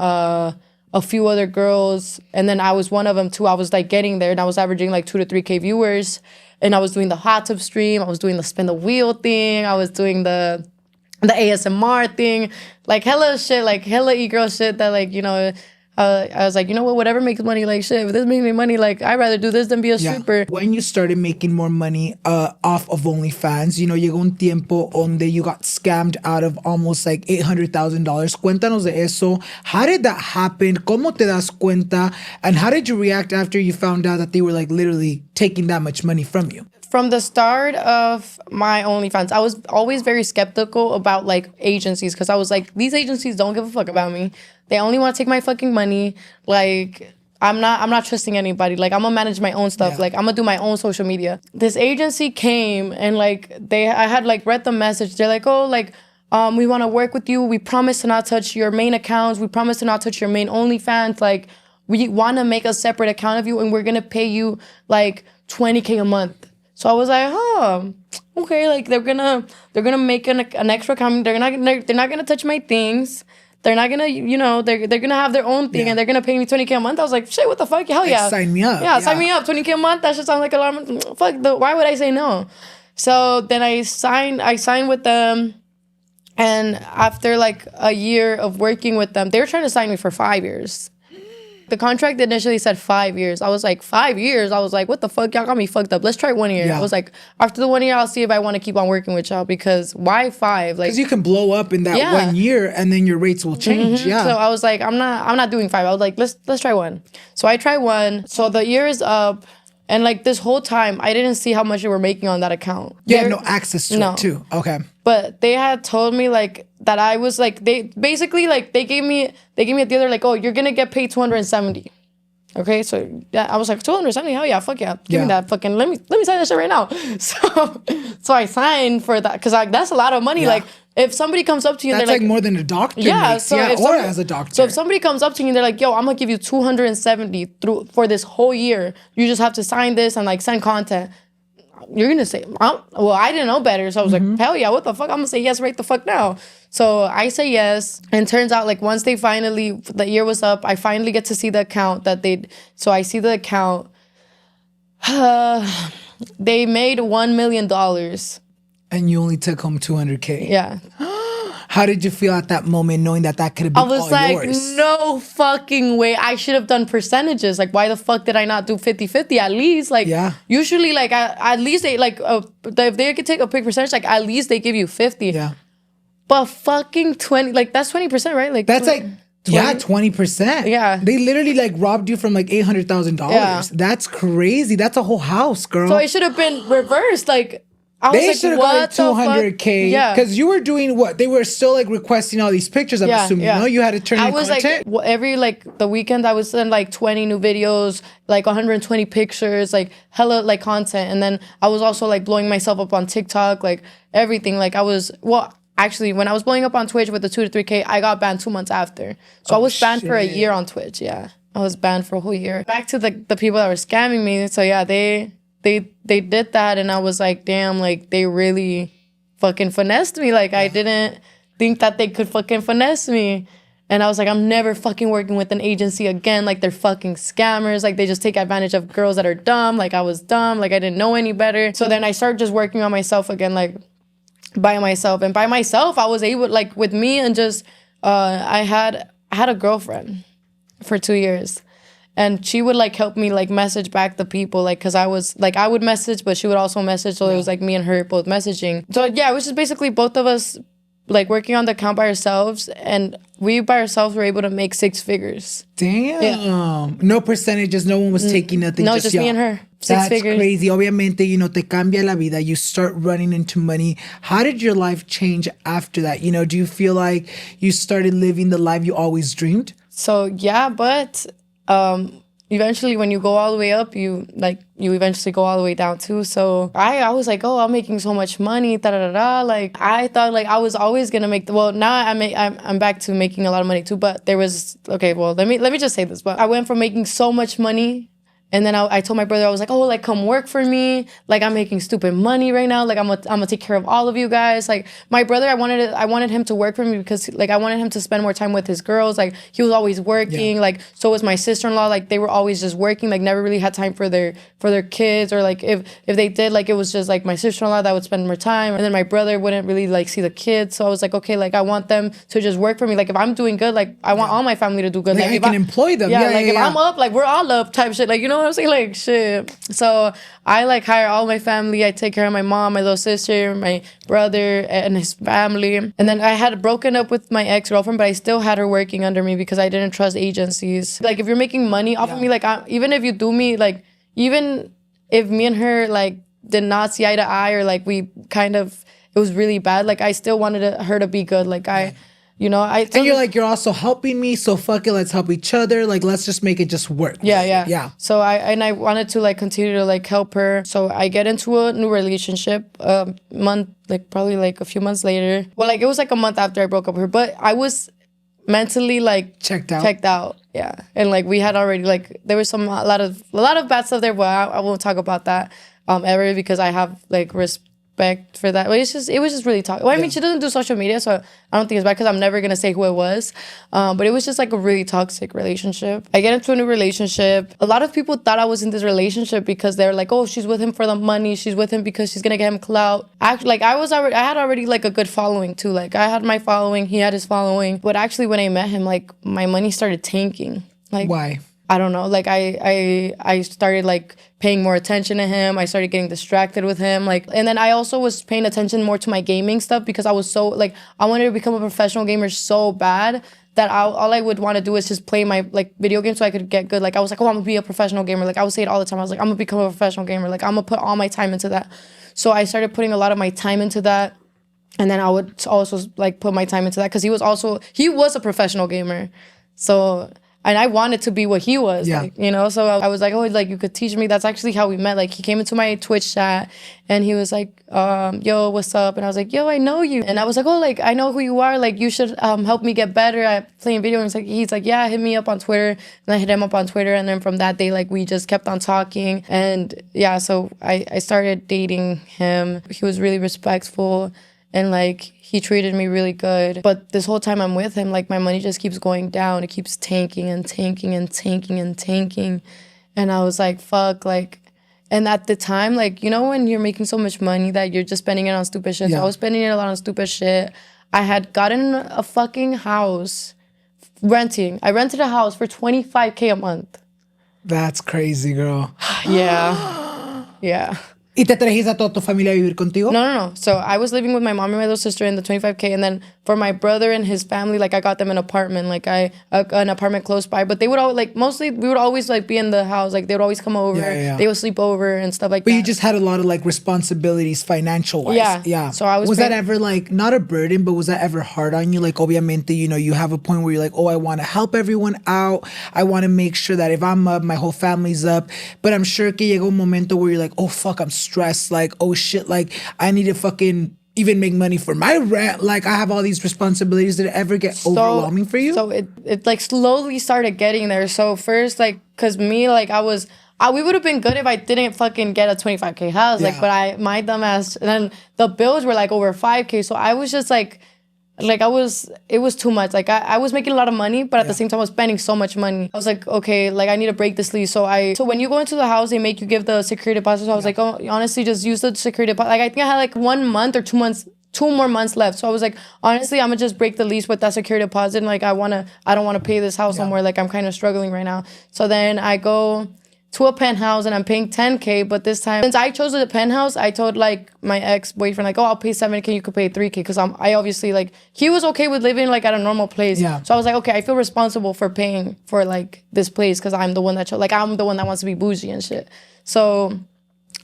a few other girls, and then I was one of them too. I was like getting there, and I was averaging like 2 to 3K viewers, and I was doing the hot tub stream, I was doing the spin the wheel thing, I was doing the ASMR thing, like hella shit, like hella e-girl shit that like, you know, I was like, you know what, whatever makes money, like shit, if this makes me money, like I'd rather do this than be a stripper. When you started making more money off of OnlyFans, you know, llegó un tiempo donde you got scammed out of almost like $800,000. Cuéntanos de eso. How did that happen? ¿Cómo te das cuenta? And how did you react after you found out that they were like literally taking that much money from you? From the start of my OnlyFans, I was always very skeptical about like agencies, because I was like, these agencies don't give a fuck about me. They only want to take my fucking money. Like, I'm not trusting anybody. Like, I'm gonna manage my own stuff. Like, I'm gonna do my own social media. This agency came and like I had like read the message. They're like, oh, like, we want to work with you. We promise to not touch your main accounts. We promise to not touch your main OnlyFans. Like, we want to make a separate account of you, and we're gonna pay you like $20K a month. So I was like, oh, okay. Like they're gonna make an extra account. They're not gonna touch my things. They're not gonna, you know, they're gonna have their own thing, and they're gonna pay me $20K a month. I was like, shit, what the fuck? Hell like, yeah, sign me up. Yeah, sign me up. $20K a month. That should sound like a lot. Why would I say no? So then I signed with them, and after like a year of working with them, they were trying to sign me for 5 years. The contract initially said 5 years. I was like, 5 years? I was like, what the fuck? Y'all got me fucked up. Let's try 1 year. I was like, after the 1 year, I'll see if I want to keep on working with y'all, because why 5? Like, because you can blow up in that 1 year and then your rates will change. So I was like, I'm not doing 5. I was like, let's try 1. So I tried 1. So the year is up. And like this whole time, I didn't see how much they were making on that account. You had no access to it too. Okay. But they had told me like that I was like, they basically like they gave me a deal. They're like, oh, you're gonna get paid 270. Okay, so yeah, I was like 270. Hell yeah, fuck yeah, give me that fucking. Let me sign that shit right now. So I signed for that, because like that's a lot of money. Like if somebody comes up to you, and that's they're like more than a doctor. Yeah, makes. so or as a doctor. So if somebody comes up to you and they're like, yo, I'm gonna give you 270 for this whole year. You just have to sign this and like send content. You're gonna say, well, I didn't know better, so I was like, hell yeah, what the fuck? I'm gonna say yes right the fuck now. So I say yes, and turns out like once the year was up, I finally get to see the account so I see the account. They made $1 million. And you only took home 200K. Yeah. How did you feel at that moment, knowing that could have been all yours? I was like, no fucking way. I should have done percentages. Like, why the fuck did I not do 50-50 at least? Like, usually, like, at least they, like, if they could take a big percentage, like, at least they give you 50. Yeah. But fucking 20, like, that's 20%, right? Like, that's 20, like, 20%. Yeah. They literally, like, robbed you from, like, $800,000. Yeah. That's crazy. That's a whole house, girl. So it should have been reversed. Like, they should have got 200K. Yeah. Because you were doing what? They were still like requesting all these pictures, I'm assuming. You know? You had to turn in content. Like, every like the weekend I would send like 20 new videos, like 120 pictures, like hella like content. And then I was also like blowing myself up on TikTok, like everything. Like actually, when I was blowing up on Twitch with the 2 to 3K, I got banned 2 months after. So I was banned for a year on Twitch. Yeah. I was banned for a whole year. Back to the people that were scamming me. So yeah, they did that, and I was like, damn, like, they really fucking finessed me. Like, I didn't think that they could fucking finesse me. And I was like, I'm never fucking working with an agency again. Like, they're fucking scammers. Like, they just take advantage of girls that are dumb. Like, I was dumb. Like, I didn't know any better. So then I started just working on myself again, like, by myself. And by myself, I was able, like, with me and just, I had a girlfriend for 2 years. And she would, like, help me, like, message back the people, like, because I was, like, I would message, but she would also message, so it was, like, me and her both messaging. So, yeah, it was just basically both of us, like, working on the account by ourselves, and we by ourselves were able to make 6 figures. Damn. Yeah. No percentages, no one was taking nothing. No, just me and her. 6 figures. That's crazy. Obviamente, you know, te cambia la vida. You start running into money. How did your life change after that? You know, do you feel like you started living the life you always dreamed? So, yeah, but... eventually when you go all the way up, you eventually go all the way down too. So I was like, oh, I'm making so much money, Like, I thought like I was always gonna make now I'm back to making a lot of money too. But there was, okay, well, let me just say this. But I went from making so much money And then I told my brother, I was like, oh, like, come work for me. Like, I'm making stupid money right now. Like, I'm gonna take care of all of you guys. Like, my brother, I wanted him to work for me because, like, I wanted him to spend more time with his girls. Like, he was always working. Like, so was my sister-in-law. Like, they were always just working. Like, never really had time for their kids. Or, like, if they did, like, it was just, like, my sister-in-law that would spend more time. And then my brother wouldn't really, like, see the kids. So I was like, okay, like, I want them to just work for me. Like, if I'm doing good, like, I want all my family to do good. Like, I can employ them. If I'm up, like, we're all up type shit. Like, you know what I'm saying? Like, shit. So I, like, hire all my family. I take care of my mom, my little sister, my brother, and his family. And then I had broken up with my ex-girlfriend, but I still had her working under me because I didn't trust agencies. Like, if you're making money off of me, like, even if you do me, like, even if me and her, like, did not see eye to eye, or, like, we kind of, it was really bad, like, I still wanted her to be good. Like, you know, and you're like, you're also helping me, so fuck it, let's help each other. Like, let's just make it just work. Yeah. So I wanted to, like, continue to, like, help her. So I get into a new relationship month, like, probably, like, a few months later. Well, like, it was, like, a month after I broke up with her, but I was mentally, like, checked out. Yeah. And, like, we had already, like, there was a lot of bad stuff there, but I won't talk about that ever, because I have, like, respect for that. But it was just really toxic. Well, I mean, she doesn't do social media, so I don't think it's bad, because I'm never gonna say who it was. But it was just, like, a really toxic relationship. I get into a new relationship. A lot of people thought I was in this relationship because they're like, oh, she's with him for the money. She's with him because she's gonna get him clout. Actually, like, I had already, like, a good following too. Like, I had my following, he had his following. But actually, when I met him, like, my money started tanking. Like, why? I don't know. Like, I started, like, paying more attention to him. I started getting distracted with him. Like, and then I also was paying attention more to my gaming stuff, because I was so, like, I wanted to become a professional gamer so bad that all I would want to do is just play my, like, video games so I could get good. Like, I was like, oh, I'm gonna be a professional gamer. Like, I would say it all the time. I was like, I'm gonna become a professional gamer. Like, I'm gonna put all my time into that. So I started putting a lot of my time into that. And then I would also, like, put my time into that, because he was a professional gamer. So, and I wanted to be what he was, like, you know? So I was like, oh, like, you could teach me. That's actually how we met. Like, he came into my Twitch chat, and he was like, yo, what's up? And I was like, yo, I know you. And I was like, oh, like, I know who you are. Like, you should help me get better at playing video games. He's like, yeah, hit me up on Twitter. And I hit him up on Twitter. And then from that day, like, we just kept on talking. And yeah, so I started dating him. He was really respectful. And, like, he treated me really good. But this whole time I'm with him, like, my money just keeps going down. It keeps tanking and tanking and tanking and tanking. And I was like, fuck, like... And at the time, like, you know, when you're making so much money that you're just spending it on stupid shit. So I was spending it a lot on stupid shit. I had gotten a fucking house renting. I rented a house for $25K a month. That's crazy, girl. Yeah. ¿Y te trajiste a toda tu familia a vivir contigo? No. So I was living with my mom and my little sister in the $25K, and then for my brother and his family, like, I got them an apartment, like, an apartment close by. But they would all, like, mostly we would always, like, be in the house, like, they would always come over, they would sleep over and stuff like that. But you just had a lot of, like, responsibilities financial wise. Yeah. So I was that ever, like, not a burden, but was that ever hard on you? Like, obviamente, you know, you have a point where you're like, oh, I want to help everyone out. I want to make sure that if I'm up, my whole family's up. But I'm sure que llega un momento where you're like, oh, fuck, I'm stressed. Like, oh, shit, like, I need to fucking even make money for my rent. Like, I have all these responsibilities. Did it ever get overwhelming for you? So it like, slowly started getting there. So first, like, because me, like, we would have been good if I didn't fucking get a $25K house. Like, but my dumb ass, and then the bills were, like, over $5K. So I was just, like, it was too much. Like, I was making a lot of money, but at the same time, I was spending so much money. I was like, okay, like, I need to break this lease. So when you go into the house, they make you give the security deposit. So I was like, oh, honestly, just use the security deposit. Like, I think I had, like, 1 month or 2 months, 2 more months left. So I was like, honestly, I'm gonna just break the lease with that security deposit. And, like, I don't want to pay this house somewhere. Like, I'm kind of struggling right now. So then I go to a penthouse and I'm paying $10K, but this time, since I chose the penthouse, I told, like, my ex-boyfriend, like, oh, I'll pay $7K, you could pay $3K, because I obviously, like, he was okay with living, like, at a normal place. So I was like, okay, I feel responsible for paying for, like, this place, because I'm the one that I'm the one that wants to be bougie and shit. So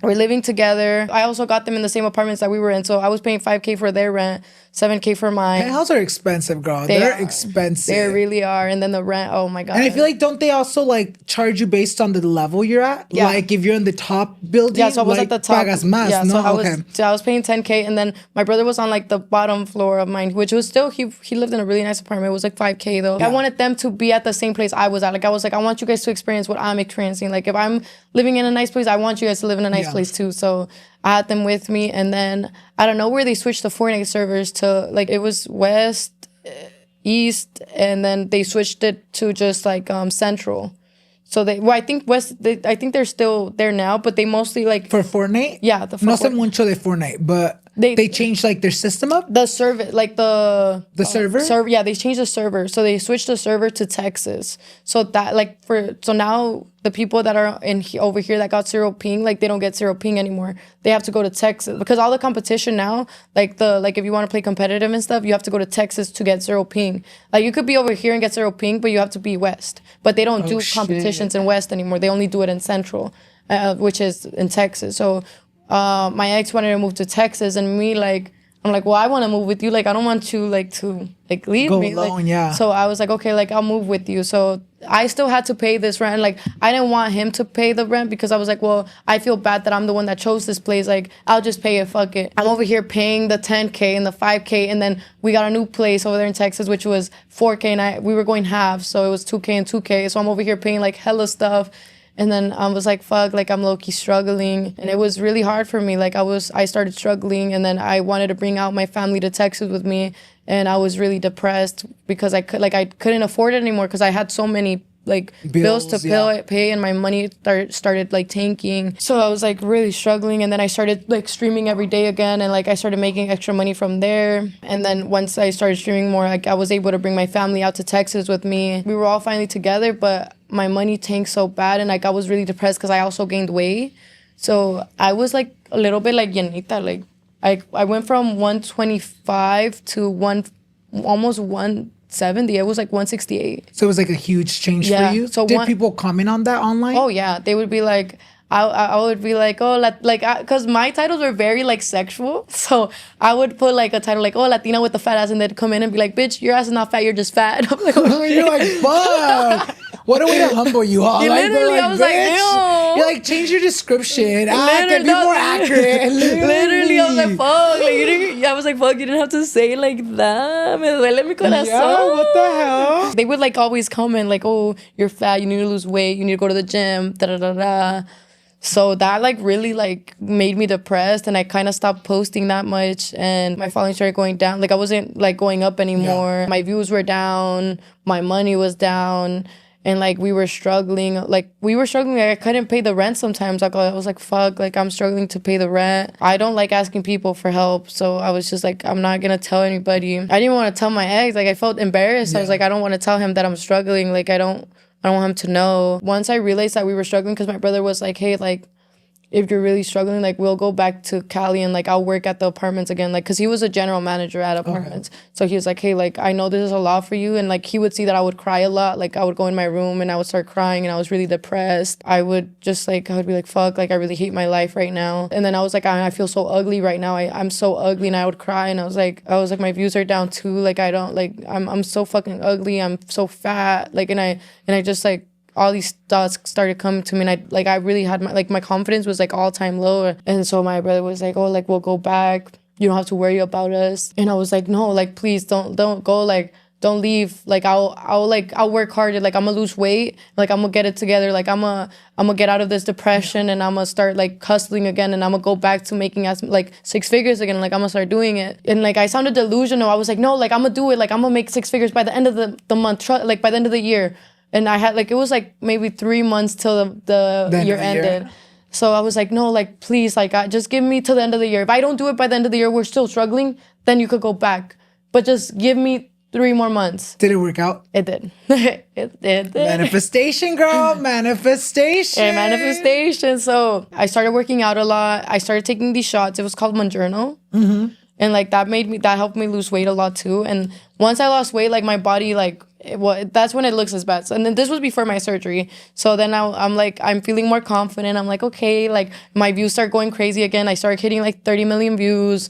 we're living together. I also got them in the same apartments that we were in, so I was paying $5K for their rent. 7K for mine. Penthouses are expensive, girl. They're expensive. They really are. And then the rent, oh my God. And I feel like, don't they also like charge you based on the level you're at? Yeah. Like if you're in the top building, yeah, so I was like, at the top. pagas más, yeah, no? So I was paying 10K, and then my brother was on like the bottom floor of mine, which was still, he lived in a really nice apartment. It was like 5K though. Yeah. I wanted them to be at the same place I was at. Like I was like, I want you guys to experience what I'm experiencing. Like if I'm living in a nice place, I want you guys to live in a nice place too. So I had them with me, and then I don't know where they switched the Fortnite servers to, like it was West, East, and then they switched it to just like Central. So I think I think they're still there now, but they mostly like For Fortnite? Yeah, no sé mucho de Fortnite, but they changed like their system up? The server, like the server? Yeah, they changed the server. So they switched the server to Texas. So that so now the people that are over here that got 0 ping, like they don't get 0 ping anymore. They have to go to Texas because all the competition now, like if you want to play competitive and stuff, you have to go to Texas to get 0 ping. Like you could be over here and get 0 ping, but you have to be West. But they don't do competitions in West anymore. They only do it in Central, which is in Texas. So my ex wanted to move to Texas, and me I'm like, well, I want to move with you. Like, I don't want you to leave Go me. alone, yeah. So I was like, okay, like I'll move with you. So I still had to pay this rent. Like I didn't want him to pay the rent because I was like, well, I feel bad that I'm the one that chose this place. Like I'll just pay it. Fuck it. I'm over here paying the 10K and the 5K, and then we got a new place over there in Texas, which was 4K, and we were going half, so it was 2K and 2K. So I'm over here paying like hella stuff. And then I was like, fuck, like I'm low-key struggling. And it was really hard for me. Like I started struggling, and then I wanted to bring out my family to Texas with me. And I was really depressed because I couldn't afford it anymore because I had so many like bills to pay, and my money started like tanking. So I was like really struggling, and then I started like streaming every day again, and like I started making extra money from there. And then once I started streaming more, like I was able to bring my family out to Texas with me. We were all finally together, but my money tanked so bad, and like I was really depressed because I also gained weight. So I was like a little bit like llenita. Like I went from 125 to almost 170. It was like 168. So it was like a huge change for you? So did people comment on that online? Oh yeah, they would be like, I would be like, oh, because my titles were very like sexual. So I would put like a title like, oh, Latina with the fat ass, and they'd come in and be like, bitch, your ass is not fat, you're just fat. I'm like, oh, you're like, fuck. What a way to humble you all. Literally, I was like, ew. You're like, change your description. Be more accurate. Literally, I was like, fuck. Like, I was like, fuck, you didn't have to say it like that. Me duele mi corazón. Yeah, what the hell? They would like always comment like, oh, you're fat, you need to lose weight, you need to go to the gym, da-da-da-da. So that like really like made me depressed, and I kind of stopped posting that much, and my following started going down. Like I wasn't like going up anymore. Yeah. My views were down, my money was down. And like we were struggling. Like I couldn't pay the rent sometimes. Like I was like, fuck, like I'm struggling to pay the rent. I don't like asking people for help. So I was just like, I'm not gonna tell anybody. I didn't want to tell my ex. Like I felt embarrassed. Yeah. I was like, I don't want to tell him that I'm struggling. Like I don't want him to know. Once I realized that we were struggling, because my brother was like, hey, like if you're really struggling, like we'll go back to Cali and like I'll work at the apartments again. Like, cause he was a general manager at apartments. Okay. So he was like, hey, like I know this is a lot for you. And like he would see that I would cry a lot. Like I would go in my room and I would start crying, and I was really depressed. I would be like, fuck, like I really hate my life right now. And then I was like, I feel so ugly right now. I'm so ugly, and I would cry, and I was like, my views are down too. Like I don't like, I'm so fucking ugly. I'm so fat. Like, and I just like, all these thoughts started coming to me, and I really had my confidence was like all time low. And so my brother was like, oh, like we'll go back, you don't have to worry about us. And I was like, no, like please don't go, like don't leave. Like I'll work hard. Like I'm gonna lose weight. Like I'm gonna get it together. Like I'm gonna get out of this depression, and I'm gonna start like hustling again, and I'm gonna go back to making like 6 figures again. Like I'm gonna start doing it. And like I sounded delusional. I was like, no, like I'm gonna do it. Like I'm gonna make 6 figures by the end of the month. Like by the end of the year. And I had, like, it was, like, maybe 3 months till the year ended. So I was like, no, like, please, like, just give me till the end of the year. If I don't do it by the end of the year, we're still struggling, then you could go back. But just give me 3 more months. Did it work out? It did. It did. Manifestation, girl. Manifestation. Yeah, manifestation. So I started working out a lot. I started taking these shots. It was called Monjourno. Mm-hmm. And, like, that helped me lose weight a lot, too. And once I lost weight, like, my body, like, that's when it looks its best. And then this was before my surgery. So then now I'm feeling more confident. I'm like, okay, like, my views start going crazy again. I started hitting, like, 30 million views.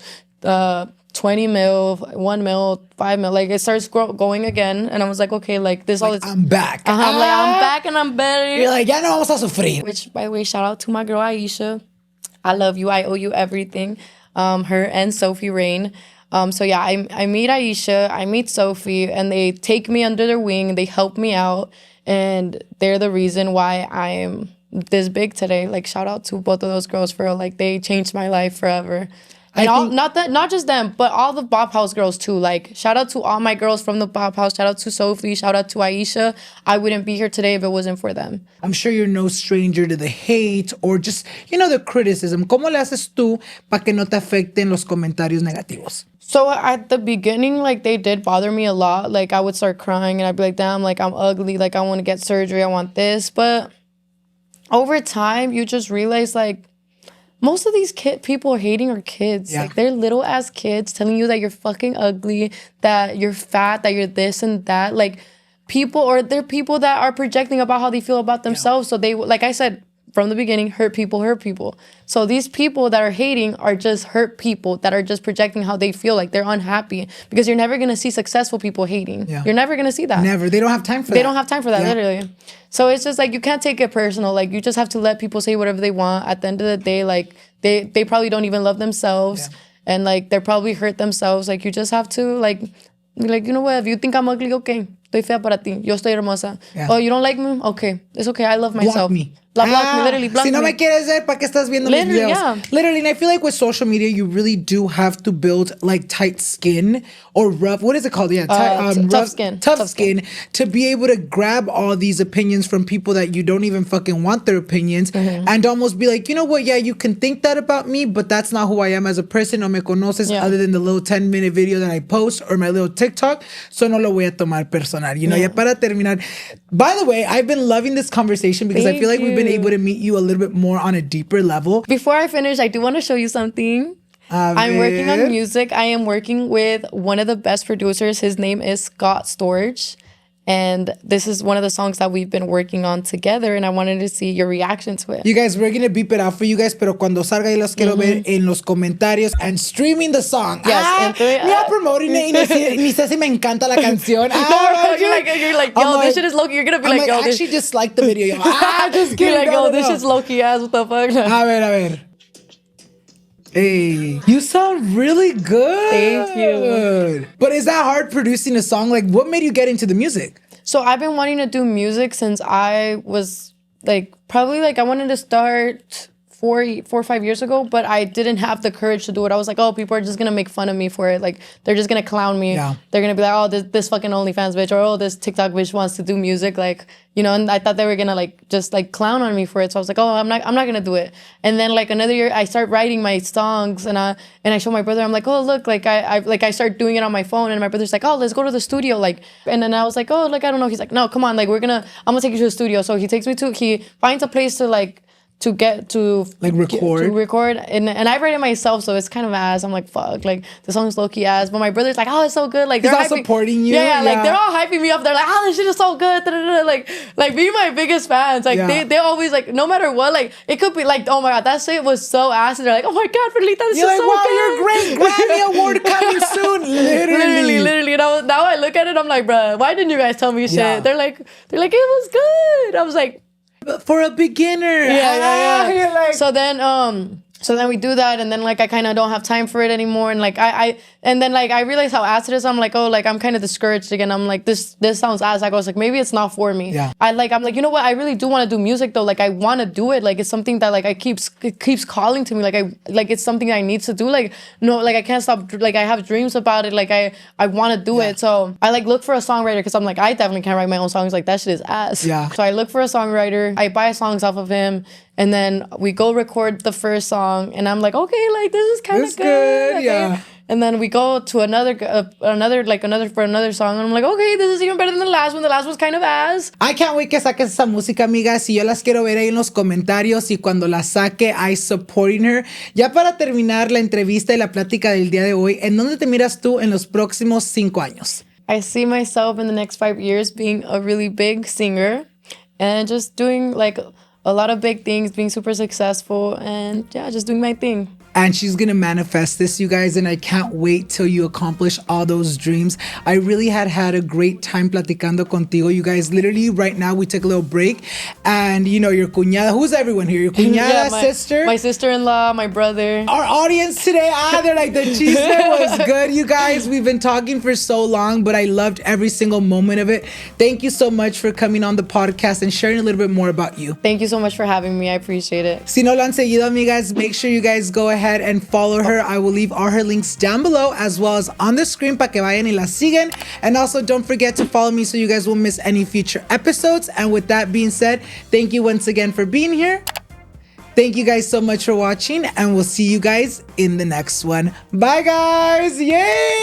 20 mil, 1 mil, 5 mil. Like, it starts going again. And I was like, okay, like, this all this. I'm back. I'm like, I'm back and I'm better. You're like, ya no vamos a sufrir. Which, by the way, shout out to my girl, Aisha. I love you. I owe you everything. Her and Sophie Rain. So yeah, I meet Aisha, I meet Sophie, and they take me under their wing. They help me out, and they're the reason why I'm this big today. Like, shout out to both of those girls for real. Like, they changed my life forever. And not just them, but all the Bop House girls too. Like, shout out to all my girls from the Bop House. Shout out to Sophie. Shout out to Aisha. I wouldn't be here today if it wasn't for them. I'm sure you're no stranger to the hate or just, the criticism. ¿Cómo le haces tú para que no te afecten los comentarios negativos? So at the beginning, like, they did bother me a lot. Like, I would start crying and I'd be like, damn, like, I'm ugly. Like, I want to get surgery. I want this. But over time, you just realize, like, most of these people hating are kids. Yeah. Like, they're little ass kids telling you that you're fucking ugly, that you're fat, that you're this and that. Like, they're people that are projecting about how they feel about themselves. Yeah. So they, like I said from the beginning, hurt people. So these people that are hating are just hurt people that are just projecting how they feel, like they're unhappy, because you're never going to see successful people hating. Yeah. You're never going to see that. Never. They don't have time for that. They don't have time for that, literally. So it's just like, you can't take it personal. Like, you just have to let people say whatever they want. At the end of the day, like, they probably don't even love themselves. Yeah. And like, they're probably hurt themselves. Like, you just have to like, be like, you know what, if you think I'm ugly, okay. Estoy fea para ti. Yo estoy hermosa. Yeah. Oh, you don't like me? Okay. It's okay. I love myself. Block me. Block me, literally, block si no me. me quieres ver, ¿para qué estás viendo mis videos? Yeah. Literally, and I feel like with social media, you really do have to build like tight skin or rough, what is it called? Yeah, tough skin. Tough skin to be able to grab all these opinions from people that you don't even fucking want their opinions and almost be like, you know what? Yeah, you can think that about me, but that's not who I am as a person. No me conoces other than the little 10-minute video that I post or my little TikTok. So no lo voy a tomar personal. You know, ya para terminar. By the way, I've been loving this conversation because I feel like we've been able to meet you a little bit more on a deeper level. Before I finish, I do want to show you something. I'm working on music. I am working with one of the best producers. His name is Scott Storage. And this is one of the songs that we've been working on together. And I wanted to see your reaction to it. You guys, we're going to beep it out for you guys. Pero cuando salga, y los quiero ver en los comentarios and streaming the song. Yes. Mira, promoting it. Ni sé si me encanta la canción. You're like, yo, this shit is low-key. You're going to be like, yo, I actually dislike the video. Just kidding. You're like, yo, this shit's low-key ass. What the fuck? A ver. Hey, you sound really good. Thank you. But is that hard producing a song? Like, what made you get into the music? So I've been wanting to do music since I was like, probably like I wanted to start 4 or 5 years ago, but I didn't have the courage to do it. I was like, oh, people are just gonna make fun of me for it. Like, they're just gonna clown me. Yeah. They're gonna be like, oh, this fucking OnlyFans bitch, or oh, this TikTok bitch wants to do music. Like, you know, and I thought they were gonna like just like clown on me for it. So I was like, oh, I'm not gonna do it. And then like another year, I start writing my songs, and I show my brother. I'm like, oh, look, like I start doing it on my phone, and my brother's like, oh, let's go to the studio, like. And then I was like, oh, like I don't know. He's like, no, come on, like I'm gonna take you to the studio. So he finds a place to like. To record and I write it myself, so it's kind of ass. I'm like, fuck, like the song's low-key ass, but my brother's like, oh, it's so good. Like, they're all supporting you. Yeah, like they're all hyping me up. They're like, oh, this shit is so good. Like being my biggest fans. Like they always like, no matter what, like it could be like, oh my god, that shit was so ass, and they're like, oh my god, Perlita, this is like, so wow, good. you're great. Grammy award coming soon. Literally. Now I look at it, I'm like, bruh, why didn't you guys tell me shit? Yeah. They're like, it was good. I was like, but for a beginner. Yeah. Like, so then we do that, and then like I kind of don't have time for it anymore, and like I realize how ass it is. I'm like, oh, like I'm kind of discouraged again. I'm like, this sounds ass. I was like, maybe it's not for me. Yeah. I'm like, you know what? I really do want to do music though. Like I want to do it. Like it's something that like it keeps calling to me. Like it's something I need to do. Like no, like I can't stop. Like I have dreams about it. Like I want to do it. So I like look for a songwriter, because I'm like, I definitely can't write my own songs. Like that shit is ass. Yeah. So I look for a songwriter. I buy songs off of him. And then we go record the first song, and I'm like, okay, like this is kind of good. Okay. Yeah. And then we go to another song, and I'm like, okay, this is even better than the last one. The last one's kind of ass. I can't wait que saques esa música, amigas. Y yo las quiero ver ahí en los comentarios, y cuando la saque, I supporting her. Ya para terminar la entrevista y la plática del día de hoy, ¿en dónde te miras tú en los próximos 5 años? I see myself in the next 5 years being a really big singer and just doing like a lot of big things, being super successful, and yeah, just doing my thing. and she's gonna manifest this, you guys, and I can't wait till you accomplish all those dreams. I really had a great time platicando contigo, you guys. Literally right now we took a little break, and you know, your cuñada, who's everyone here? Your cuñada, sister? My sister-in-law, my brother. Our audience today, they're like, the chisme was good, you guys. We've been talking for so long, but I loved every single moment of it. Thank you so much for coming on the podcast and sharing a little bit more about you. Thank you so much for having me. I appreciate it. Si no lo han seguido, amigas, make sure you guys go ahead and follow her. I will leave all her links down below as well as on the screen para que vayan y la sigan. And also don't forget to follow me so you guys won't miss any future episodes. And with that being said, thank you once again for being here. Thank you guys so much for watching, and we'll see you guys in the next one. Bye, guys. Yay!